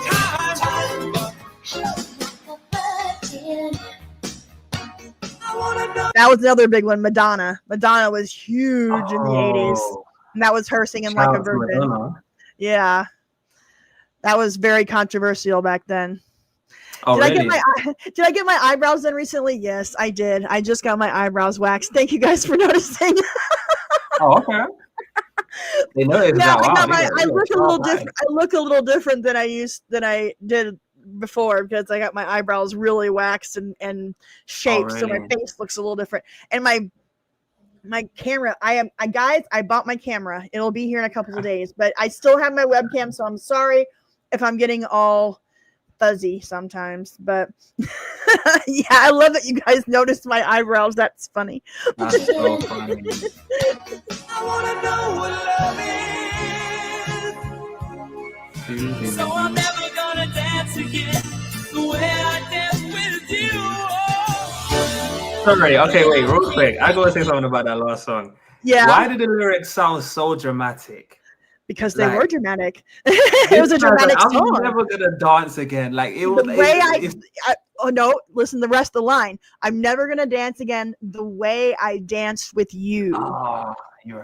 That was another big one. Madonna. Madonna was huge in the 80s. And that was her singing like a virgin. Yeah. That was very controversial back then. Oh, did I get my eyebrows done recently? Yes, I did. I just got my eyebrows waxed. Thank you guys for noticing. Oh, okay. They know I look a little different. I look a little different than I did before because I got my eyebrows really waxed and shaped, so my face looks a little different. And my my camera. I guys, I bought my camera. It'll be here in a couple of days, but I still have my webcam, so I'm sorry if I'm getting all fuzzy sometimes. But yeah, I love that you guys noticed my eyebrows. That's funny. That's so funny. I wanna know what love is. So I'm never gonna dance again the way I danced with you. Sorry. Okay, wait, real quick. I gotta say something about that last song. Yeah. Why did the lyrics sound so dramatic? Because they were dramatic. It was a dramatic song. I'm never gonna dance again. Like it was. The way oh no! Listen, the rest of the line. I'm never gonna dance again the way I danced with you. Oh,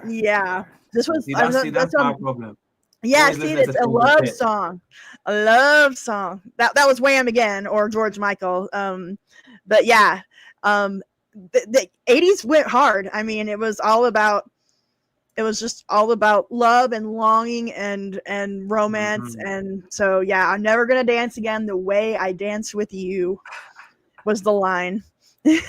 yeah. This was. That's my problem. Yeah, see, it's a love song. A love song. That was Wham again or George Michael. But yeah, the 80s went hard. I mean, it was just all about love and longing and romance. And so yeah, I'm never gonna dance again the way I danced with you was the line. Then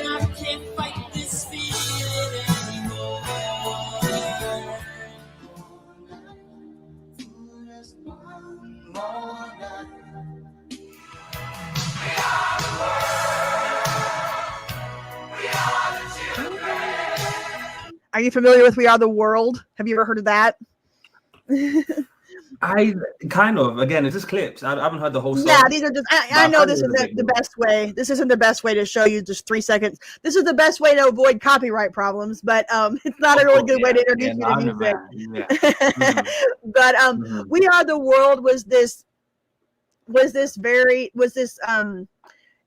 I can't fight this feeling anymore. Are you familiar with We Are the World? Have you ever heard of that? I kind of. Again, it's just clips. I haven't heard the whole song. Yeah, these are just. I know this isn't the best way. This isn't the best way to show you just 3 seconds. This is the best way to avoid copyright problems, but it's not a really good way to introduce you to music. But We Are the World was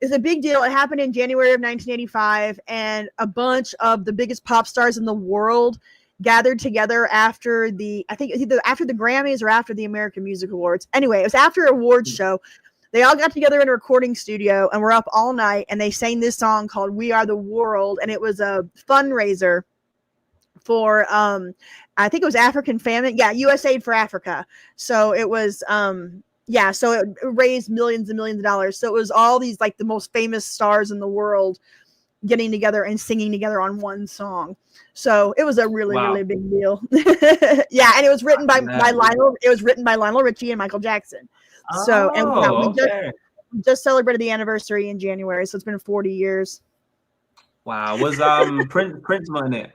it's a big deal. It happened in January of 1985, and a bunch of the biggest pop stars in the world gathered together after I think it was either after the Grammys or after the American Music Awards. Anyway, it was after an awards show. They all got together in a recording studio and were up all night, and they sang this song called We Are the World, and it was a fundraiser for I think it was African famine. Yeah, USAID for Africa. So it was yeah, so it raised millions and millions of dollars. So it was all these like the most famous stars in the world getting together and singing together on one song. So it was a really, really big deal. Yeah, and it was written by Lionel. It was written by Lionel Richie and Michael Jackson. So and we just celebrated the anniversary in January. So it's been 40 years. Wow, was Prince on it?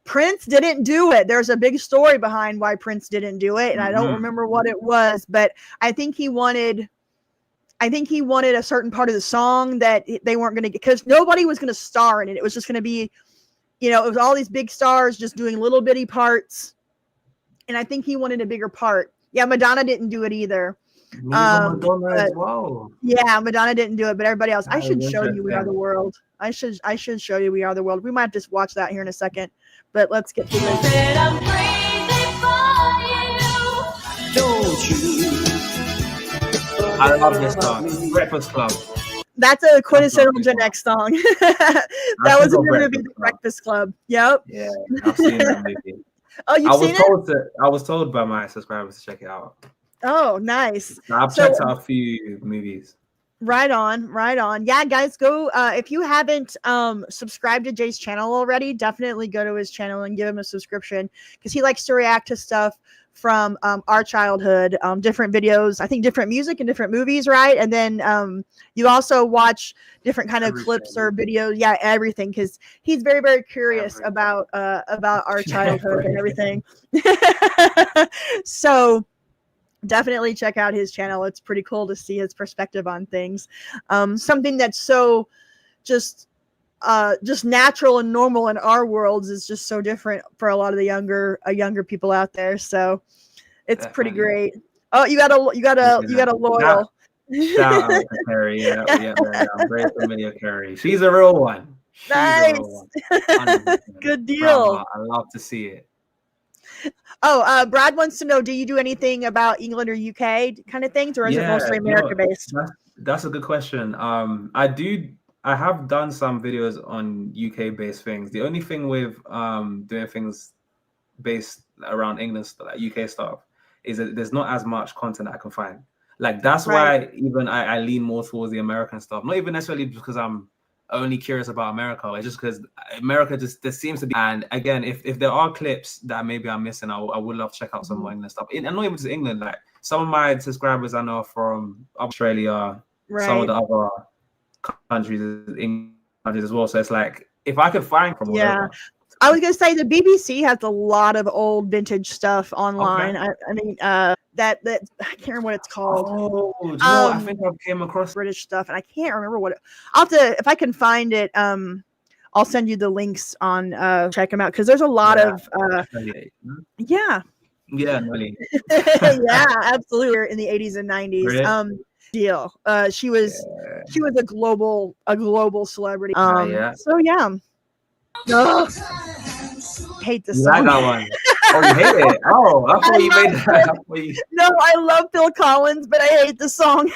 Prince didn't do it. There's a big story behind why Prince didn't do it, and I don't remember what it was, but I think he wanted a certain part of the song that they weren't going to get, because nobody was going to star in it. It was just going to be, it was all these big stars just doing little bitty parts, and I think he wanted a bigger part. Yeah, Madonna didn't do it either. Madonna as well. Yeah, Madonna didn't do it, but everybody else. I should show you We Are the World. I should show you We Are the World. We might just watch that here in a second, but let's get to this. Don't you? I love this song. Breakfast Club. That's a quintessential Gen X song. That was in the movie The Breakfast Club. Yep. Yeah, I've seen that movie. Oh, you've seen it? I was told by my subscribers to check it out. Oh, nice. I've checked out a few movies. Right on. Yeah, guys, go if you haven't subscribed to Jay's channel already, definitely go to his channel and give him a subscription, because he likes to react to stuff from our childhood, different videos, I think different music and different movies, right? And then you also watch different kind of clips or videos, yeah, everything, because he's very, very curious about our childhood and everything. So definitely check out his channel. It's pretty cool to see his perspective on things. Something that's so just natural and normal in our worlds is just so different for a lot of the younger people out there. So it's pretty great. Oh, you got a loyal. Shout out to Carrie. Yeah, I'm very familiar with Carrie. She's a real one. Nice. Good deal. I love to see it. Oh, Brad wants to know, do you do anything about England or UK kind of things, or is it mostly America based? That's a good question. I have done some videos on UK based things. The only thing with doing things based around England, like UK stuff, is that there's not as much content I can find. Like that's why even I lean more towards the American stuff. Not even necessarily because I'm only curious about America. It's just because America just there seems to be. And again, if there are clips that maybe I'm missing, I would love to check out some more England stuff. And not even just England. Like some of my subscribers I know from Australia, some of the other countries as well. So it's like if I could find from wherever. I was gonna say the BBC has a lot of old vintage stuff online. Okay. I mean, that I can't remember what it's called. Oh, do you know what? I think I came across British stuff, and I can't remember what. I'll have to, if I can find it. I'll send you the links on. Check them out because there's a lot of. Yeah. Yeah, really. Yeah, absolutely. In the 80s and 90s. Really? Deal. She was a global celebrity. So yeah. Ugh. Hate this song. Like that one. Oh, you hate it? Oh, I thought you made that. No, I love Phil Collins, but I hate the song.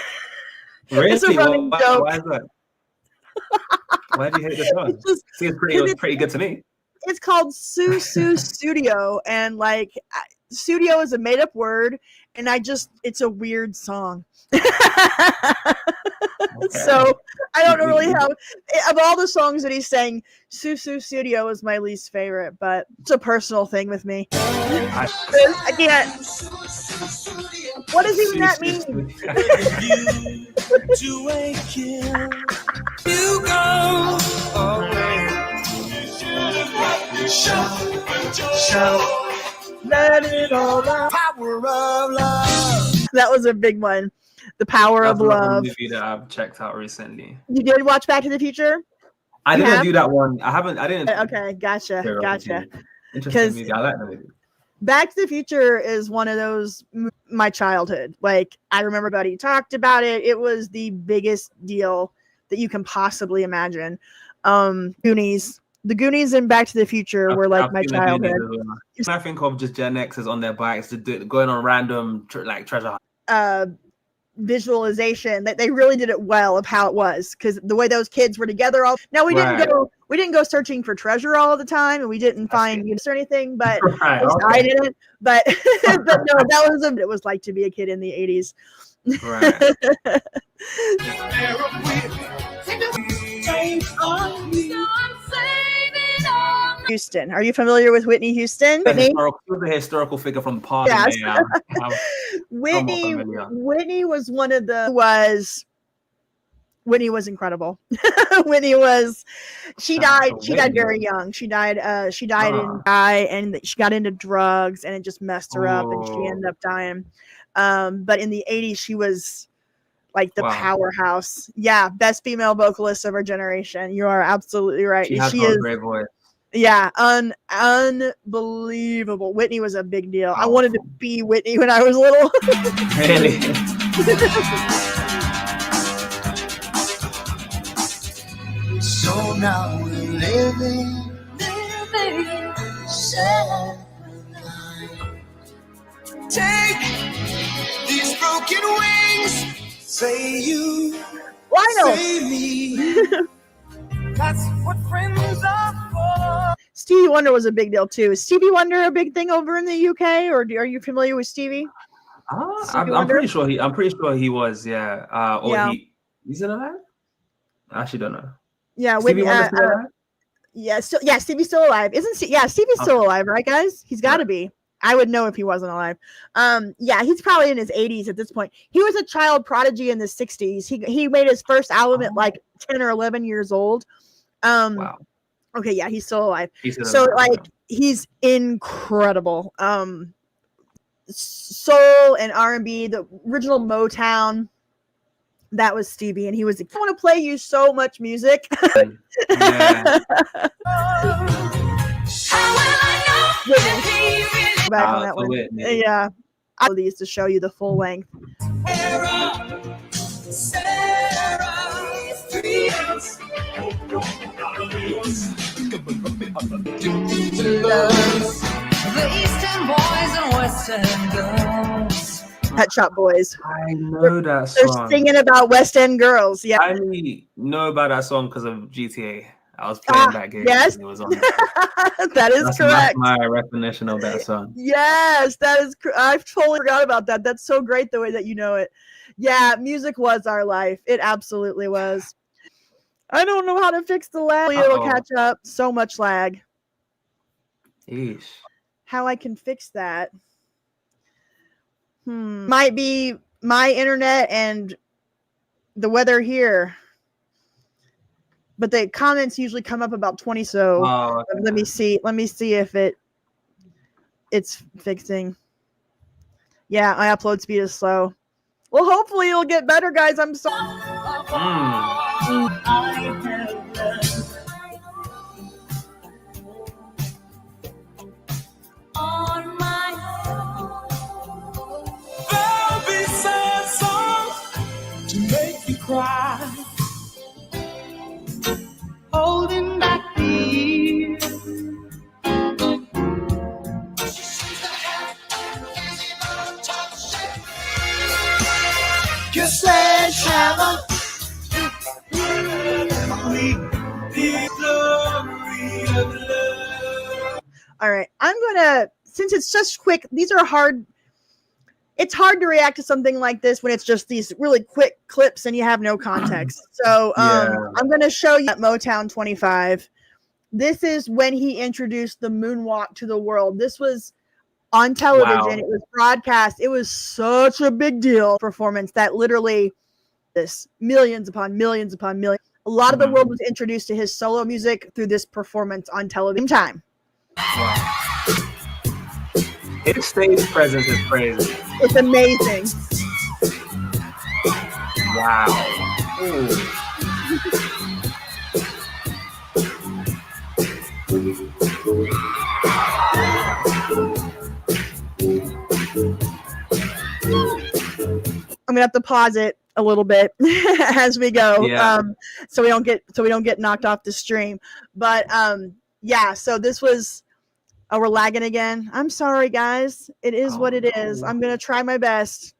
Really? It's a running joke. Why is that? Why do you hate the song? Seems pretty good to me. It's called Su Studio, and like studio is a made up word, and it's a weird song. So I don't know really how of all the songs that he's sang, Su Studio is my least favorite, but it's a personal thing with me. I can't. What does even that mean? You go away. Let it all out. Power of love. That was a big one. The Power of Love. Movie that I've checked out recently. You did watch Back to the Future? I didn't do that one. I didn't. Okay, gotcha. Interesting movie. I like the movie. Back to the Future is one of those my childhood. Like I remember everybody talked about it. It was the biggest deal that you can possibly imagine. Goonies. The Goonies and Back to the Future were like my childhood. I think of just Gen Xers on their bikes going on random treasure hunt. Visualization that they really did it well of how it was because the way those kids were together all now we didn't go searching for treasure all the time and we didn't find units or anything but I didn't but but no that was it was like to be a kid in the 80s. Houston. Are you familiar with Whitney Houston? Whitney? The historical figure from the past. Yes. Whitney was one of the Whitney was incredible. She died very young. She died and she got into drugs and it just messed her up and she ended up dying. But in the 80s she was like the powerhouse. Yeah, best female vocalist of her generation. You are absolutely right. She has a great voice. Yeah, unbelievable. Whitney was a big deal. I wanted to be Whitney when I was little. Really? So now we're living separate lives. Take these broken wings. Say you. Lionel. Say me. That's what friends are for. Stevie Wonder was a big deal too. Is Stevie Wonder a big thing over in the UK, or are you familiar with Stevie? I'm pretty sure he was. Yeah. He's still alive? I actually don't know. Yeah. Stevie Wonder's still alive? Yeah. Stevie's still alive. Stevie's still alive, right, guys? He's got to be. I would know if he wasn't alive. He's probably in his 80s at this point. He was a child prodigy in the 60s. He made his first album at like 10 or 11 years old. Wow. Okay, yeah, he's still alive. He's incredible. Soul and R&B, the original Motown. That was Stevie, and he was. I want to play you so much music. Yeah. Back on that one. Yeah, I will these to show you the full length. The Eastern boys and Western girls. Pet Shop Boys. I know that song. They're singing about West End girls. Yeah, I only know about that song because of GTA. I was playing that game. Yes, it was on that's correct. That's my recognition of that song. Yes, that is. I totally forgot about that. That's so great the way that you know it. Yeah, music was our life. It absolutely was. I don't know how to fix the lag. It'll catch up. So much lag. Yeesh. How I can fix that? Might be my internet and the weather here. But the comments usually come up about 20. So let me see. Let me see if it's fixing. Yeah, my upload speed is slow. Well, hopefully it'll get better, guys. I'm sorry. On my own. There'll be sad songs to make you cry. Holding back the years. Your sledgehammer. All right, I'm gonna, since it's just quick, these are hard. It's hard to react to something like this when it's just these really quick clips and you have no context. So I'm gonna show you at Motown 25. This is when he introduced the moonwalk to the world. This was on television. Wow. It was broadcast. It was such a big deal performance that literally this millions upon millions upon millions. A lot of the world was introduced to his solo music through this performance on television. Time. Wow. His stage presence is crazy. It's amazing. Wow. Ooh. I'm gonna have to pause it a little bit as we go, so we don't get knocked off the stream. But yeah, so this was. Oh, we're lagging again. I'm sorry, guys. It is what it is. I'm gonna try my best.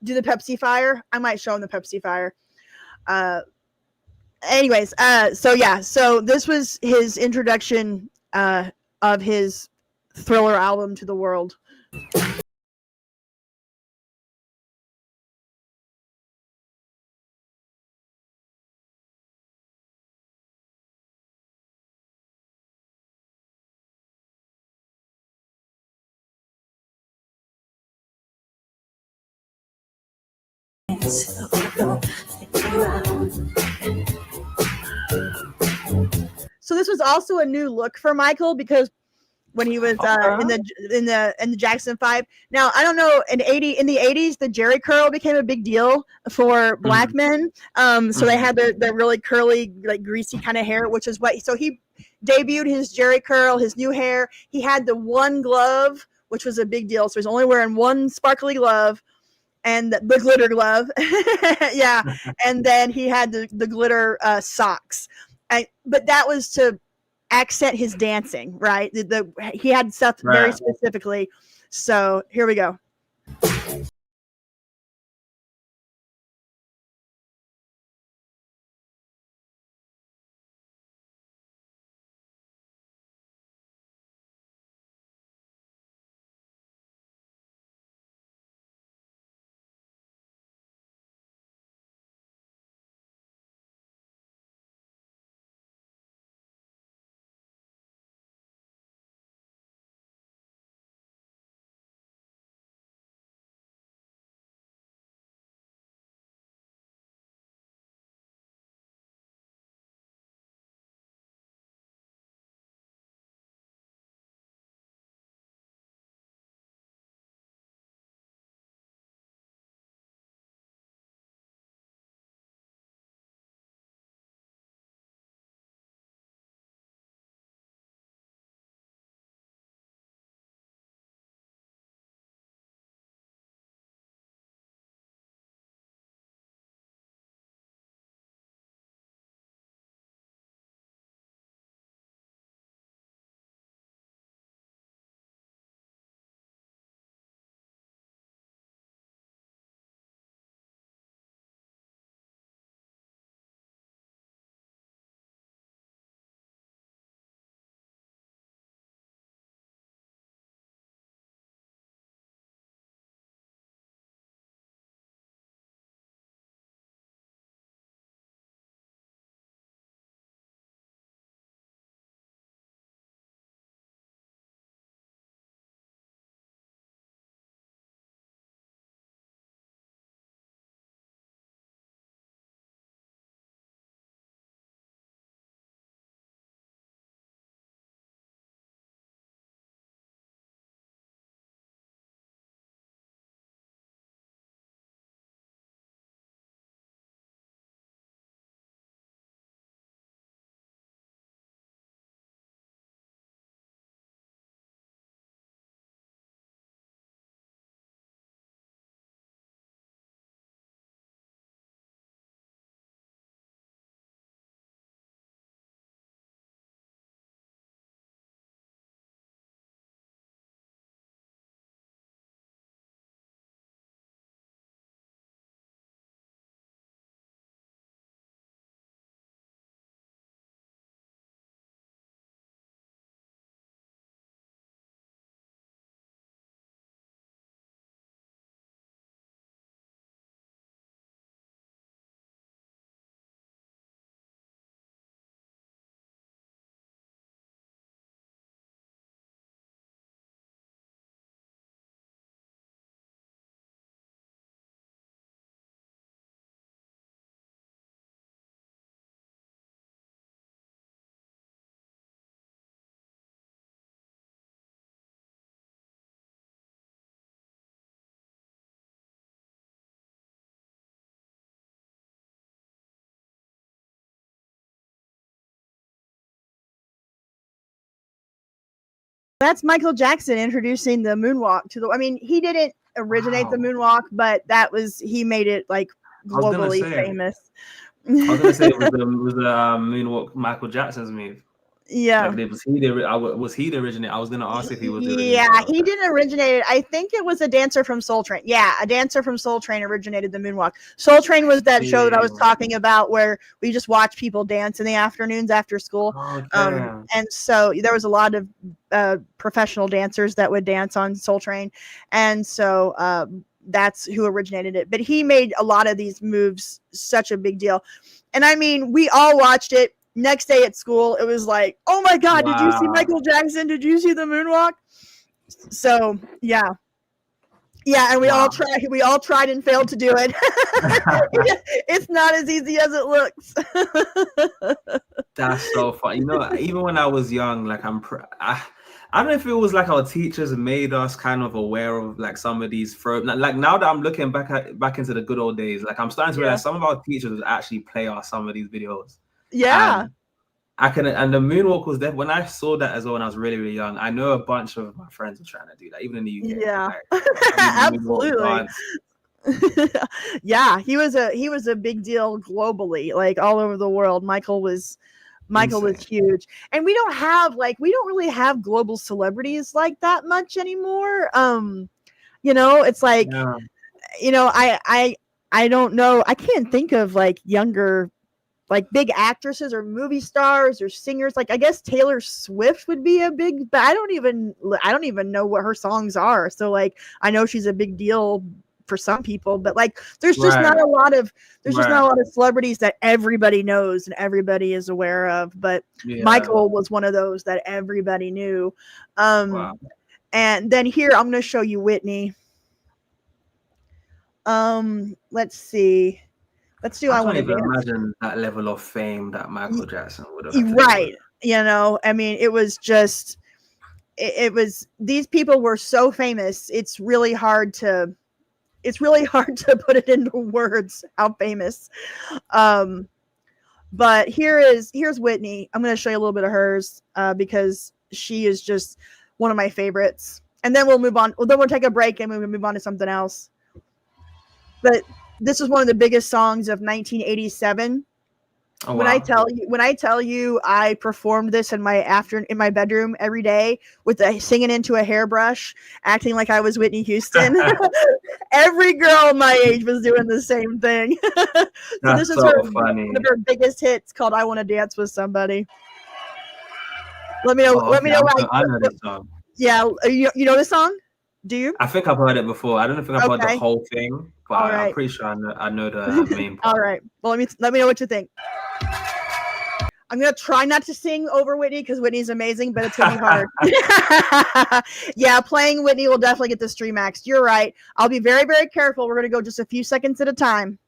Do the Pepsi fire. I might show him the Pepsi fire. Anyways, so yeah, so this was his introduction of his Thriller album to the world. So this was also a new look for Michael because when he was in the Jackson 5. Now I don't know, in the 80s the Jerry curl became a big deal for black men. So they had the really curly, like greasy kind of hair, which is what he debuted his Jerry curl, his new hair. He had the one glove, which was a big deal. So he's only wearing one sparkly glove. And the glitter glove, yeah, and then he had the glitter socks, but that was to accent his dancing, right? He had stuff very specifically. So here we go. That's Michael Jackson introducing the moonwalk to the. I mean, he didn't originate the moonwalk, but he made it like globally famous. I was gonna say it was the moonwalk Michael Jackson's move. Yeah. Like, was he the originator? I was gonna ask if he was the originator. Yeah, he didn't originate it. I think it was a dancer from Soul Train. Yeah, a dancer from Soul Train originated the moonwalk. Soul Train was that show that I was talking about where we just watch people dance in the afternoons after school. And so there was a lot of professional dancers that would dance on Soul Train. And so that's who originated it. But he made a lot of these moves such a big deal. And I mean, we all watched it. Next day at school, it was like, oh my God, Did you see Michael Jackson? Did you see the moonwalk? So yeah. Yeah, and we all tried and failed to do it. It's not as easy as it looks. That's so fun. You know, even when I was young, like I don't know if it was like our teachers made us kind of aware of like some of these like now that I'm looking back into the good old days, like I'm starting to realize some of our teachers would actually play us some of these videos. Yeah. And the moonwalk was there when I saw that as well when I was really, really young. I know a bunch of my friends were trying to do that, even in the UK. Yeah. Like, absolutely. Yeah, he was a big deal globally, like all over the world. Michael was huge. And we don't really have global celebrities like that much anymore. You know, it's like you know, I don't know. I can't think of like younger like big actresses or movie stars or singers. Like I guess Taylor Swift would be a big, but I don't even know what her songs are. So like I know she's a big deal for some people, but like there's just not a lot of celebrities that everybody knows and everybody is aware of. But Michael was one of those that everybody knew. And then here I'm going to show you Whitney. Let's see. Let's do. I want to imagine that level of fame that Michael Jackson would have. Right. You know, I mean, it was just. It was. These people were so famous. It's really hard to put it into words how famous. But here's Whitney. I'm going to show you a little bit of hers because she is just one of my favorites. And then we'll move on. Then we'll take a break and we'll move on to something else. But this is one of the biggest songs of 1987. Oh, when I tell you, I performed this in my bedroom every day with singing into a hairbrush, acting like I was Whitney Houston. Every girl my age was doing the same thing. So this is one of her biggest hits called "I Want to Dance with Somebody." Let me know. I know this song. Yeah, you know this song? Do you? I think I've heard it before. I don't think I've heard the whole thing, but I'm pretty sure I know the main part. All right. Well, let me know what you think. I'm gonna try not to sing over Whitney because Whitney's amazing, but it's gonna be hard. Yeah, playing Whitney will definitely get the stream axed. You're right. I'll be very, very careful. We're gonna go just a few seconds at a time.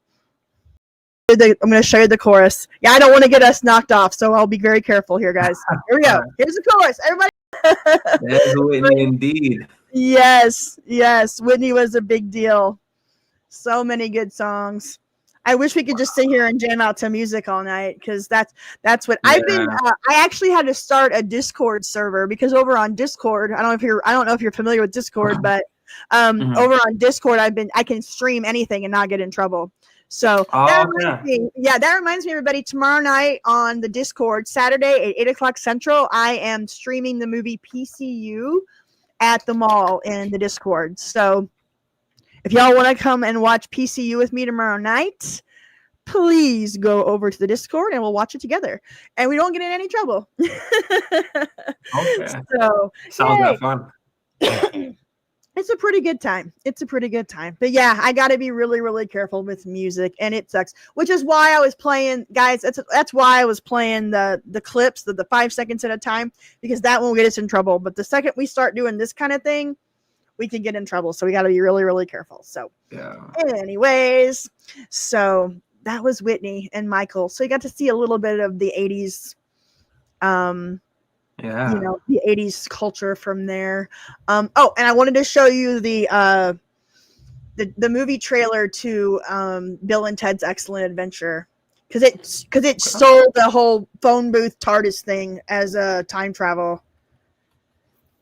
I'm gonna show you the chorus. Yeah, I don't want to get us knocked off, so I'll be very careful here, guys. Here we go. Here's the chorus. Everybody. There's Whitney indeed. Yes. Whitney was a big deal. So many good songs. I wish we could just sit here and jam out to music all night because that's what I've been. I actually had to start a Discord server because over on Discord, I don't know if you're familiar with Discord, but over on Discord, I can stream anything and not get in trouble. So that reminds me, everybody. Tomorrow night on the Discord, Saturday at 8:00 Central, I am streaming the movie PCU at the mall in the Discord. So if y'all want to come and watch PCU with me tomorrow night, please go over to the Discord and we'll watch it together. And we don't get in any trouble. Okay. So sounds like fun. It's a pretty good time. But yeah, I got to be really, really careful with music, and it sucks. Which is why I was playing, guys. That's why I was playing the clips, the 5 seconds at a time, because that won't get us in trouble. But the second we start doing this kind of thing, we can get in trouble. So we got to be really, really careful. So anyways, so that was Whitney and Michael. So you got to see a little bit of the 80s. You know, the 80s culture from there. And I wanted to show you the movie trailer to Bill and Ted's Excellent Adventure because it stole the whole phone booth TARDIS thing as a time travel.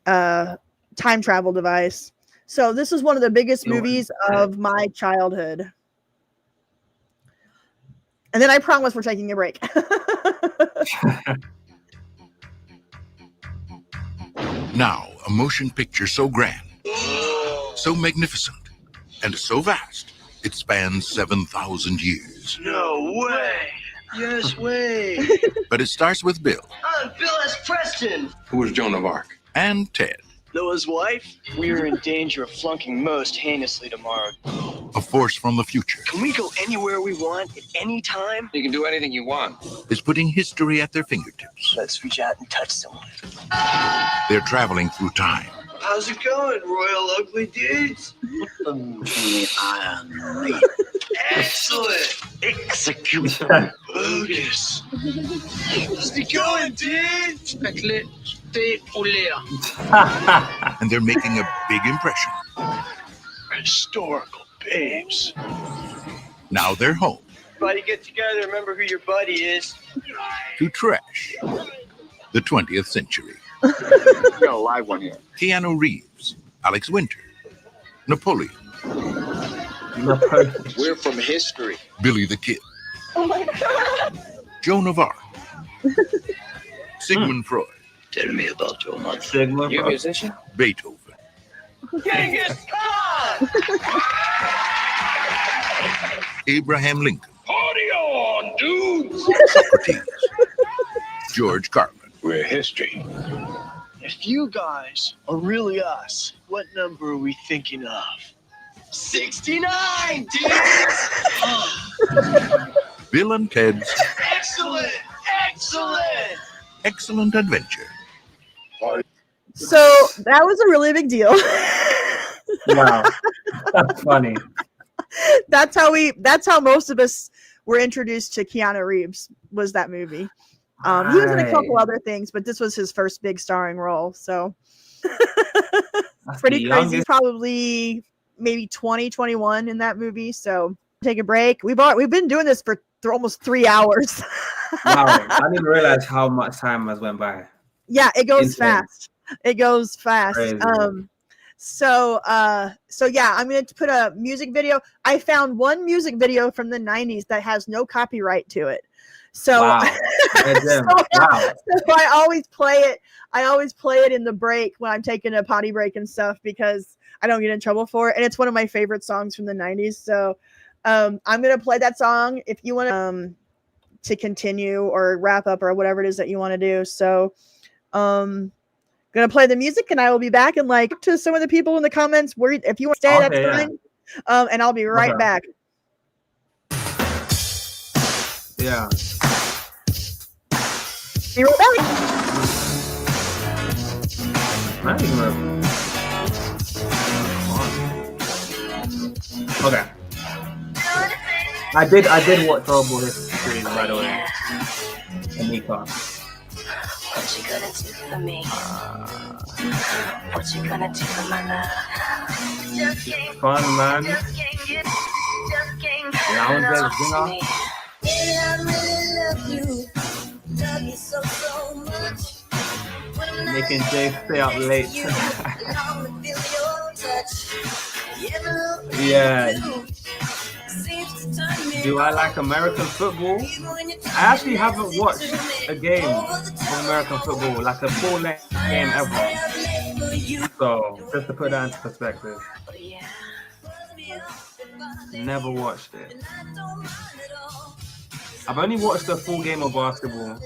time travel device. So this is one of the biggest movies of my childhood. And then I promise we're taking a break. Now, a motion picture so grand, so magnificent, and so vast, it spans 7,000 years. No way. Yes way. But it starts with Bill. I'm Bill S. Preston. Who was Joan of Arc? And Ted. Noah's wife. We are in danger of flunking most heinously tomorrow. A force from the future. Can we go anywhere we want at any time? You can do anything you want. Is putting history at their fingertips. Let's reach out and touch someone. They're traveling through time. How's it going, Royal Ugly Dudes? Excellent. Execute. Bogus. How's it going, dudes? And they're making a big impression. Historical babes. Now they're home. Everybody get together, remember who your buddy is. To trash the 20th century. We got a live one here. Keanu Reeves, Alex Winter, Napoleon. We're from history. Billy the Kid. Oh my God. Joan of Arc. Sigmund Freud. Tell me about your mother. Sigmund You a Freud. musician? Beethoven. Genghis Khan! Abraham Lincoln. Party on, dudes! Socrates. George Carlin. We're history. If you guys are really us, what number are we thinking of? 69, dudes! Bill and Ted's Excellent! Excellent! Excellent Adventure. So that was a really big deal. Wow, that's funny. That's how most of us were introduced to Keanu Reeves, was that movie. He was in a couple other things, but this was his first big starring role. So pretty crazy. Probably maybe 20, 21 in that movie. So take a break. We've been doing this for almost 3 hours. Wow, I didn't realize how much time has went by. Yeah, it goes fast. It goes fast. Crazy. So yeah, I'm going to put a music video. I found one music video from the 90s that has no copyright to it. So, Wow. Wow. So I always play it. I always play it in the break when I'm taking a potty break and stuff because I don't get in trouble for it. And it's one of my favorite songs from the 90s. So I'm going to play that song if you want to continue or wrap up or whatever it is that you want to do. So I'm going to play the music and I will be back and like to some of the people in the comments where if you want to stay, that's fine. And I'll be right back. Yeah. Be right back. Okay. I did watch Horrible History, by the way. And Nika. What you gonna do for me? What you gonna do for my love? Fun, man. Yeah, I want to sing. I really love you. Love you so much. Making Jay stay up late. Yeah. Do I like American football? I actually haven't watched a game of American football, like a full-length game ever. So, just to put that into perspective. Never watched it. I've only watched a full game of basketball.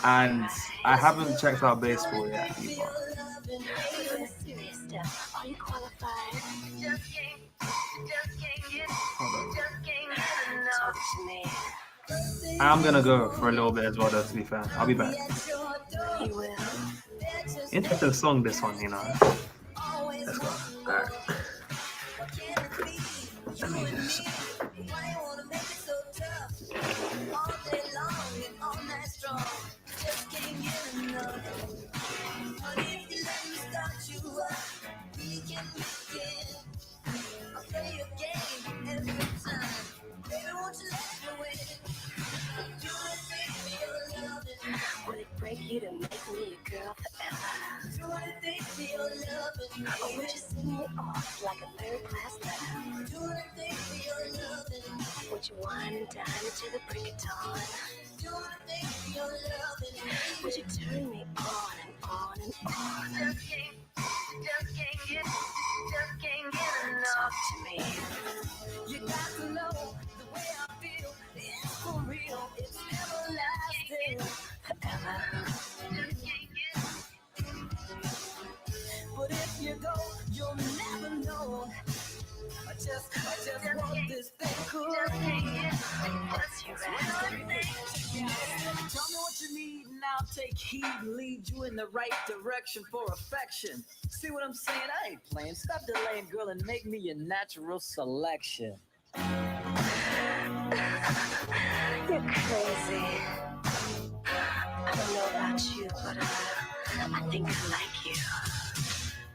And I haven't checked out baseball yet either. I'm gonna go for a little bit as well, though, to be fair. I'll be back. Interesting song, this one, you know. Let's go. Alright. Let me just... Would it break you to make me a girl forever? Or would you send me off like a third-class clown? Doing things for your loving. Would you wine and dine until the break of dawn? Doing things for your loving. Would you turn me on and on and on? Just can't get enough. Talk to me. You got to know the way I feel. It's for real. It's everlasting. Forever. Just can't get. But if you go, you'll never know. I just want this thing cool. What's your Tell me what you need and I'll take heed and lead you in the right direction for affection. See what I'm saying? I ain't playing. Stop delaying, girl, and make me your natural selection. You're crazy. I don't know about you, but I think I like you.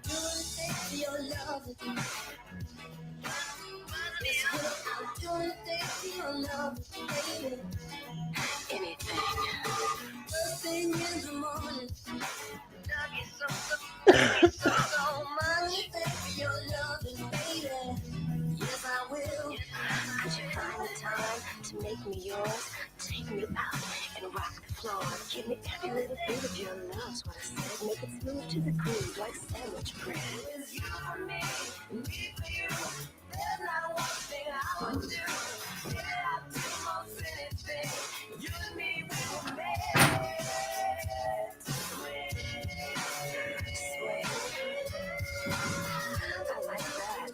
Doing things for your love. I'm doing things for your love, baby. Anything. First thing in the morning. Love you so much. Thank for your loving, baby. Yes, I will. Could you find the time to make me yours? Take me out and rock the floor. Give me every little bit of your love's what I said. Make it smooth to the groove like sandwich bread. It's you for me, and me for you. There's not one thing I would do. Yeah, I'd do most anything. You and me, we were made to swing. I like that.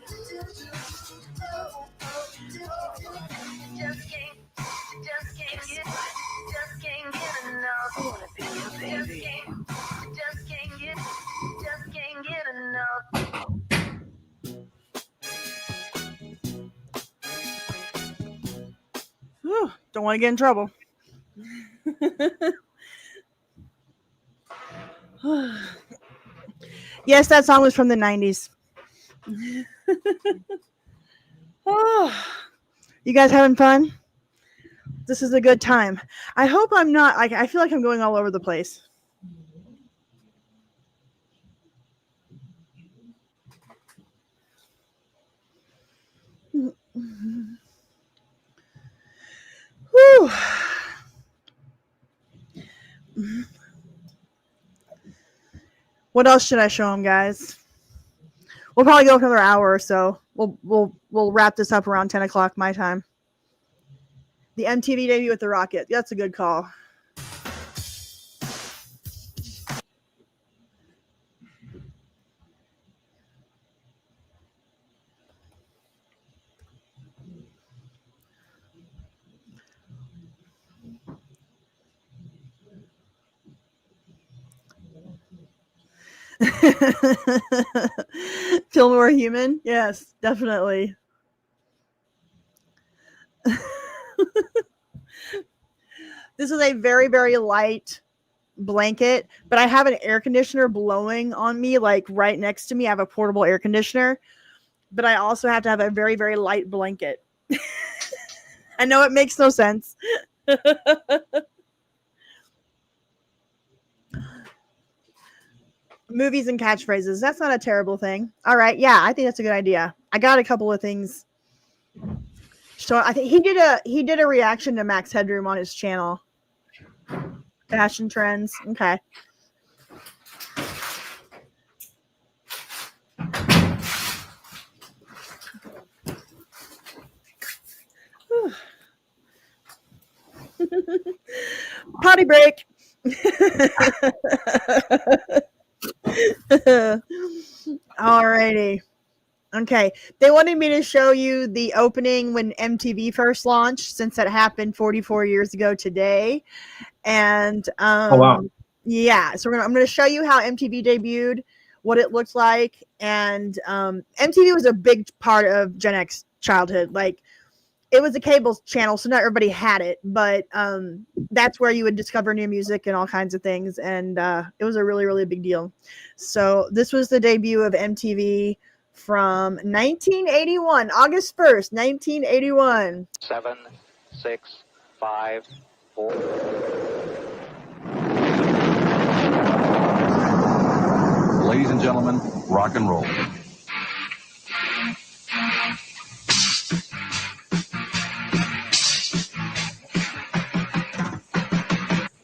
Just can't get enough. I wanna be your baby. Just can't get enough. Whew, don't want to get in trouble. Yes, that song was from the 90s. Oh, you guys having fun? This is a good time. I hope I'm not. I feel like I'm going all over the place. Whew. What else should I show them, guys? We'll probably go for another hour or so. We'll wrap this up around 10 o'clock my time. The MTV debut with the Rocket. That's a good call. Feel more human? Yes, definitely. This is a very, very light blanket, but I have an air conditioner blowing on me, like right next to me. I have a portable air conditioner, but I also have to have a very, very light blanket. I know it makes no sense. Movies and catchphrases. That's not a terrible thing. All right. Yeah, I think that's a good idea. I got a couple of things. So I think he did a reaction to Max Headroom on his channel. Fashion trends. Okay. Potty break. Alrighty. Okay. They wanted me to show you the opening when MTV first launched, since that happened 44 years ago today. And oh wow. Yeah, so I'm gonna show you how MTV debuted, what it looked like, and MTV was a big part of Gen X childhood. Like, it was a cable channel, so not everybody had it, but that's where you would discover new music and all kinds of things, and it was a really, really big deal. So this was the debut of MTV from 1981, August 1st, 1981. 7, 6, 5, 4. Ladies and gentlemen, rock and roll.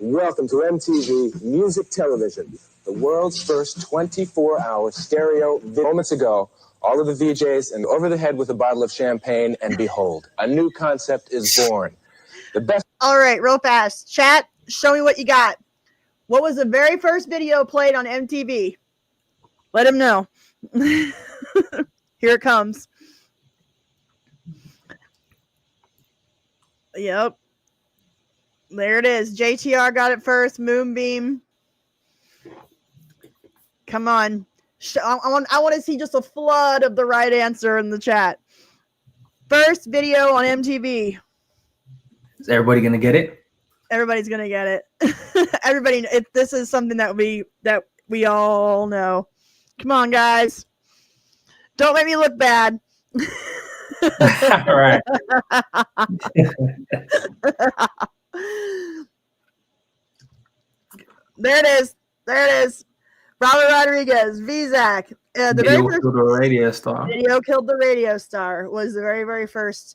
Welcome to MTV Music Television, the world's first 24-hour stereo. Moments ago, all of the VJs and over the head with a bottle of champagne, and behold, a new concept is born. The best. All right, real fast. Chat, show me what you got. What was the very first video played on MTV? Let him know. Here it comes. Yep. There it is. JTR got it first. Moonbeam. Come on. I want to see just a flood of the right answer in the chat. First video on MTV. Is everybody gonna get it? Everybody's gonna get it. Everybody. This is something that we all know. Come on, guys. Don't make me look bad. All right. There it is. There it is. Robert Rodriguez, VZAC. The Video very first killed the radio star. Video Killed the Radio Star was the very, very first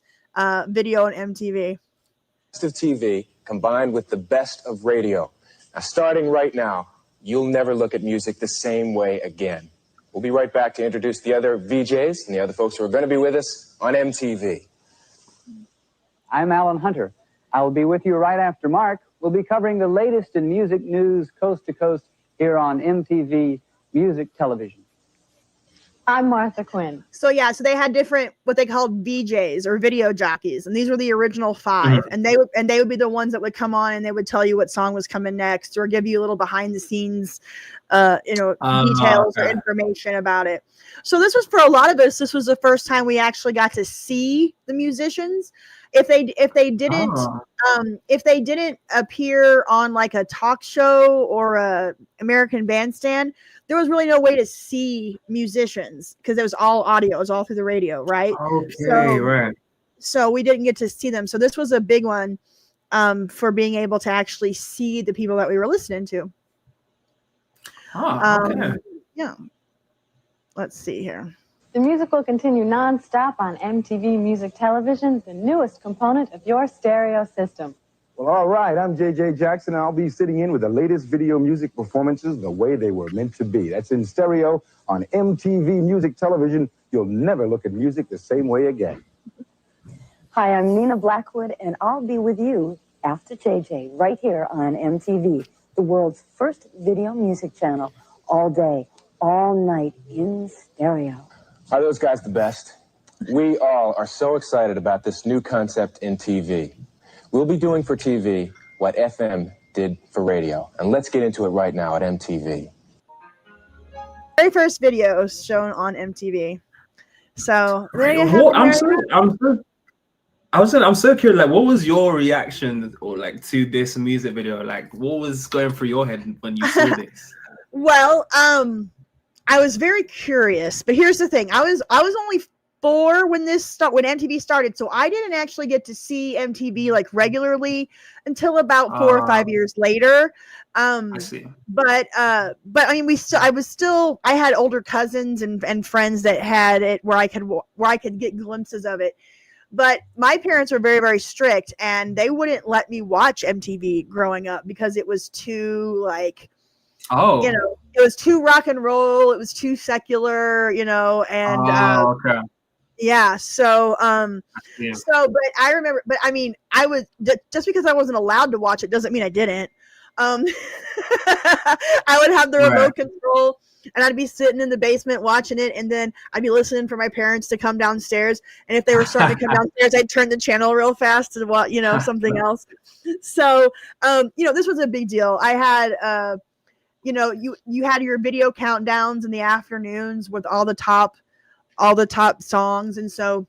video on MTV. Best of TV combined with the best of radio. Now, starting right now, you'll never look at music the same way again. We'll be right back to introduce the other VJs and the other folks who are going to be with us on MTV. I'm Alan Hunter. I will be with you right after Mark. We'll be covering the latest in music news coast to coast here on MTV Music Television. I'm Martha Quinn. So yeah, so they had different what they called VJs or video jockeys, and these were the original 5. And they would be the ones that would come on and they would tell you what song was coming next or give you a little behind the scenes details or information about it. So this was for a lot of us, this was the first time we actually got to see the musicians. If they didn't appear on like a talk show or a American Bandstand, there was really no way to see musicians because it was all audio, it was all through the radio, right? Okay, right. So we didn't get to see them. So this was a big one for being able to actually see the people that we were listening to. Okay. Yeah. Let's see here. The music will continue non-stop on MTV Music Television, the newest component of your stereo system. Well, all right, I'm JJ Jackson, and I'll be sitting in with the latest video music performances the way they were meant to be. That's in stereo on MTV Music Television. You'll never look at music the same way again. Hi, I'm Nina Blackwood, and I'll be with you after JJ right here on MTV, the world's first video music channel, all day, all night in stereo. Are those guys the best? We all are so excited about this new concept in TV. We'll be doing for TV what FM did for radio. And let's get into it right now at MTV. Very first video shown on MTV. So there you have I'm so curious. Like, what was your reaction or like to this music video? Like, what was going through your head when you saw this? Well, I was very curious, but here's the thing: I was only 4 when MTV started, so I didn't actually get to see MTV like regularly until about 4 or 5 years later. I see. But I mean, I had older cousins and friends that had it where I could get glimpses of it. But my parents were very, very strict, and they wouldn't let me watch MTV growing up because it was too like. Oh, it was too rock and roll. It was too secular, and okay. Yeah. So, but I remember, but I mean, I was just because I wasn't allowed to watch it doesn't mean I didn't. I would have the remote control, and I'd be sitting in the basement watching it, and then I'd be listening for my parents to come downstairs. And if they were starting to come downstairs, I'd turn the channel real fast to watch, something else. So, this was a big deal. I had, you had your video countdowns in the afternoons with all the top songs. And so,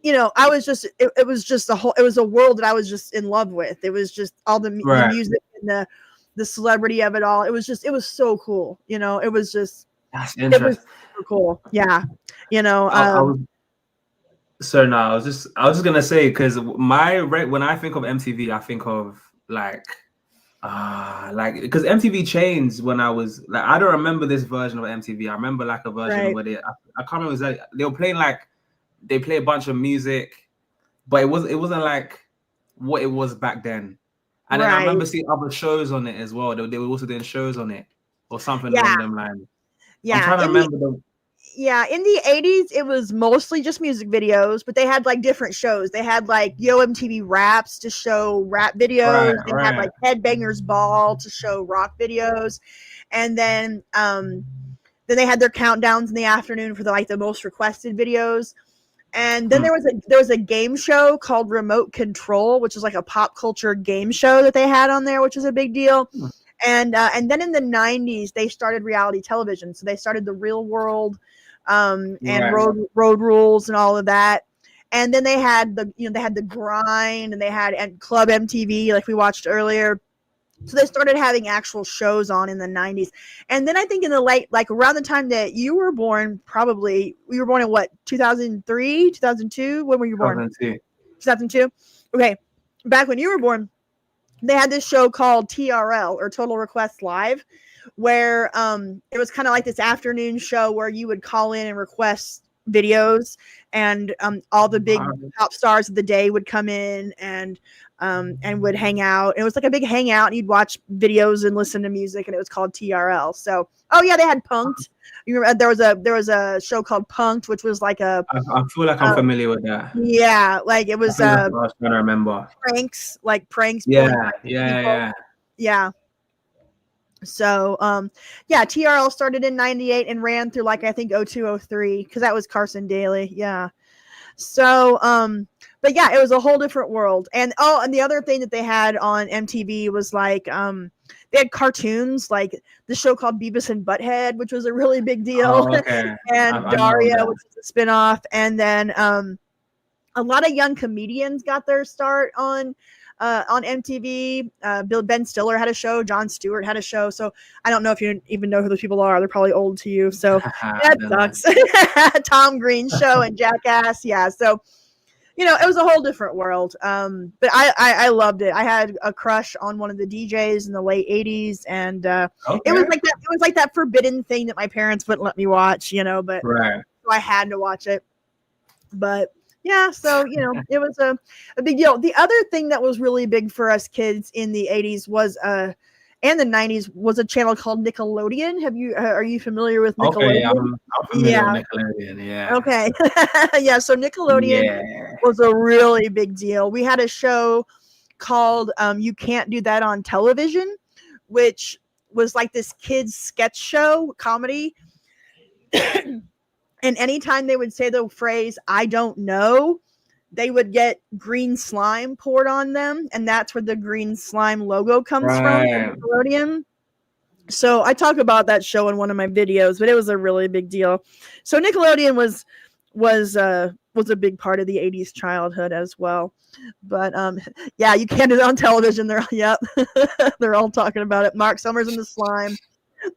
I was just, it was a world that I was just in love with. It was just all the music and the celebrity of it all. It was so cool. It was just, that's interesting. It was so cool. Yeah. I was just gonna say, because when I think of MTV, I think of like Like, because MTV changed when I was like, I don't remember this version of MTV. I remember like a version where I can't remember exactly. They were playing like they play a bunch of music, but it wasn't like what it was back then. And then I remember seeing other shows on it as well. They were also doing shows on it or something along them lines. Yeah, I'm trying to remember them. Yeah, in the 80s, it was mostly just music videos, but they had like different shows. They had like Yo MTV Raps to show rap videos. They had like Headbangers Ball to show rock videos, and then they had their countdowns in the afternoon for the most requested videos. And then there was a game show called Remote Control, which is like a pop culture game show that they had on there, which is a big deal. And then in the 90s, they started reality television. So they started The Real World, and Road Rules and all of that. And then they had the Grind, and they had Club MTV, like we watched earlier. So they started having actual shows on in the 90s. And then I think in the late, like around the time that you were born, probably, you were born in what, 2003, 2002? When were you born? 2002. Okay. Back when you were born, they had this show called TRL, or Total Request Live, where it was kind of like this afternoon show where you would call in and request videos, and all the big pop stars of the day would come in and would hang out. It was like a big hangout, and you'd watch videos and listen to music, and it was called TRL. So, they had Punk'd. You remember there was a show called Punk'd, which was like a. I feel like I'm familiar with that. Yeah, like it was. I was trying to remember pranks. Yeah. So, TRL started in 98 and ran through like I think 0203, because that was Carson Daly. Yeah. So, but yeah, it was a whole different world. And and the other thing that they had on MTV was like they had cartoons, like the show called Beavis and Butthead, which was a really big deal. And Daria, which was a spinoff. And then a lot of young comedians got their start on MTV. Ben Stiller had a show. Jon Stewart had a show. So I don't know if you even know who those people are. They're probably old to you. So that sucks. Tom Green show and Jackass. Yeah. So, it was a whole different world. But I loved it. I had a crush on one of the DJs in the late 80s. And it was like that. It was like that forbidden thing that my parents wouldn't let me watch, but so I had to watch it. But yeah, so, it was a big deal. The other thing that was really big for us kids in the 80s was, and the 90s, was a channel called Nickelodeon. Are you familiar with Nickelodeon? Okay, I'm familiar with Nickelodeon, yeah. Okay. Yeah, so Nickelodeon was a really big deal. We had a show called You Can't Do That on Television, which was like this kids sketch show comedy. And anytime they would say the phrase, I don't know, they would get green slime poured on them. And that's where the green slime logo comes from Nickelodeon. So I talk about that show in one of my videos, but it was a really big deal. So Nickelodeon was a big part of the 80s childhood as well. But you can't do that on television. They're all talking about it. Mark Summers and the Slime.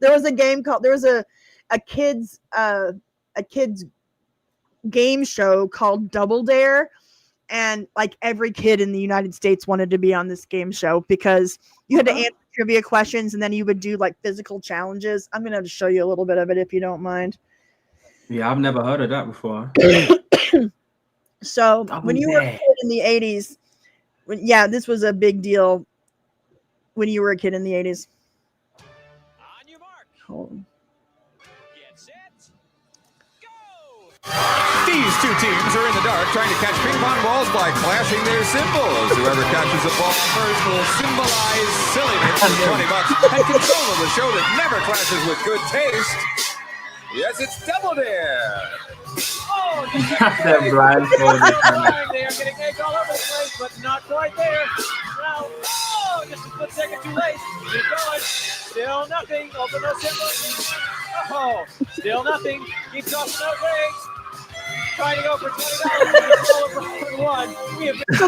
There was a game called, there was a kids game show called Double Dare, and like every kid in the United States wanted to be on this game show because you had to answer trivia questions, and then you would do like physical challenges. I'm gonna have to show you a little bit of it if you don't mind. Yeah, I've never heard of that before. So when you were a kid in the 80s, this was a big deal when you were a kid in the 80s. On your mark. Hold on. These two teams are in the dark trying to catch ping pong balls by flashing their symbols. Whoever catches the ball first will symbolize silliness for $20 and control of the show that never clashes with good taste. Yes, it's Double Dare. Oh, they're blindfolded. They are getting eggs all over the place, but not quite there. Now, just a split second too late. Keep going. Still nothing. Open those symbols. Oh, still nothing. Keep tossing those eggs. Trying to go for $20. So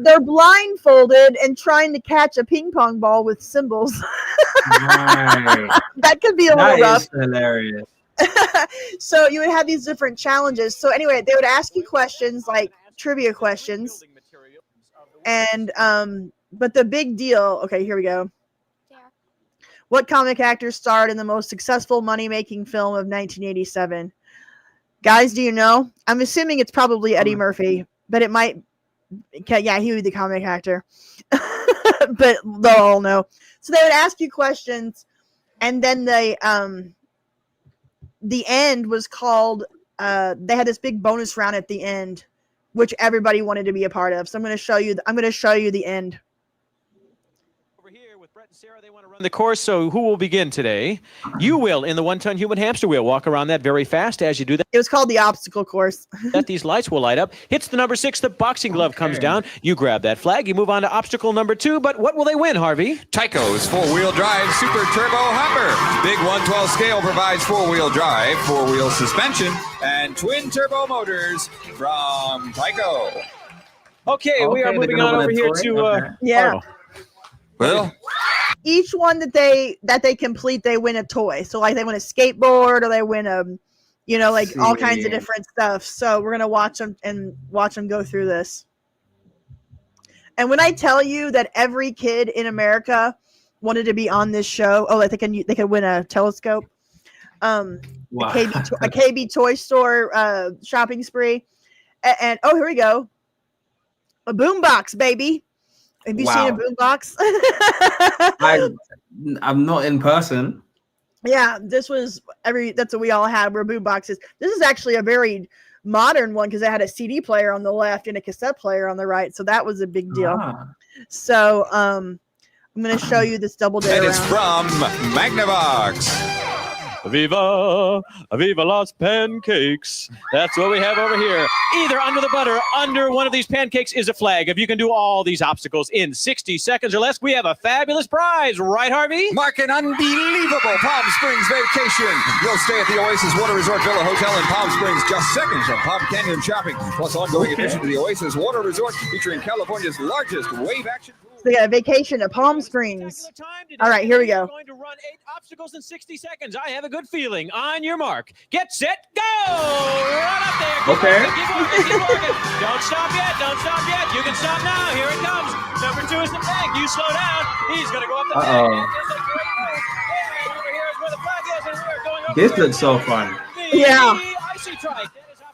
they're blindfolded and trying to catch a ping pong ball with symbols. That could be a little rough. That is hilarious. So you would have these different challenges. So anyway, they would ask you questions, like trivia questions. And but the big deal, okay, here we go. What comic actor starred in the most successful money-making film of 1987? Guys, do you know? I'm assuming it's probably Eddie Murphy, but it might. Yeah, he would be the comic actor. But they'll all know. So they would ask you questions, and then the end was called. They had this big bonus round at the end, which everybody wanted to be a part of. So I'm going to show you. I'm going to show you the end. The course, so who will begin today? You will, in the one-ton human hamster wheel. Walk around that very fast as you do that. It was called the obstacle course. That these lights will light up. Hits the number 6, the boxing glove comes down. You grab that flag. You move on to obstacle number 2, but what will they win, Harvey? Tyco's four-wheel drive super turbo hummer. Big 112 scale provides four-wheel drive, four-wheel suspension, and twin turbo motors from Tyco. Okay, we are moving on over here to yeah. Oh. Well, each one that they complete, they win a toy. So like they win a skateboard, or they win a, like all kinds of different stuff. So we're gonna watch them go through this. And when I tell you that every kid in America wanted to be on this show, like they could win a telescope, wow. a KB toy store shopping spree, and oh, here we go, a boombox, baby. Have you seen a boombox? I'm not in person. Yeah, that's what we all had, were boomboxes. This is actually a very modern one because it had a CD player on the left and a cassette player on the right, so that was a big deal. So I'm going to show you this double dare. And it's from Magnavox. Viva, Viva Las Pancakes. That's what we have over here. Either under the butter, under one of these pancakes is a flag. If you can do all these obstacles in 60 seconds or less, we have a fabulous prize. Right, Harvey? Mark an unbelievable Palm Springs vacation. You'll stay at the Oasis Water Resort Villa Hotel in Palm Springs, just seconds from Palm Canyon shopping. Plus ongoing admission to the Oasis Water Resort featuring California's largest wave action pool. So they got a vacation to Palm Springs. All right, here we go. Going to run 8 obstacles in 60 seconds. I have a good feeling. On your mark. Get set, go! Run up there. Keep working. Don't stop yet. Don't stop yet. You can stop now. Here it comes. Number 2 is the flag. You slow down. He's going to go up the flag. Over here is where the flag is, and we're going over This looks so fun. Yeah.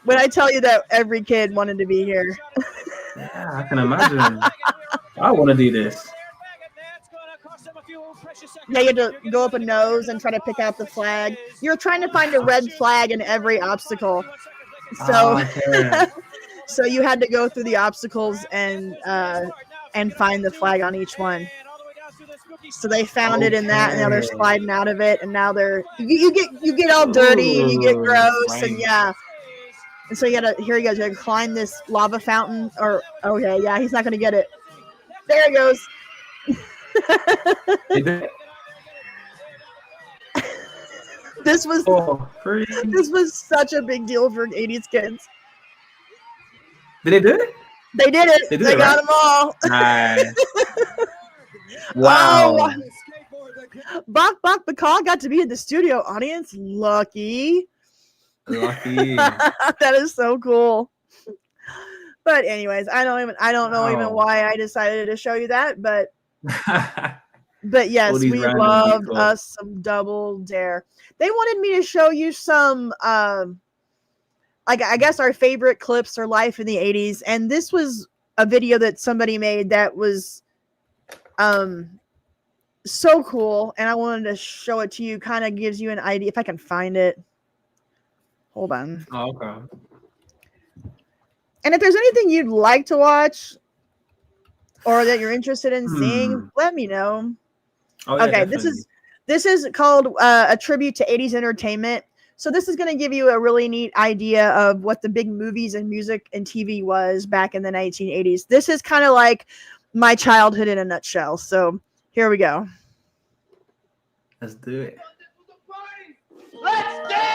When I tell you that every kid wanted to be here. Yeah, I can imagine. I want to do this. Yeah, you had to go up a nose and try to pick out the flag. You're trying to find a red flag in every obstacle. So, so you had to go through the obstacles and find the flag on each one. So they found it in that, and now they're sliding out of it, and now you get all dirty and you get gross, and yeah. And so you gotta, here he goes, you gotta climb this lava fountain, or okay, yeah, he's not gonna get it. There he goes. This was such a big deal for 80s kids. Did they do it? They did it. They got them all. Nice. Wow. Oh, Bach Bacall got to be in the studio audience. Lucky. That is so cool. But anyways, I don't know even why I decided to show you that, but yes, we loved us some Double Dare. They wanted me to show you some like I guess our favorite clips or life in the 80s, and this was a video that somebody made that was so cool, and I wanted to show it to you. Kind of gives you an idea if I can find it. Hold on. Oh, okay. And if there's anything you'd like to watch or that you're interested in seeing, let me know. Oh, yeah, okay, definitely. this is called a tribute to 80s entertainment. So this is going to give you a really neat idea of what the big movies and music and TV was back in the 1980s. This is kind of like my childhood in a nutshell. So here we go. Let's do it. Let's dance!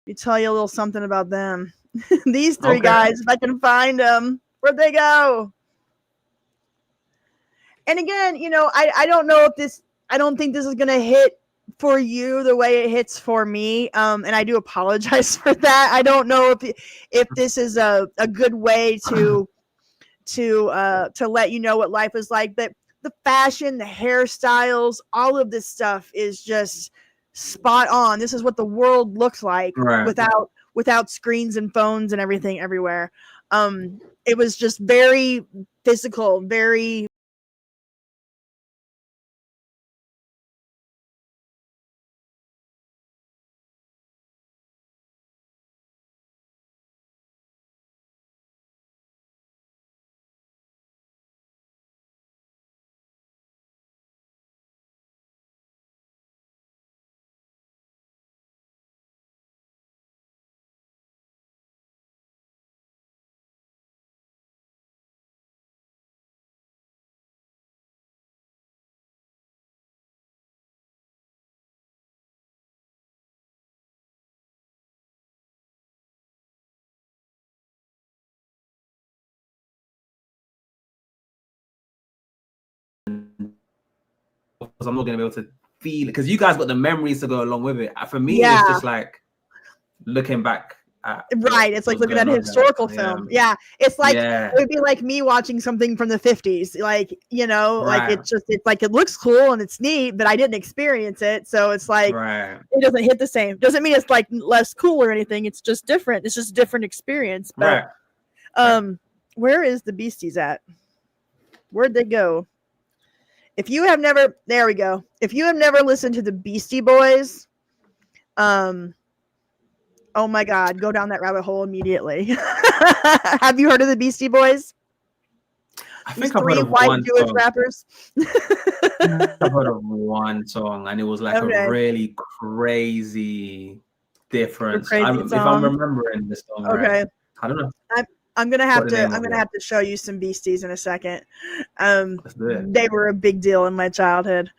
me tell you a little something about them. These three guys, if I can find them, where'd they go? And again, you know, I don't know if this, I don't think this is going to hit for you the way it hits for me. And I do apologize for that. I don't know if this is a good way to let you know what life is like, but the fashion, the hairstyles, all of this stuff is just spot on. This is what the world looks like without screens and phones and everything everywhere. It was just very physical, very I'm not gonna be able to feel it because you guys got the memories to go along with it. For me, it's just like looking back at it's like looking at a historical film. It's like it would be like me watching something from the 50s, like, you know, like it's like it looks cool and it's neat, but I didn't experience it, so it's like it doesn't hit the same. Doesn't mean it's like less cool or anything, it's just different. It's just a different experience. But where is the Beasties at? Where'd they go? If you have never, there we go. If you have never listened to the Beastie Boys, oh my God, go down that rabbit hole immediately. Have you heard of the Beastie Boys? I think I've heard of white one Jewish song. rappers. I've heard of one song, and it was like a really crazy difference. If I'm remembering this song right, I don't know. I'm gonna have to show you some Beasties in a second. They were a big deal in my childhood.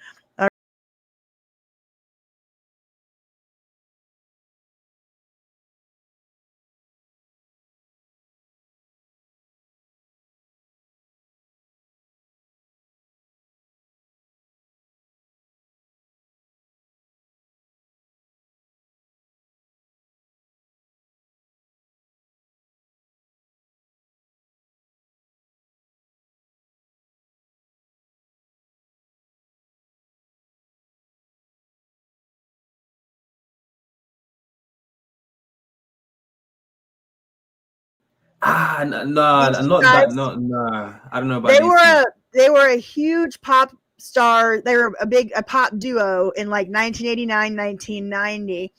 No, not that. No, I don't know about they were a huge pop star. They were a pop duo in like 1989, 1990,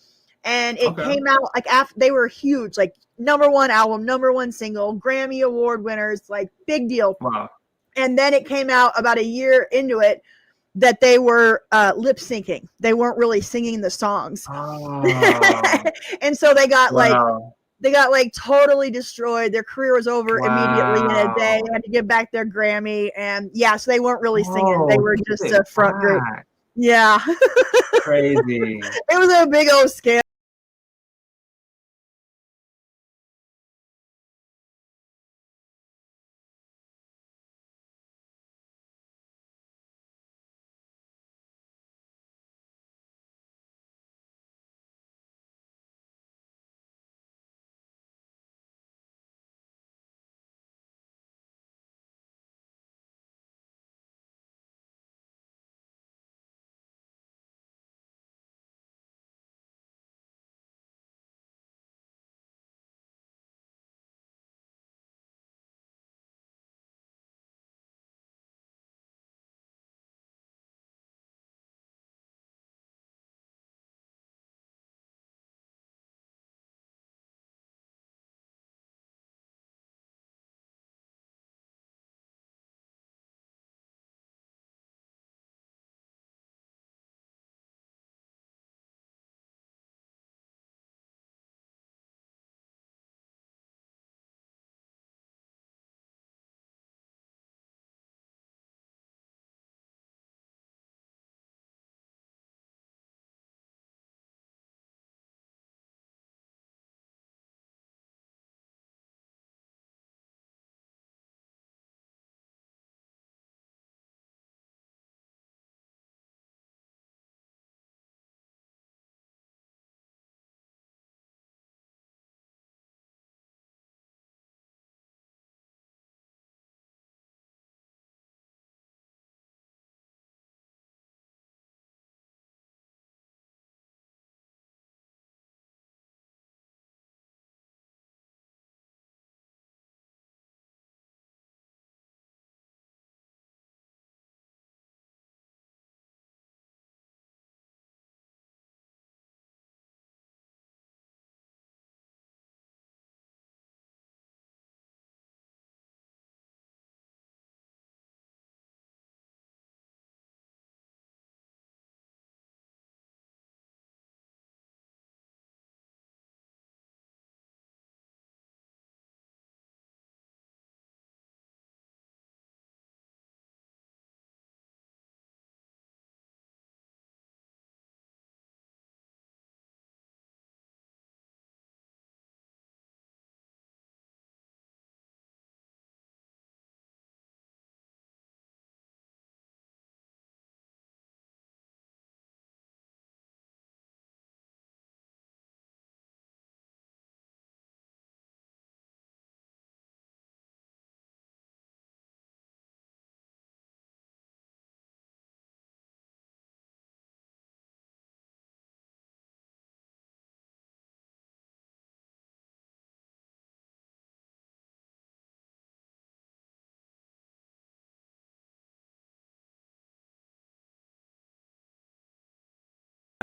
and it came out like after they were huge, like #1 album, #1 single, Grammy Award winners, like big deal. Wow. And then it came out about a year into it that they were lip syncing. They weren't really singing the songs, and so they got like totally destroyed. Their career was over immediately in a day. They had to give back their Grammy, and so they weren't really singing. They were just a front group. Yeah. Crazy. It was a big old scam.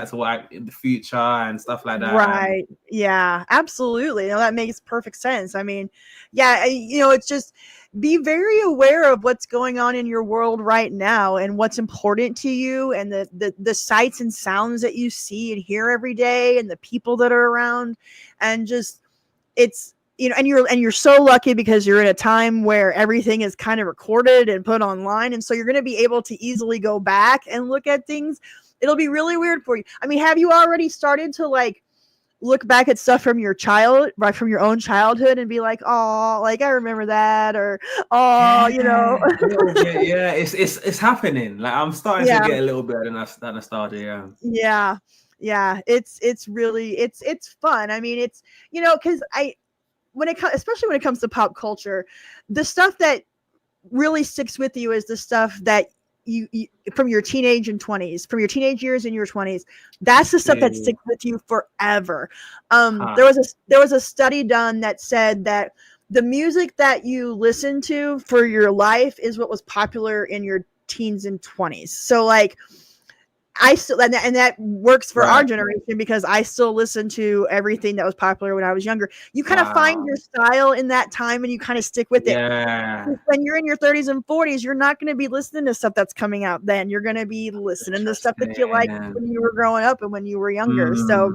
to what in the future and stuff like that. Right. Yeah, absolutely. That makes perfect sense. I mean, yeah, it's just be very aware of what's going on in your world right now and what's important to you, and the sights and sounds that you see and hear every day, and the people that are around, and just it's and you're so lucky because you're in a time where everything is kind of recorded and put online, and so you're going to be able to easily go back and look at things. It'll be really weird for you. I mean, have you already started to like look back at stuff from your own childhood and be like, oh, like I remember that, or oh, yeah, it's happening. Like I'm starting to get a little bit of that nostalgia. Yeah. It's really it's fun. I mean, it's because especially when it comes to pop culture, the stuff that really sticks with you is the stuff that you from your teenage and 20s, from your teenage years and your 20s. That's the stuff that sticks with you forever. There was a study done that said that the music that you listen to for your life is what was popular in your teens and 20s. So like I still, and that works for our generation, because I still listen to everything that was popular when I was younger. You kind of find your style in that time and you kind of stick with it. When you're in your 30s and 40s, you're not going to be listening to stuff that's coming out then. You're going to be listening to stuff that you liked when you were growing up and when you were younger. So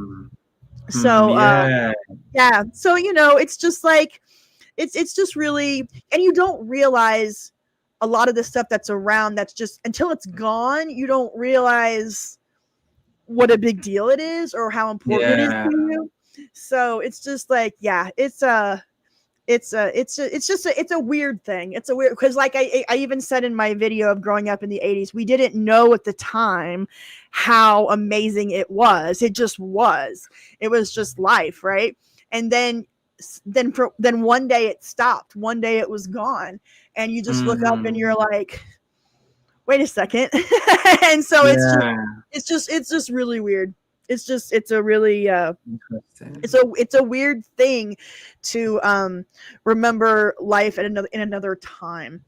it's just like, it's just really, and you don't realize a lot of the stuff that's around, that's just, until it's gone, you don't realize what a big deal it is or how important it is to you. So it's just like, it's a weird thing. It's a weird, because like I even said in my video of growing up in the 80s, we didn't know at the time how amazing it was. It just was. It was just life, right? And then one day it stopped. One day it was gone. And you just look up and you're like, wait a second. And so it's just really weird. It's a really it's a weird thing to remember life in another time.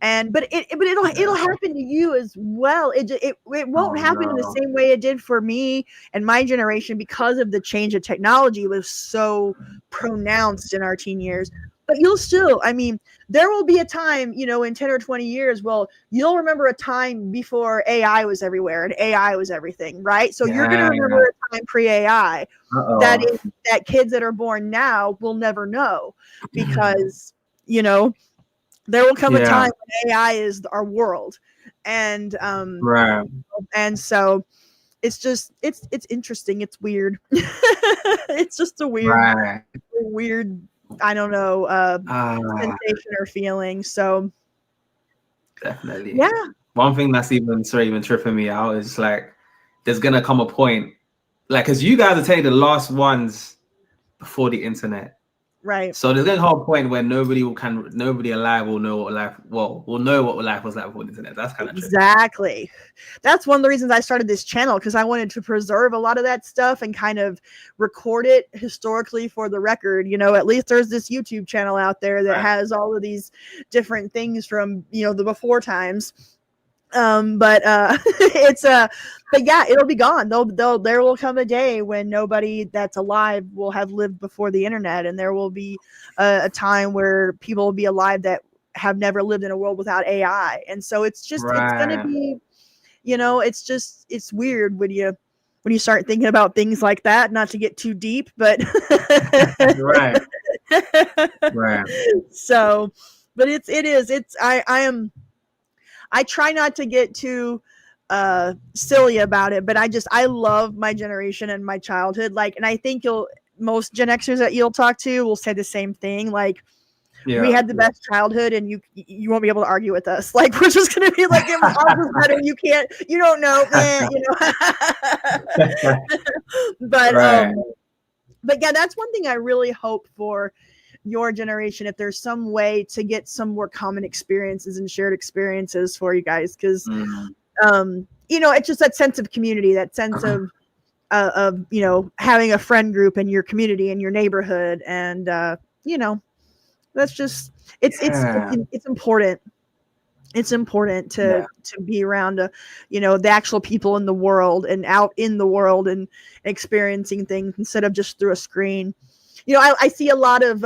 But it'll happen to you as well. It won't happen in the same way it did for me and my generation, because of the change of technology was so pronounced in our teen years. But you'll still, I mean, there will be a time, in 10 or 20 years, you'll remember a time before AI was everywhere and AI was everything, right? So you're going to remember a time pre-AI that kids that are born now will never know, because, there will come a time when AI is our world. And, and so it's just, it's interesting. It's weird. It's just a weird, I don't know, sensation or feeling. So definitely. One thing that's even tripping me out is like, there's gonna come a point, like, because you guys are taking the last ones before the internet, right? So there's gonna come a point where nobody alive will know what life was like before the internet. That's kind of exactly. That's one of the reasons I started this channel, because I wanted to preserve a lot of that stuff and kind of record it historically for the record. At least there's this YouTube channel out there that has all of these different things from the before times. But it'll be gone. There will come a day when nobody that's alive will have lived before the internet, and there will be a time where people will be alive that have never lived in a world without AI. And so it's just it's gonna be, it's weird when you start thinking about things like that. Not to get too deep, but So, but I try not to get too silly about it, but I love my generation and my childhood. Like, and I think most Gen Xers that you'll talk to will say the same thing. Like, we had the best childhood, and you won't be able to argue with us. Like, we're just gonna be like, ours was better. You don't know, man. But yeah, that's one thing I really hope for your generation, if there's some way to get some more common experiences and shared experiences for you guys, because it's just that sense of community, that sense of having a friend group in your community, in your neighborhood, and that's just it's important. it's important to be around, you know, the actual people in the world and out in the world and experiencing things instead of just through a screen. You know, I see a lot of,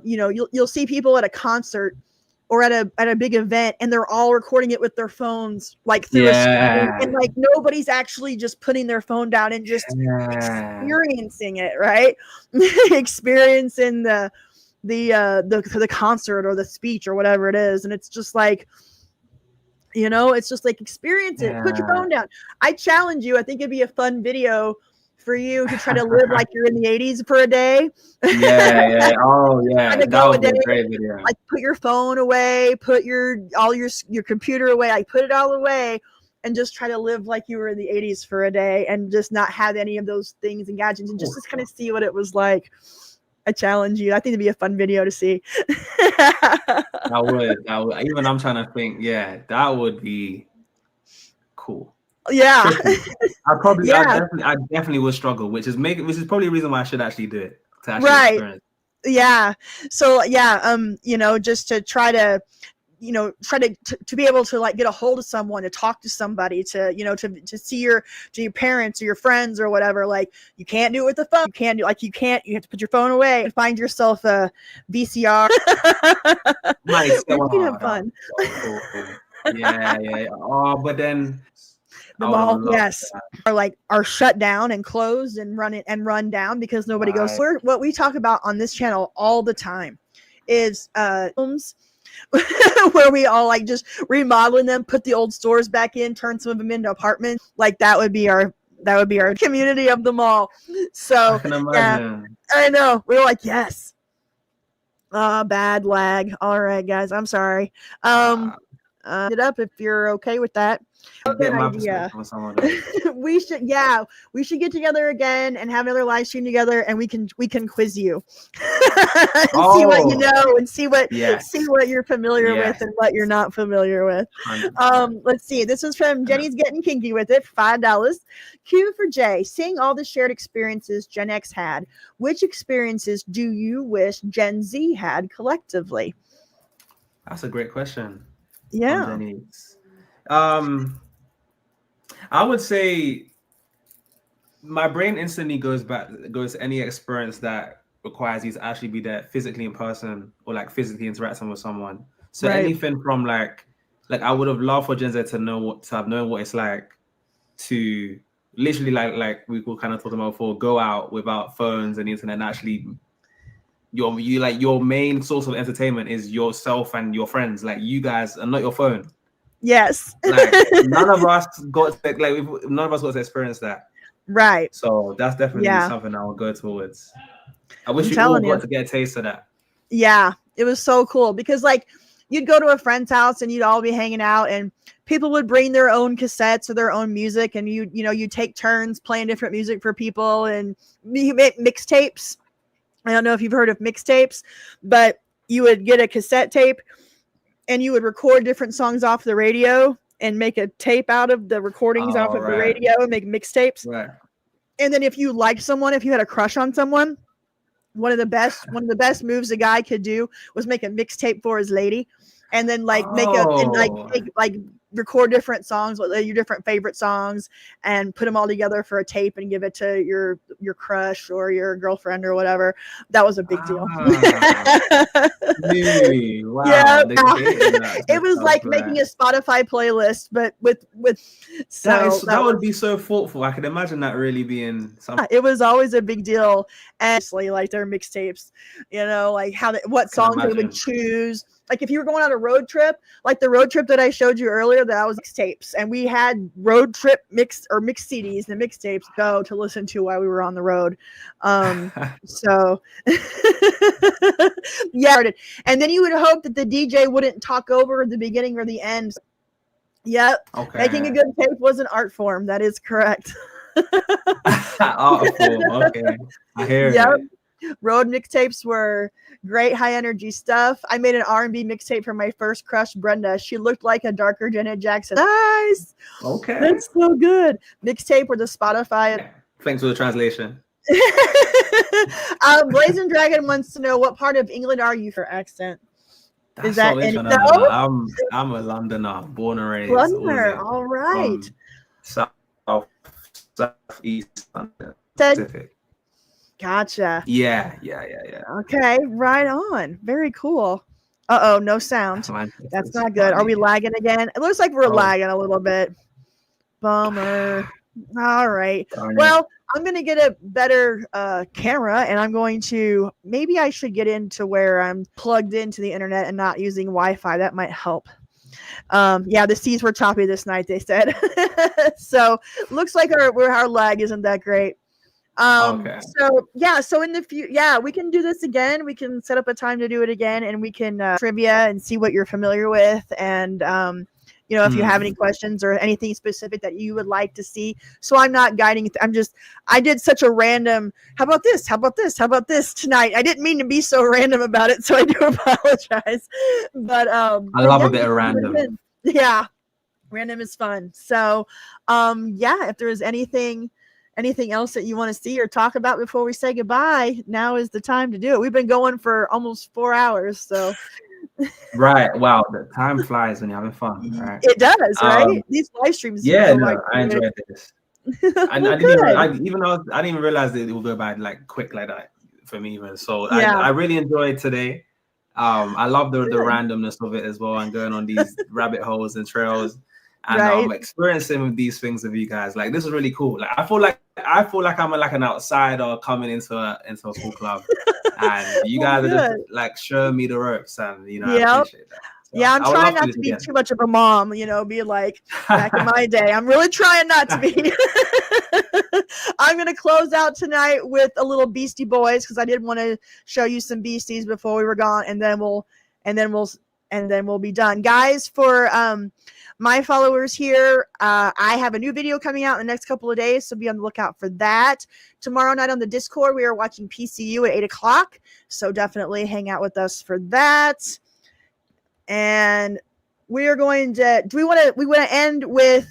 you know, you'll see people at a concert or at a big event, and they're all recording it with their phones, like through a screen, and like nobody's actually just putting their phone down and just experiencing it, right? Experiencing the concert or the speech or whatever it is, and it's just like, you know, it's just like, experience it. Put your phone down. I challenge you. I think it'd be a fun video for you to try to live like you're in the 80s for a day. Oh yeah, that would be a great video. Like, put your phone away, put your computer away, like put it all away, and just try to live like you were in the 80s for a day, and just not have any of those things and gadgets, and just kind of see what it was like. I challenge you. I think it'd be a fun video to see. That would. Even I'm trying to think. Yeah, that would be cool. Yeah. I definitely would struggle, which is probably a reason why I should actually do it. To actually experience. Yeah. So yeah, you know, just to try to, you know, to be able to like get a hold of someone, to talk to somebody, to, you know, to see your parents or your friends or whatever. Like, you can't do it with the phone. You have to put your phone away and find yourself a VCR. Nice. Have fun. Yeah. Oh, but then the mall, yes, are shut down and closed and run down because nobody goes. What we talk about on this channel all the time is homes where we all like just remodeling them, put the old stores back in, turn some of them into apartments. Like, that would be our community of the mall. So I can imagine. I know, we're like, yes. Bad lag. All right, guys, I'm sorry. It up if you're okay with that. Good idea. we should get together again and have another live stream together, and we can quiz you. And see what you know, and see what you're familiar with and what you're not familiar with. Let's see. This is from Jenny's Getting Kinky with It, $5. Q for Jay. Seeing all the shared experiences Gen X had, which experiences do you wish Gen Z had collectively? That's a great question. Yeah. I would say my brain instantly goes to any experience that requires you to actually be there physically in person, or like physically interacting with someone. So anything from like I would have loved for Gen Z to have known what it's like to literally like we were kind of talking about before, go out without phones and the internet, and actually your main source of entertainment is yourself and your friends. Like, you guys are not your phone. Yes. Like, none of us got to experience that. Right. So that's definitely something I will go towards. I wish you all got to get a taste of that. Yeah, it was so cool because like you'd go to a friend's house and you'd all be hanging out, and people would bring their own cassettes or their own music, and you take turns playing different music for people, and you make mixtapes. I don't know if you've heard of mixtapes, but you would get a cassette tape and you would record different songs off the radio and make a tape out of the recordings off of the radio and make mixtapes. Right. And then if you liked someone, if you had a crush on someone, one of the best moves a guy could do was make a mixtape for his lady, and then record different songs, your different favorite songs, and put them all together for a tape and give it to your crush or your girlfriend or whatever. That was a big deal. Really? Wow. Yeah, it was like making a Spotify playlist, but with that would be so thoughtful. I could imagine that really being something. It was always a big deal, and like their mixtapes, like what songs they would choose. Like if you were going on a road trip, like the road trip that I showed you earlier, that was mixtapes, and we had road trip mixed CDs and mixtapes go to listen to while we were on the road. So yeah, and then you would hope that the DJ wouldn't talk over the beginning or the end. Yep. Okay. Making a good tape was an art form. That is correct. Art form. Okay. I hear it. Road mixtapes were great, high energy stuff. I made an R&B mixtape for my first crush, Brenda. She looked like a darker Janet Jackson. Nice. Okay. That's so good. Mixtape or the Spotify. Thanks for the translation. Blazing Dragon wants to know, what part of England are you for accent? Is that so any? interesting. No? I'm a Londoner, born and raised. Londoner. All right. Southeast London. Pacific. Gotcha. Yeah. Okay, right on. Very cool. Uh-oh, no sound. That's not good. Are we lagging again? It looks like we're lagging a little bit. Bummer. All right. Well, I'm going to get a better camera, and I'm going to, maybe I should get into where I'm plugged into the internet and not using Wi-Fi. That might help. Yeah, the seas were choppy this night, they said. So looks like our lag isn't that great. So yeah, so in the future, yeah, we can do this again. We can set up a time to do it again, and we can trivia and see what you're familiar with, and you know, if you have any questions or anything specific that you would like to see. So I'm not guiding. I did such a random, how about this? How about this? How about this tonight? I didn't mean to be so random about it, so I do apologize. But I love a bit of random. Yeah, random is fun. So yeah, if there is anything else that you want to see or talk about before we say goodbye, now is the time to do it. We've been going for almost 4 hours, so. Right. Wow. The time flies when you're having fun. Right. It does, right? These live streams. Yeah, no, I enjoyed this. I didn't even realize that it would go by like quick like that for me even. So yeah. I really enjoyed today. I love the randomness of it as well, and going on these rabbit holes and trails, and experiencing these things with you guys. Like, this is really cool. Like, I feel like I'm like an outsider coming into a cool club, and you guys are just like showing me the ropes, and I appreciate that. So yeah, I'm trying not to be too much of a mom, be like back in my day. I'm really trying not to be. I'm gonna close out tonight with a little Beastie Boys, because I did want to show you some Beasties before we were gone, and then we'll be done, guys. For my followers here, I have a new video coming out in the next couple of days, so be on the lookout for that. Tomorrow night on the Discord, we are watching PCU at 8 o'clock, so definitely hang out with us for that. And we are going to, we want to end with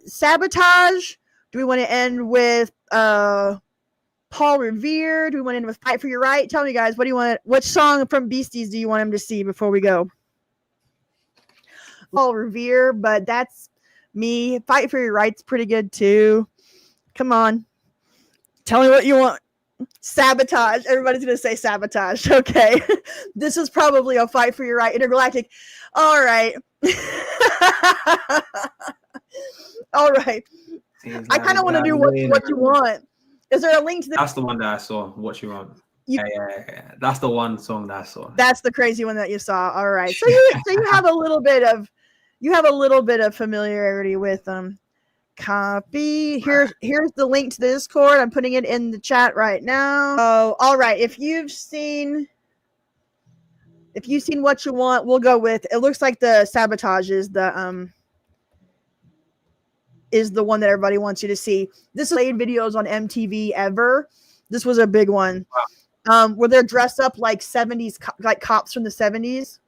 Sabotage? Do we want to end with Paul Revere? Do we want to end with Fight for Your Right? Tell me, guys, what song from Beasties do you want him to see before we go? Paul Revere, but that's me. Fight for Your Right's pretty good too. Come on. Tell me what you want. Sabotage. Everybody's going to say Sabotage. Okay. This is probably a Fight for Your Right. Intergalactic. All right. All right. I kind of want to do what you want. Is there a link to this? That's the one that I saw. What you want? Yeah. That's the one song that I saw. That's the crazy one that you saw. All right. So you have a little bit of familiarity with them. Copy. Here's the link to the Discord. I'm putting it in the chat right now. Oh, all right. If you've seen What You Want, we'll go with. It looks like the Sabotage is the one that everybody wants you to see. This is played videos on MTV ever. This was a big one. Where they're dressed up like 70s, like cops from the 70s.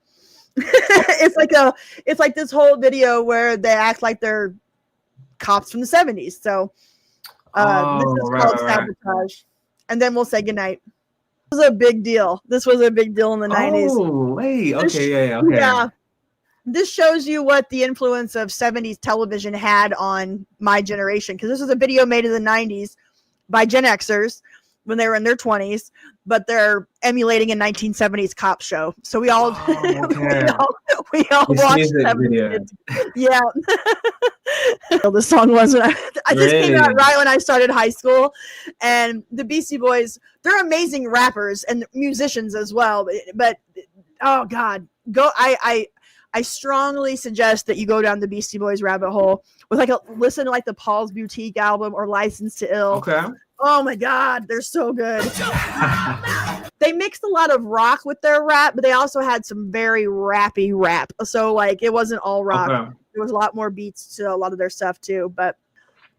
It's like this whole video where they act like they're cops from the 70s. So this is called Sabotage. And then we'll say goodnight. This was a big deal. This was a big deal in the 90s. Oh, wait. Okay, okay. Yeah. This shows you what the influence of 70s television had on my generation, because this was a video made in the 90s by Gen Xers when they were in their 20s, but they're emulating a 1970s cop show. So we all we all watched that video. Yeah. The song was I just came out right when I started high school, and the Beastie Boys, they're amazing rappers and musicians as well, but oh god, I strongly suggest that you go down the Beastie Boys rabbit hole with listen to the Paul's Boutique album or License to Ill. Okay. Oh my god, they're so good. They mixed a lot of rock with their rap, but they also had some very rappy rap. So it wasn't all rock. Okay. There was a lot more beats to a lot of their stuff too, but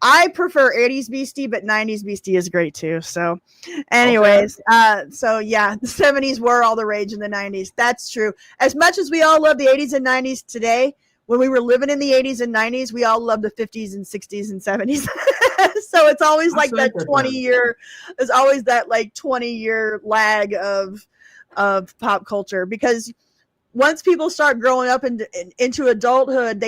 I prefer 80s Beastie, but 90s Beastie is great too. So anyways, so yeah, the 70s were all the rage in the 90s. That's true. As much as we all love the 80s and 90s today, when we were living in the 80s and 90s, we all loved the 50s and 60s and 70s. So it's always like that 20-year, there's always that 20-year lag of pop culture, because once people start growing up into adulthood,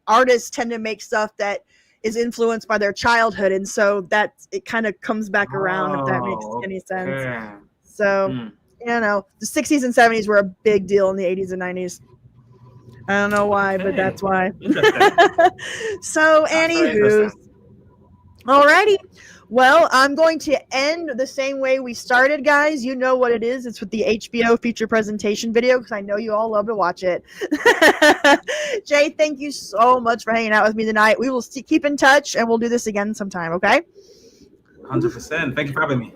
artists tend to make stuff that is influenced by their childhood, and so it kind of comes back around, if that makes any sense. So you know, the 60s and 70s were a big deal in the 80s and 90s. I don't know why, but that's why. So anywho, alrighty. Well, I'm going to end the same way we started, guys. You know what it is. It's with the HBO feature presentation video, because I know you all love to watch it. Jay, thank you so much for hanging out with me tonight. We will keep in touch, and we'll do this again sometime, okay? 100%. Thank you for having me.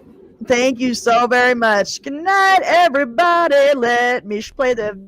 Thank you so very much. Good night, everybody. Let me play the...